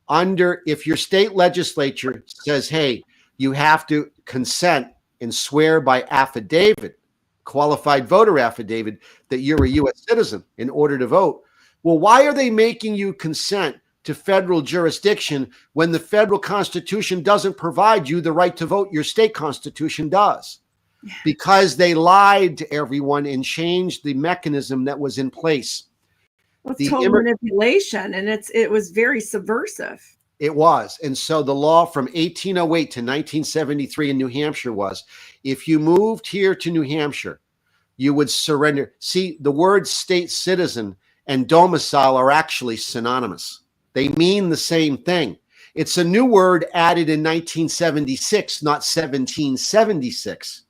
[SPEAKER 4] If your state legislature says, hey, you have to consent and swear by affidavit, qualified voter affidavit, that you're a U.S. citizen in order to vote. Well, why are they making you consent to federal jurisdiction when the federal Constitution doesn't provide you the right to vote? Your state Constitution does. Because they lied to everyone and changed the mechanism that was in place.
[SPEAKER 1] Well, it's total manipulation, and it was very subversive.
[SPEAKER 4] It was. And so the law from 1808 to 1973 in New Hampshire was, if you moved here to New Hampshire, you would surrender. See, the words state citizen and domicile are actually synonymous. They mean the same thing. It's a new word added in 1976, not 1776.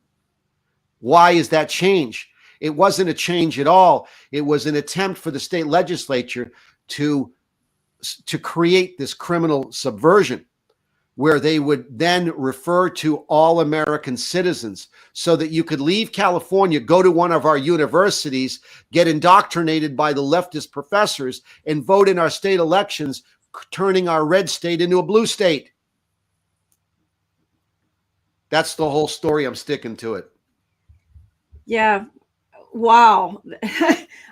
[SPEAKER 4] Why is that change? It wasn't a change at all. It was an attempt for the state legislature to create this criminal subversion where they would then refer to all American citizens so that you could leave California, go to one of our universities, get indoctrinated by the leftist professors, and vote in our state elections, turning our red state into a blue state. That's the whole story. I'm sticking to it.
[SPEAKER 1] Yeah. Wow.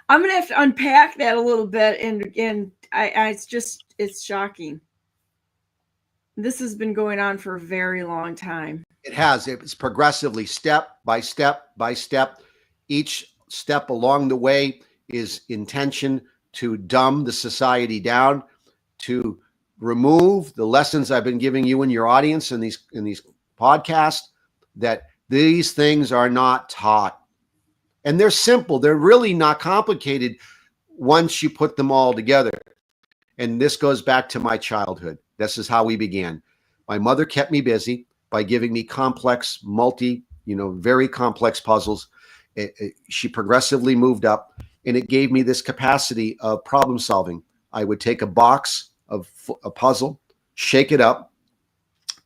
[SPEAKER 1] I'm going to have to unpack that a little bit. And it's shocking. This has been going on for a very long time.
[SPEAKER 4] It has. It's progressively, step by step by step. Each step along the way is intention to dumb the society down, to remove the lessons I've been giving you and your audience in these podcasts, that these things are not taught. And they're simple. They're really not complicated once you put them all together. And this goes back to my childhood. This is how we began. My mother kept me busy by giving me complex, very complex puzzles. She progressively moved up, and it gave me this capacity of problem solving. I would take a box of a puzzle, shake it up,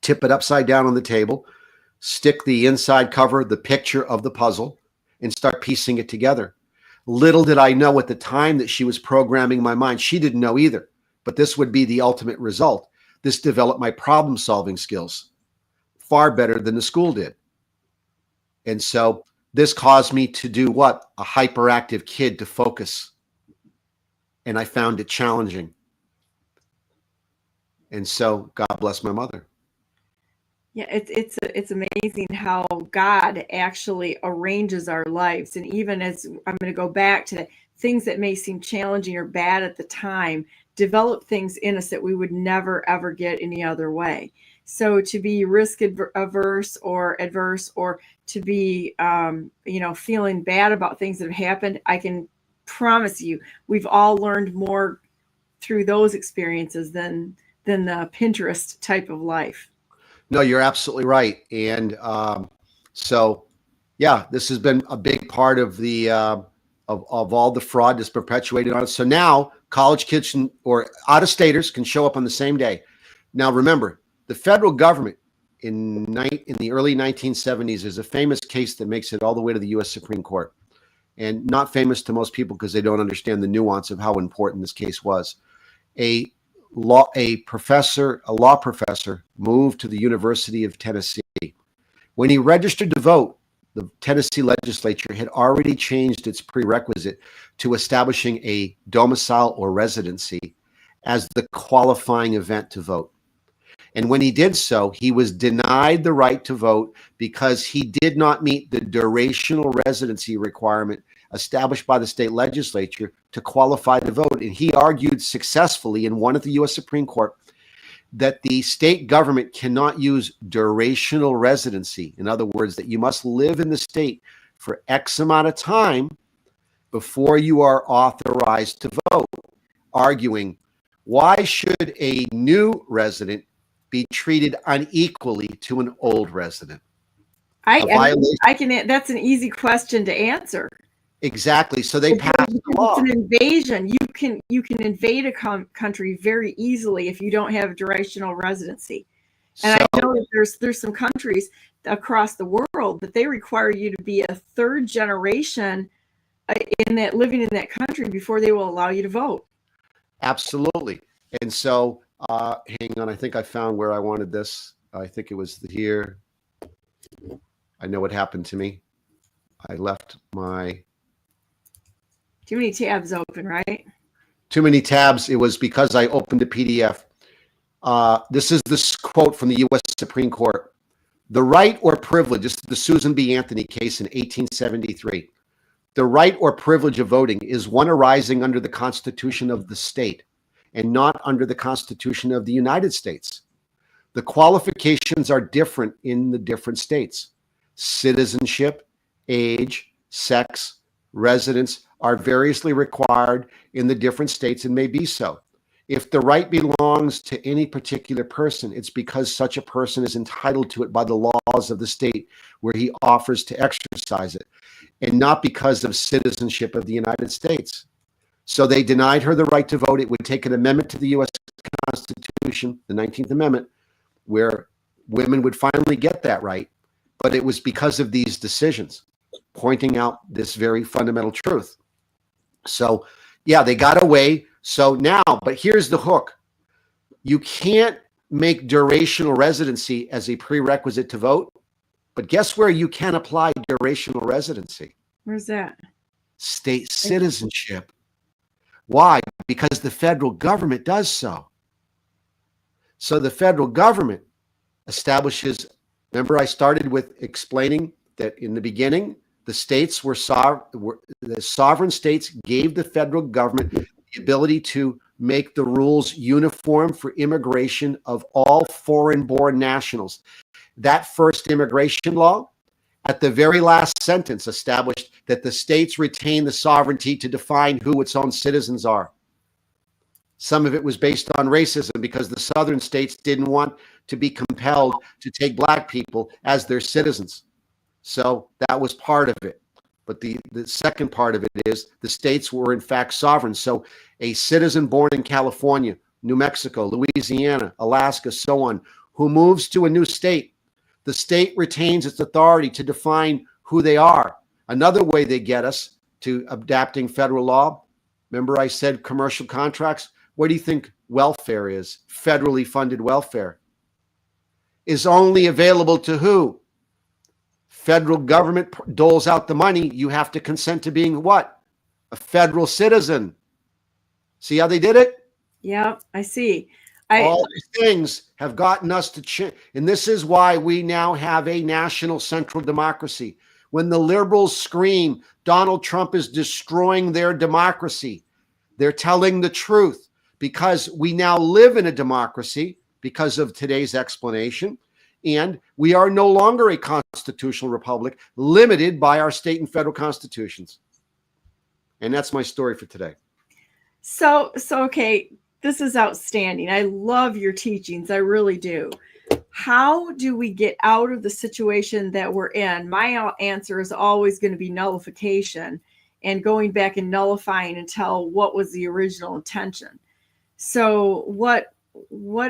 [SPEAKER 4] tip it upside down on the table, stick the inside cover, the picture of the puzzle, and start piecing it together. Little did I know at the time that she was programming my mind. She didn't know either, but this would be the ultimate result. This developed my problem solving skills far better than the school did. And so this caused me to do what? A hyperactive kid to focus. And I found it challenging. And so God bless my mother.
[SPEAKER 1] Yeah, it's amazing how God actually arranges our lives. And even as I'm going to go back to things that may seem challenging or bad at the time, develop things in us that we would never, ever get any other way. So to be risk averse or adverse, or to be, feeling bad about things that have happened, I can promise you, we've all learned more through those experiences than the Pinterest type of life.
[SPEAKER 4] No, you're absolutely right. And so, yeah, this has been a big part of the of all the fraud that's perpetuated on it. So now college kids or out-of-staters can show up on the same day. Now, remember, the federal government in the early 1970s is a famous case that makes it all the way to the U.S. Supreme Court, and not famous to most people because they don't understand the nuance of how important this case was. A law professor moved to the University of Tennessee. When he registered to vote, the Tennessee legislature had already changed its prerequisite to establishing a domicile or residency as the qualifying event to vote. And when he did so, he was denied the right to vote because he did not meet the durational residency requirement established by the state legislature to qualify to vote. And he argued successfully and won at the U.S. Supreme Court that the state government cannot use durational residency. In other words, that you must live in the state for X amount of time before you are authorized to vote, arguing, why should a new resident be treated unequally to an old resident?
[SPEAKER 1] That's an easy question to answer.
[SPEAKER 4] Exactly. So they passed the law.
[SPEAKER 1] It's an invasion. You can invade a country very easily if you don't have durational residency. And I know that there's some countries across the world that they require you to be a third generation living in that country before they will allow you to vote.
[SPEAKER 4] Absolutely. And so, hang on, I think I found where I wanted this. I think it was here. I know what happened to me. I left my...
[SPEAKER 1] Too many tabs open, right?
[SPEAKER 4] Too many tabs. It was because I opened a PDF. This is this quote from the U.S. Supreme Court. The right or privilege, this is the Susan B. Anthony case in 1873. The right or privilege of voting is one arising under the Constitution of the state and not under the Constitution of the United States. The qualifications are different in the different states. Citizenship, age, sex, residence are variously required in the different states and may be so. If the right belongs to any particular person, it's because such a person is entitled to it by the laws of the state where he offers to exercise it, and not because of citizenship of the United States. So they denied her the right to vote. It would take an amendment to the U.S. Constitution, the 19th Amendment, where women would finally get that right. But it was because of these decisions, pointing out this very fundamental truth. So, yeah, they got away. So now, but here's the hook. You can't make durational residency as a prerequisite to vote. But guess where you can apply durational residency?
[SPEAKER 1] Where's that?
[SPEAKER 4] State citizenship. Why? Because the federal government does so. So the federal government establishes, remember I started with explaining that in the beginning, the states were the sovereign states gave the federal government the ability to make the rules uniform for immigration of all foreign-born nationals. That first immigration law, at the very last sentence, established that the states retain the sovereignty to define who its own citizens are. Some of it was based on racism because the southern states didn't want to be compelled to take black people as their citizens. So that was part of it. But the second part of it is the states were in fact sovereign. So a citizen born in California, New Mexico, Louisiana, Alaska, so on, who moves to a new state, the state retains its authority to define who they are. Another way they get us to adapting federal law, remember I said commercial contracts? What do you think welfare is? Federally funded welfare is only available to who? Federal government doles out the money. You have to consent to being what? A federal citizen. See how they did it?
[SPEAKER 1] Yeah, I see.
[SPEAKER 4] All these things have gotten us to change. And this is why we now have a national central democracy. When the liberals scream, Donald Trump is destroying their democracy, they're telling the truth, because we now live in a democracy because of today's explanation. And we are no longer a constitutional republic limited by our state and federal constitutions. And that's my story for today.
[SPEAKER 1] So okay, this is outstanding. I love your teachings. I really do. How do we get out of the situation that we're in? My answer is always going to be nullification and going back and nullifying until what was the original intention. So what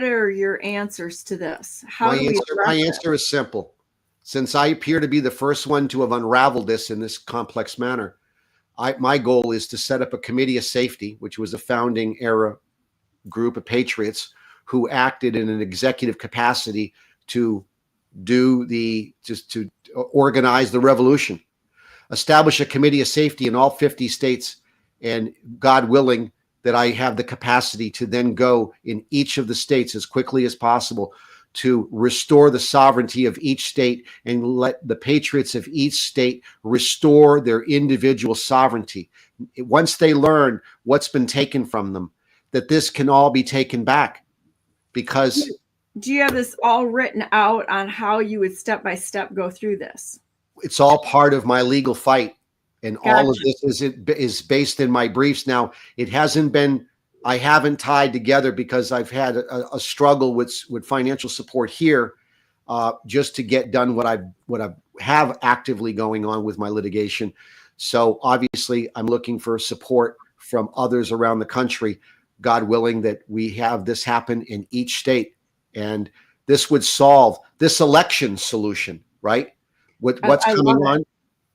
[SPEAKER 1] are your answers to this?
[SPEAKER 4] My answer is simple. Since I appear to be the first one to have unraveled this in this complex manner, my goal is to set up a committee of safety, which was a founding era group of patriots who acted in an executive capacity to organize the revolution, establish a committee of safety in all 50 states, and God willing, that I have the capacity to then go in each of the states as quickly as possible to restore the sovereignty of each state and let the patriots of each state restore their individual sovereignty. Once they learn what's been taken from them, that this can all be taken back. Because
[SPEAKER 1] do you have this all written out on how you would step by step go through this?
[SPEAKER 4] It's all part of my legal fight. And all of this is based in my briefs. Now, it hasn't been, I haven't tied together because I've had a struggle with financial support here just to get done what I have actively going on with my litigation. So obviously I'm looking for support from others around the country, God willing, that we have this happen in each state. And this would solve this election solution, right? What's coming on,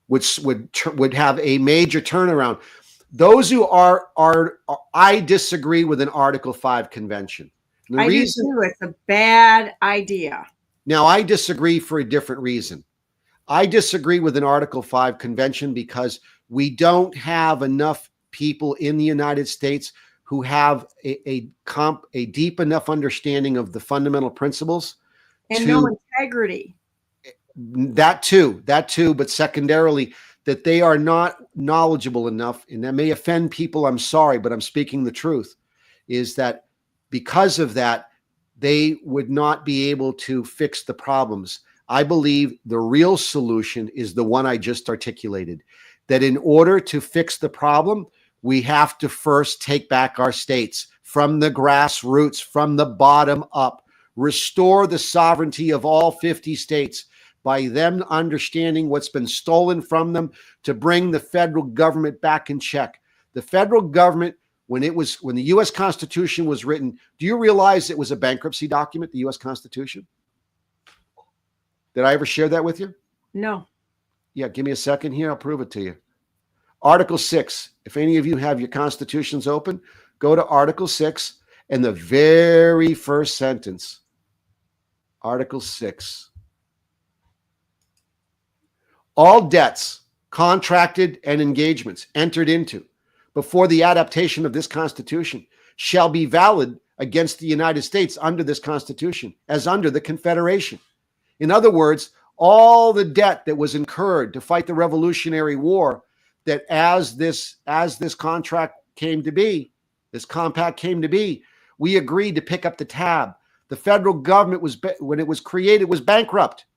[SPEAKER 4] which would have a major turnaround. Those who are I disagree with an Article 5 convention.
[SPEAKER 1] I do too. It's a bad idea.
[SPEAKER 4] Now, I disagree for a different reason. I disagree with an Article 5 convention because we don't have enough people in the United States who have a deep enough understanding of the fundamental principles.
[SPEAKER 1] And no integrity.
[SPEAKER 4] That too, but secondarily, that they are not knowledgeable enough, and that may offend people, I'm sorry, but I'm speaking the truth, is that because of that, they would not be able to fix the problems. I believe the real solution is the one I just articulated, that in order to fix the problem, we have to first take back our states from the grassroots, from the bottom up, restore the sovereignty of all 50 states, by them understanding what's been stolen from them, to bring the federal government back in check. The federal government, when the U.S. Constitution was written, do you realize it was a bankruptcy document, the U.S. Constitution? Did I ever share that with you?
[SPEAKER 1] No.
[SPEAKER 4] Yeah, give me a second here. I'll prove it to you. Article 6. If any of you have your constitutions open, go to Article 6 and the very first sentence. Article 6. All debts, contracted and engagements entered into before the adaptation of this Constitution shall be valid against the United States under this Constitution as under the Confederation. In other words, all the debt that was incurred to fight the Revolutionary War, that as this contract came to be, this compact came to be, we agreed to pick up the tab. The federal government when it was created, was bankrupt.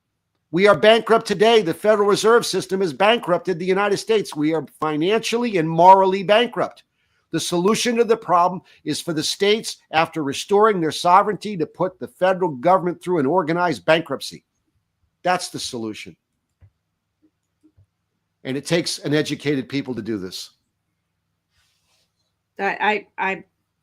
[SPEAKER 4] We are bankrupt today. The Federal Reserve System has bankrupted the United States. We are financially and morally bankrupt. The solution to the problem is for the states, after restoring their sovereignty, to put the federal government through an organized bankruptcy. That's the solution. And it takes an educated people to do this.
[SPEAKER 1] I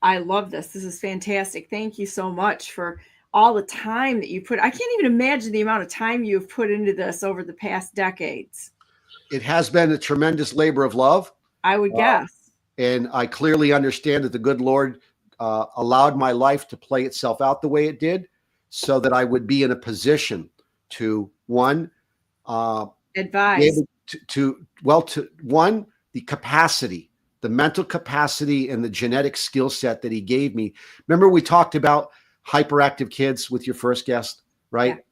[SPEAKER 1] love this. This is fantastic. Thank you so much for all the time that you put. I can't even imagine the amount of time you've put into this over the past decades.
[SPEAKER 4] It has been a tremendous labor of love,
[SPEAKER 1] I would guess.
[SPEAKER 4] And I clearly understand that the good Lord allowed my life to play itself out the way it did, so that I would be in a position to
[SPEAKER 1] advise,
[SPEAKER 4] the capacity, the mental capacity and the genetic skill set that he gave me. Remember, we talked about hyperactive kids with your first guest, right?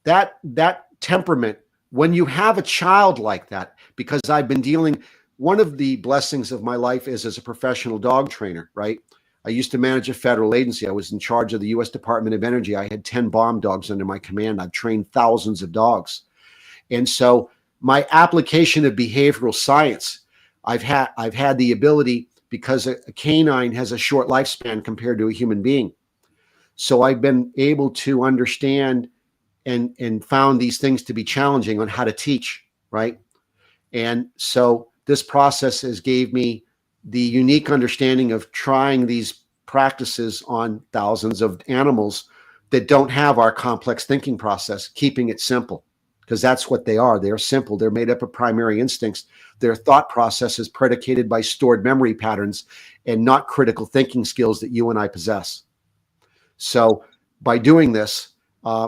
[SPEAKER 4] Yeah. That temperament, when you have a child like that, because I've been dealing, one of the blessings of my life is as a professional dog trainer, right? I used to manage a federal agency. I was in charge of the U.S. Department of Energy. I had 10 bomb dogs under my command. I've trained thousands of dogs. And so my application of behavioral science, I've had the ability, because a canine has a short lifespan compared to a human being. So I've been able to understand and found these things to be challenging on how to teach, right? And so this process has gave me the unique understanding of trying these practices on thousands of animals that don't have our complex thinking process, keeping it simple, because that's what they are. They're simple. They're made up of primary instincts. Their thought process is predicated by stored memory patterns and not critical thinking skills that you and I possess. So by doing this,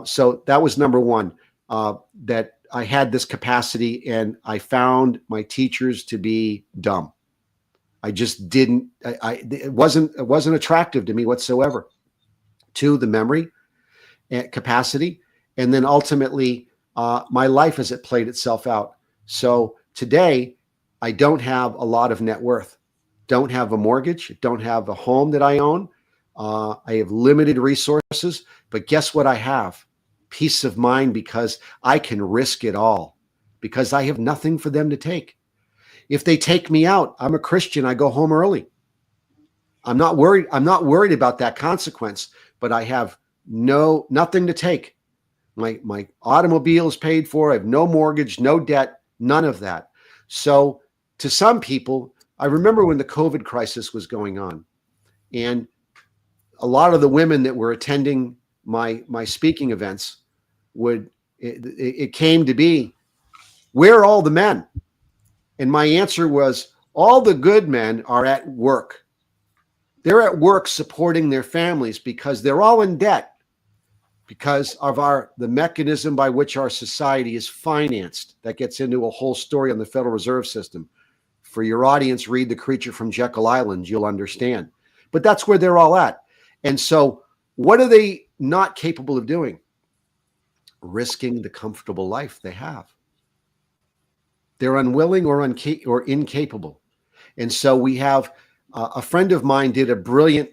[SPEAKER 4] so that was number one, that I had this capacity, and I found my teachers to be dumb. I just didn't, it wasn't attractive to me whatsoever. Two, the memory and capacity. And then ultimately, my life as it played itself out. So today, I don't have a lot of net worth, don't have a mortgage, don't have a home that I own. I have limited resources, but guess what I have? Peace of mind, because I can risk it all, because I have nothing for them to take. If they take me out, I'm a Christian, I go home early. I'm not worried. I'm not worried about that consequence, but I have nothing to take. My automobile is paid for. I have no mortgage, no debt, none of that. So to some people, I remember when the COVID crisis was going on, and a lot of the women that were attending my speaking events it came to be, where are all the men? And my answer was, all the good men are at work. They're at work supporting their families, because they're all in debt because of the mechanism by which our society is financed. That gets into a whole story on the Federal Reserve System. For your audience, read The Creature from Jekyll Island, you'll understand. But that's where they're all at. And so what are they not capable of doing? Risking the comfortable life they have. They're unwilling or incapable. And so we have a friend of mine did a brilliant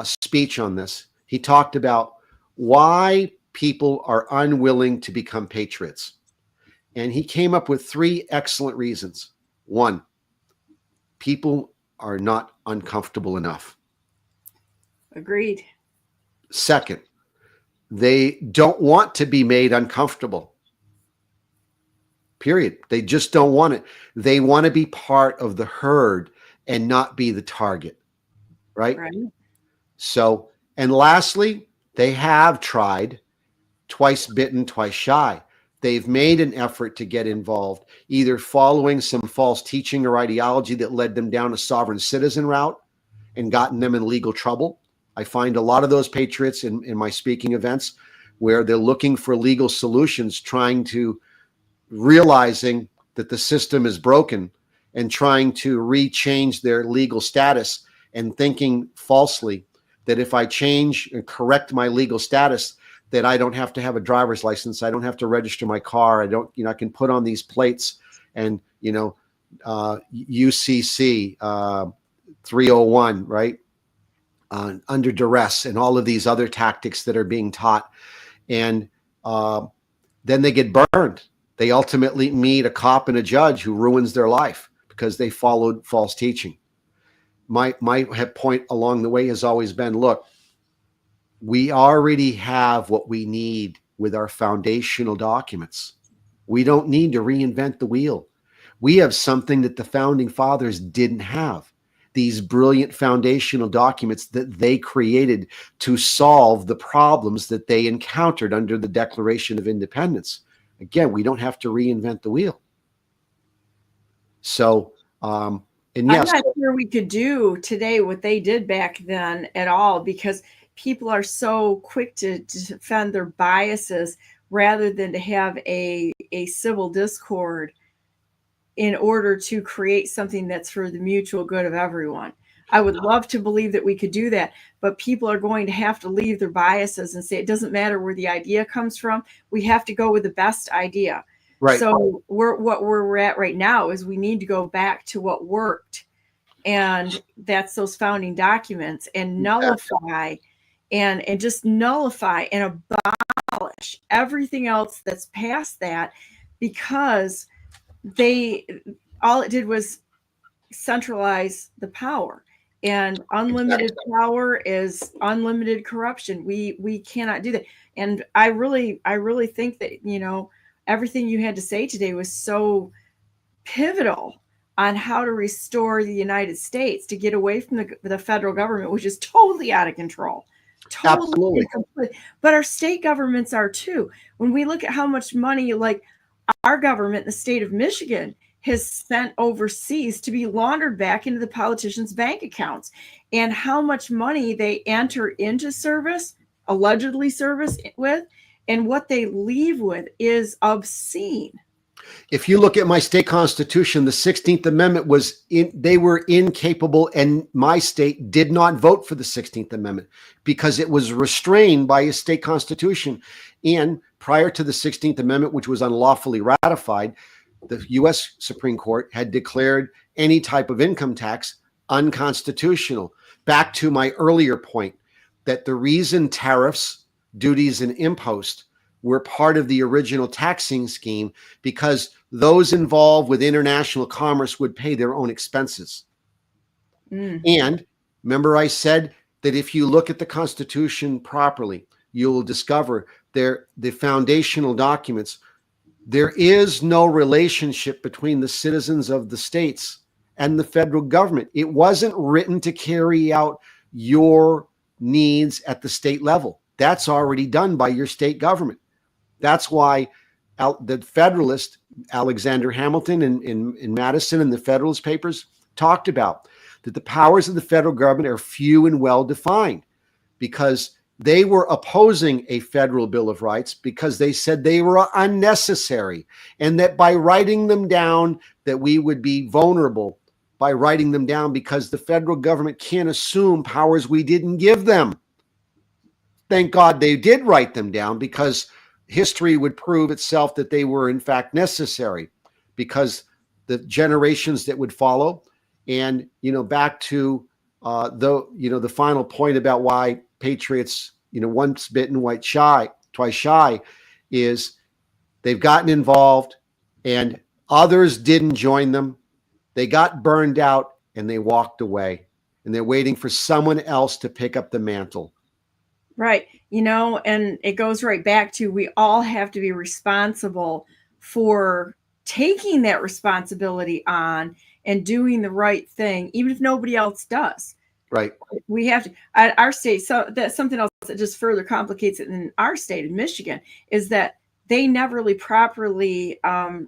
[SPEAKER 4] speech on this. He talked about why people are unwilling to become patriots. And he came up with 3 excellent reasons. 1, people are not uncomfortable enough.
[SPEAKER 1] Agreed.
[SPEAKER 4] 2nd, they don't want to be made uncomfortable. Period. They just don't want it. They want to be part of the herd and not be the target. Right?
[SPEAKER 1] Right.
[SPEAKER 4] So, and lastly, they have tried, twice bitten, twice shy. They've made an effort to get involved, either following some false teaching or ideology that led them down a sovereign citizen route and gotten them in legal trouble. I find a lot of those patriots in my speaking events where they're looking for legal solutions, realizing that the system is broken and trying to rechange their legal status, and thinking falsely that if I change and correct my legal status, that I don't have to have a driver's license. I don't have to register my car. I can put on these plates and, UCC 301, right? Under duress, and all of these other tactics that are being taught. And then they get burned. They ultimately meet a cop and a judge who ruins their life because they followed false teaching. My point along the way has always been, look, we already have what we need with our foundational documents. We don't need to reinvent the wheel. We have something that the founding fathers didn't have. These brilliant foundational documents that they created to solve the problems that they encountered under the Declaration of Independence. Again, we don't have to reinvent the wheel. So, and yes,
[SPEAKER 1] I'm not sure we could do today what they did back then at all, because people are so quick to defend their biases rather than to have a civil discord in order to create something that's for the mutual good of everyone. I would love to believe that we could do that, but people are going to have to leave their biases and say it doesn't matter where the idea comes from. We have to go with the best idea.
[SPEAKER 4] Right.
[SPEAKER 1] So what we're at right now is we need to go back to what worked, and that's those founding documents, and nullify and just nullify and abolish everything else that's past that, because all it did was centralize the power, and unlimited power is unlimited corruption. We cannot do that. And I really think that, everything you had to say today was so pivotal on how to restore the United States, to get away from the federal government, which is totally out of control. Totally. Absolutely. But our state governments are too. When we look at how much money, like our government, the state of Michigan, has sent overseas to be laundered back into the politicians' bank accounts, and how much money they enter into service, allegedly service with, and what they leave with is obscene.
[SPEAKER 4] If you look at my state constitution, the 16th Amendment they were incapable, and my state did not vote for the 16th Amendment because it was restrained by a state constitution. And prior to the 16th Amendment, which was unlawfully ratified, the U.S. Supreme Court had declared any type of income tax unconstitutional. Back to my earlier point, that the reason tariffs, duties, and imposts were part of the original taxing scheme, because those involved with international commerce would pay their own expenses. And remember, I said that if you look at the Constitution properly, you'll discover the foundational documents. There is no relationship between the citizens of the states and the federal government. It wasn't written to carry out your needs at the state level. That's already done by your state government. That's why the Federalist, Alexander Hamilton and Madison and the Federalist Papers talked about that the powers of the federal government are few and well defined, because they were opposing a federal Bill of Rights because they said they were unnecessary, and that by writing them down, that we would be vulnerable by writing them down, because the federal government can't assume powers we didn't give them. Thank God they did write them down, because history would prove itself that they were in fact necessary, because the generations that would follow. And, back to the final point about why patriots, once bitten, twice shy, is they've gotten involved and others didn't join them. They got burned out and they walked away, and they're waiting for someone else to pick up the mantle.
[SPEAKER 1] Right. And it goes right back to, we all have to be responsible for taking that responsibility on and doing the right thing, even if nobody else does.
[SPEAKER 4] Right.
[SPEAKER 1] We have to, at our state. So that's something else that just further complicates it in our state of Michigan, is that they never really properly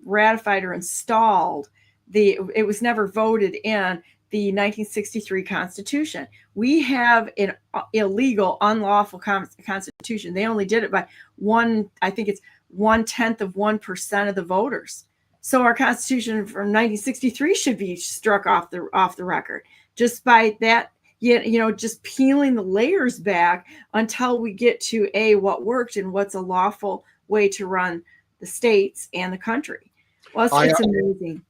[SPEAKER 1] ratified or installed it was never voted in the 1963 Constitution. We have an illegal, unlawful Constitution. They only did it by 1/10% of the voters. So our Constitution from 1963 should be struck off the record, just by that. Just peeling the layers back until we get to what worked and what's a lawful way to run the states and the country. Well, it's amazing.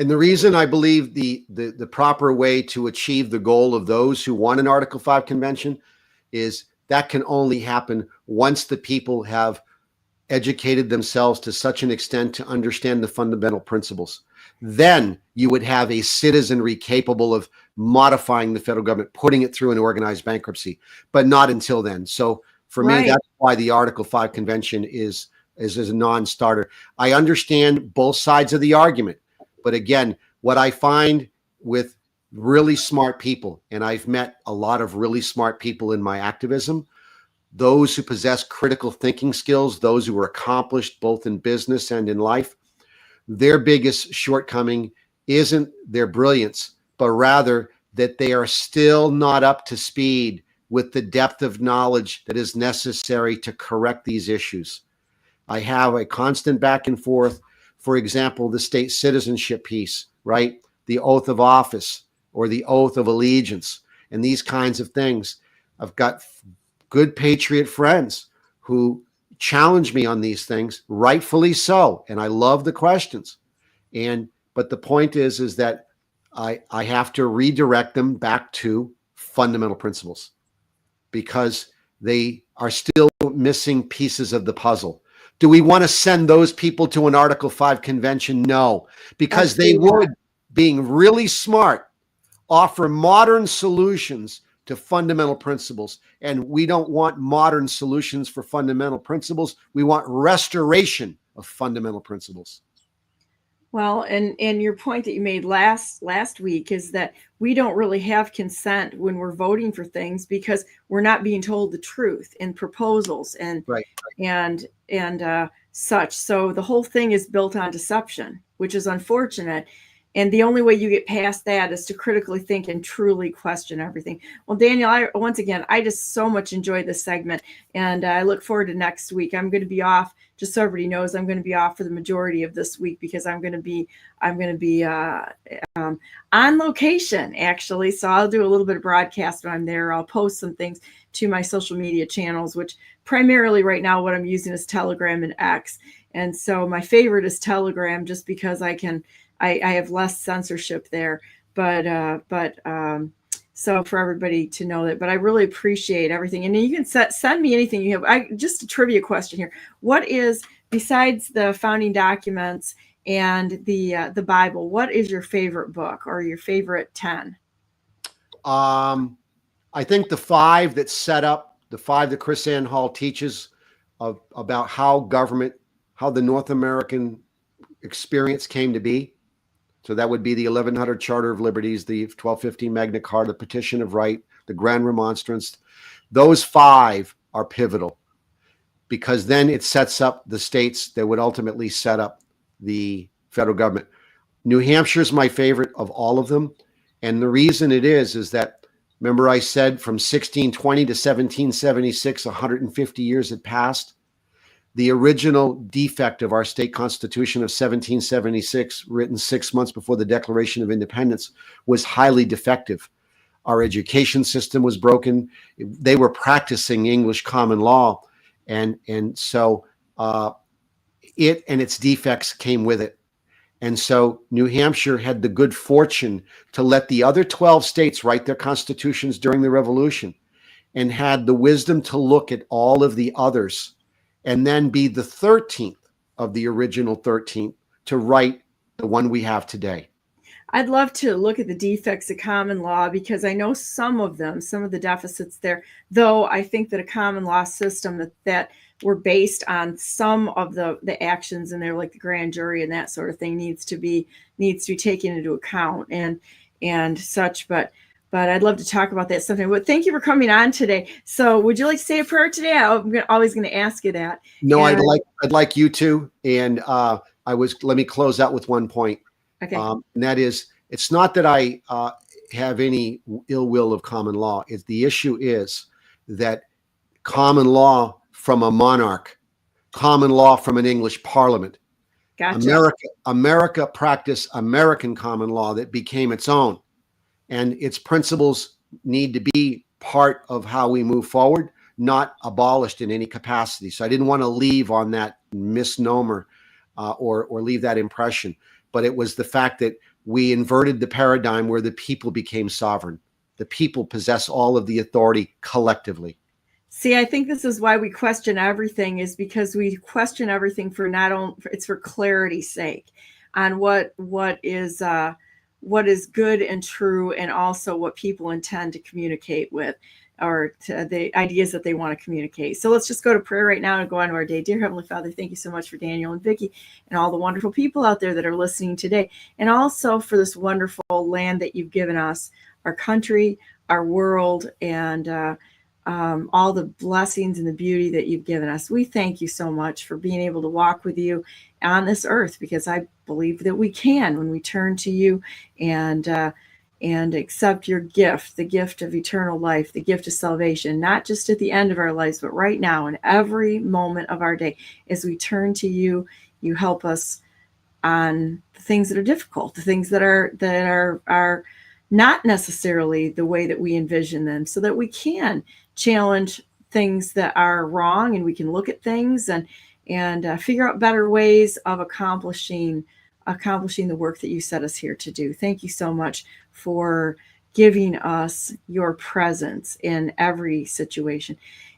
[SPEAKER 4] And the reason I believe the proper way to achieve the goal of those who want an Article 5 convention is that can only happen once the people have educated themselves to such an extent to understand the fundamental principles. Then you would have a citizenry capable of modifying the federal government, putting it through an organized bankruptcy, but not until then. So for me, that's why the Article 5 convention is a non-starter. I understand both sides of the argument. But again, what I find with really smart people, and I've met a lot of really smart people in my activism, those who possess critical thinking skills, those who are accomplished both in business and in life, their biggest shortcoming isn't their brilliance, but rather that they are still not up to speed with the depth of knowledge that is necessary to correct these issues. I have a constant back and forth. For example, the state citizenship piece, right? The oath of office, or the oath of allegiance and these kinds of things. I've got good patriot friends who challenge me on these things, rightfully so, and I love the questions. But the point is that I have to redirect them back to fundamental principles, because they are still missing pieces of the puzzle. Do we want to send those people to an Article 5 convention? No, because they would, being really smart, offer modern solutions to fundamental principles. And we don't want modern solutions for fundamental principles. We want restoration of fundamental principles.
[SPEAKER 1] Well, and your point that you made last week is that we don't really have consent when we're voting for things, because we're not being told the truth in proposals and such. So the whole thing is built on deception, which is unfortunate. And the only way you get past that is to critically think and truly question everything. Well, Daniel, I just so much enjoyed this segment, and I look forward to next week. I'm going to be off, just so everybody knows, I'm going to be off for the majority of this week, because I'm going to be on location, actually. So I'll do a little bit of broadcast when I'm there. I'll post some things to my social media channels, which primarily right now what I'm using is Telegram and X. And so my favorite is Telegram, just because I have less censorship there, but so for everybody to know that. But I really appreciate everything, and you can send me anything you have. Just a trivia question here: what is, besides the founding documents and the Bible, what is your favorite book or your favorite 10?
[SPEAKER 4] I think the 5 that set up, the 5 that Chris Ann Hall teaches about how the North American experience came to be. So that would be the 1100 Charter of Liberties, the 1215 Magna Carta, the Petition of Right, the Grand Remonstrance. Those 5 are pivotal, because then it sets up the states that would ultimately set up the federal government. New Hampshire is my favorite of all of them. And the reason it is that, remember I said from 1620 to 1776, 150 years had passed. The original defect of our state constitution of 1776, written 6 months before the Declaration of Independence, was highly defective. Our education system was broken. They were practicing English common law. And so it and its defects came with it. And so New Hampshire had the good fortune to let the other 12 states write their constitutions during the Revolution, and had the wisdom to look at all of the others, and then be the 13th of the original 13 to write the one we have today.
[SPEAKER 1] I'd love to look at the defects of common law, because I know some of the deficits there, though I think that a common law system that were based on some of the actions in there, like the grand jury and that sort of thing, needs to be taken into account and such. But I'd love to talk about that sometime. But thank you for coming on today. So would you like to say a prayer today? I'm always going to ask you that.
[SPEAKER 4] No, I'd like you to. And let me close out with one point.
[SPEAKER 1] Okay.
[SPEAKER 4] And that is, it's not that I have any ill will of common law. The issue is that common law from a monarch, common law from an English parliament.
[SPEAKER 1] Gotcha.
[SPEAKER 4] America practiced American common law that became its own. And its principles need to be part of how we move forward, not abolished in any capacity. So I didn't want to leave on that misnomer or leave that impression. But it was the fact that we inverted the paradigm where the people became sovereign. The people possess all of the authority collectively.
[SPEAKER 1] See, I think this is why we question everything, is because we question everything for it's for clarity's sake on what is good and true, and also what people intend to communicate with, or to the ideas that they want to communicate. So let's just go to prayer right now and go on to our day. Dear Heavenly Father, thank you so much for Daniel and Vicky and all the wonderful people out there that are listening today, and also for this wonderful land that you've given us, our country, our world, and all the blessings and the beauty that you've given us. We thank you so much for being able to walk with you on this earth, because I believe that we can when we turn to you and accept your gift, the gift of eternal life, the gift of salvation, not just at the end of our lives, but right now in every moment of our day. As we turn to you, you help us on the things that are difficult, the things that are not necessarily the way that we envision them, so that we can challenge things that are wrong, and we can look at things and figure out better ways of accomplishing the work that you set us here to do. Thank you so much for giving us your presence in every situation.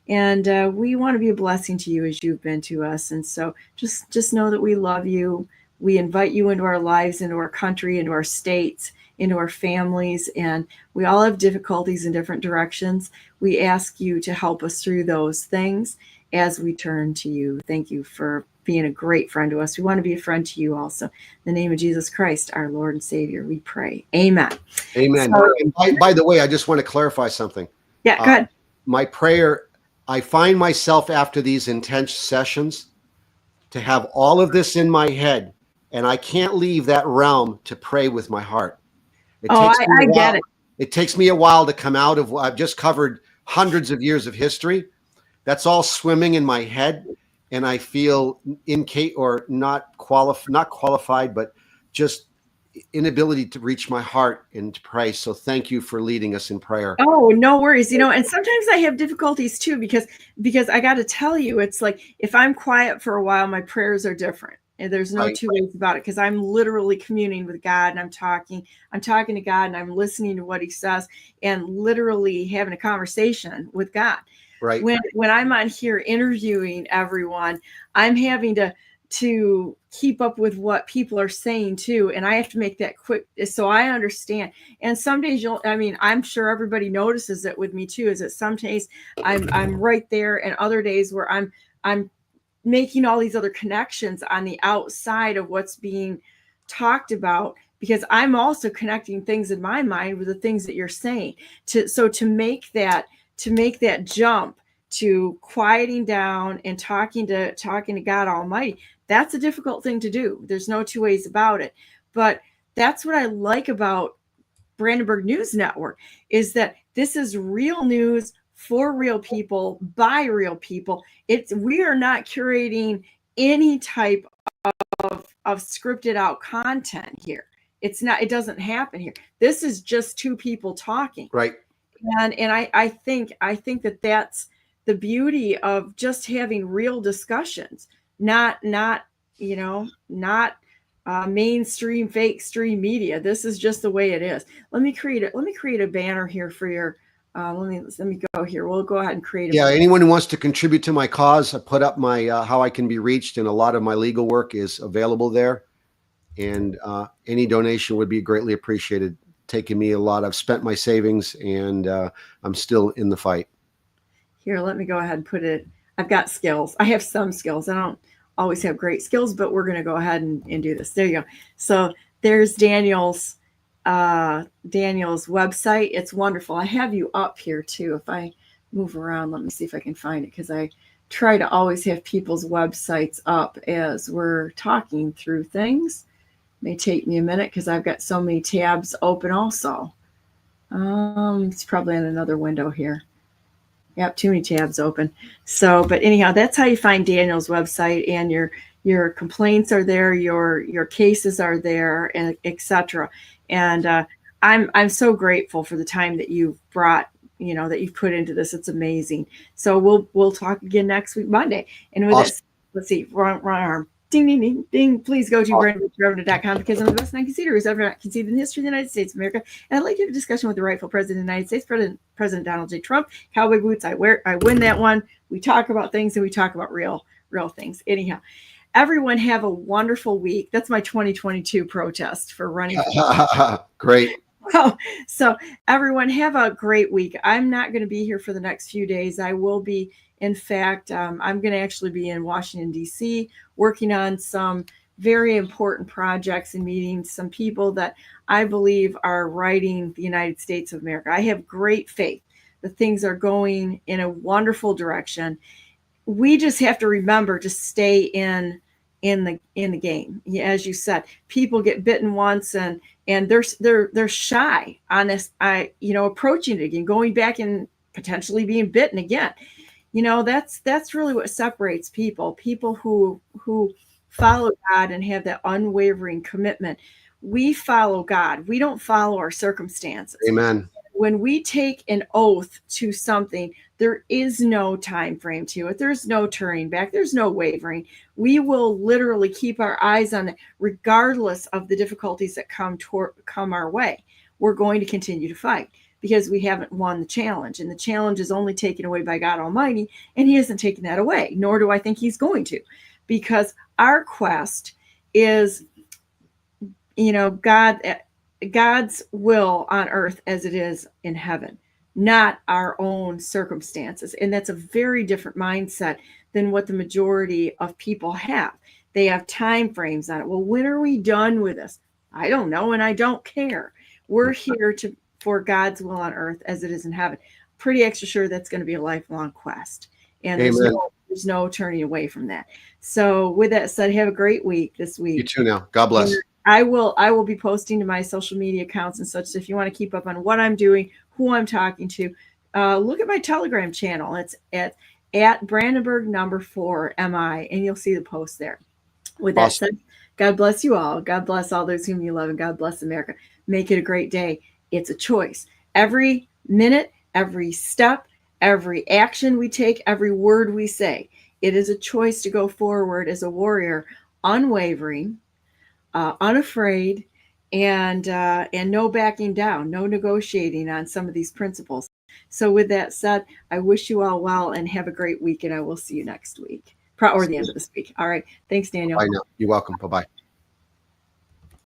[SPEAKER 1] And we want to be a blessing to you as you've been to us. And so just know that we love you. We invite you into our lives, into our country, into our states, into our families. And we all have difficulties in different directions. We ask you to help us through those things as we turn to you. Thank you for being a great friend to us. We want to be a friend to you also. In the name of Jesus Christ, our Lord and Savior, we pray. Amen.
[SPEAKER 4] Amen.
[SPEAKER 1] So,
[SPEAKER 4] and by the way, I just want to clarify something.
[SPEAKER 1] Yeah, go ahead.
[SPEAKER 4] My prayer, I find myself after these intense sessions to have all of this in my head, and I can't leave that realm to pray with my heart.
[SPEAKER 1] I get it.
[SPEAKER 4] It takes me a while to come out of what I've just covered hundreds of years of history. That's all swimming in my head, and I feel not qualified, but just inability to reach my heart and to pray. So thank you for leading us in prayer.
[SPEAKER 1] Oh, no worries. And sometimes I have difficulties too, because I got to tell you, it's like, if I'm quiet for a while, my prayers are different. And there's no two ways about it, because I'm literally communing with God, and I'm talking to God, and I'm listening to what he says, and literally having a conversation with God.
[SPEAKER 4] Right.
[SPEAKER 1] When I'm on here interviewing everyone, I'm having to keep up with what people are saying too. And I have to make that quick so I understand. And some days I'm sure everybody notices it with me too, is that some days I'm right there, and other days where I'm making all these other connections on the outside of what's being talked about, because I'm also connecting things in my mind with the things that you're saying. To make that jump to quieting down and talking to God Almighty, that's a difficult thing to do. There's no two ways about it. But that's what I like about Brandenburg News Network, is that this is real news for real people by real people. We are not curating any type of scripted out content here. It doesn't happen here. This is just two people talking.
[SPEAKER 4] Right.
[SPEAKER 1] And I think that that's the beauty of just having real discussions, not mainstream fake stream media. This is just the way it is. Let me create a banner here for your let me go here. We'll go ahead and create a banner.
[SPEAKER 4] Anyone who wants to contribute to my cause, I put up my how I can be reached, and a lot of my legal work is available there, and any donation would be greatly appreciated. Taken me a lot. I've spent my savings, and I'm still in the fight.
[SPEAKER 1] Here, let me go ahead and put it. I've got skills. I have some skills. I don't always have great skills, but we're going to go ahead and do this. There you go. So there's Daniel's website. It's wonderful. I have you up here too. If I move around, let me see if I can find it, because I try to always have people's websites up as we're talking through things. May take me a minute because I've got so many tabs open also. It's probably in another window here. Yep, too many tabs open. So, but anyhow, that's how you find Daniel's website, and your complaints are there, your cases are there, and etc. And I'm so grateful for the time that you've brought, that you've put into this. It's amazing. So we'll talk again next week, Monday. And with this, let's see, wrong arm. Ding, ding, ding, ding. Please go to Brandenburg.com, because I'm the best non-conceder who's ever not conceded in the history of the United States of America. And I'd like to have a discussion with the rightful president of the United States, President Donald J. Trump. Cowboy boots, I win that one. We talk about things, and we talk about real things. Anyhow, everyone have a wonderful week. That's my 2022 protest for running.
[SPEAKER 4] Great.
[SPEAKER 1] So everyone have a great week. I'm not going to be here for the next few days. I will be. In fact, I'm going to actually be in Washington, D.C., working on some very important projects and meeting some people that I believe are righting the United States of America. I have great faith that things are going in a wonderful direction. We just have to remember to stay in the game. As you said, people get bitten once, and they're shy on this. Approaching it again, going back and potentially being bitten again. That's really what separates people who follow God and have that unwavering commitment. we follow God. We don't follow our circumstances.
[SPEAKER 4] Amen.
[SPEAKER 1] When we take an oath to something, there is no time frame to it. There's no turning back. There's no wavering. We will literally keep our eyes on it, regardless of the difficulties that come our way. We're going to continue to fight because we haven't won the challenge, and the challenge is only taken away by God Almighty, and He isn't taking that away, nor do I think He's going to, because our quest is, God's will on earth as it is in heaven, not our own circumstances. And that's a very different mindset than what the majority of people have. They have time frames on it. Well, when are we done with this? I don't know, and I don't care. We're here for God's will on earth as it is in heaven. Pretty extra sure that's going to be a lifelong quest. And there's no turning away from that. So with that said, have a great week this week.
[SPEAKER 4] You too now. God bless.
[SPEAKER 1] And I will be posting to my social media accounts and such. So if you want to keep up on what I'm doing, who I'm talking to, look at my Telegram channel. It's at Brandenburg #4MI, and you'll see the post there. With that said, God bless you all. God bless all those whom you love, and God bless America. Make it a great day. It's a choice. Every minute, every step, every action we take, every word we say, it is a choice to go forward as a warrior, unwavering, unafraid, and no backing down, no negotiating on some of these principles. So with that said, I wish you all well and have a great week, and I will see you next week or the end of this week. All right. Thanks, Daniel.
[SPEAKER 4] Bye now. You're welcome. Bye-bye.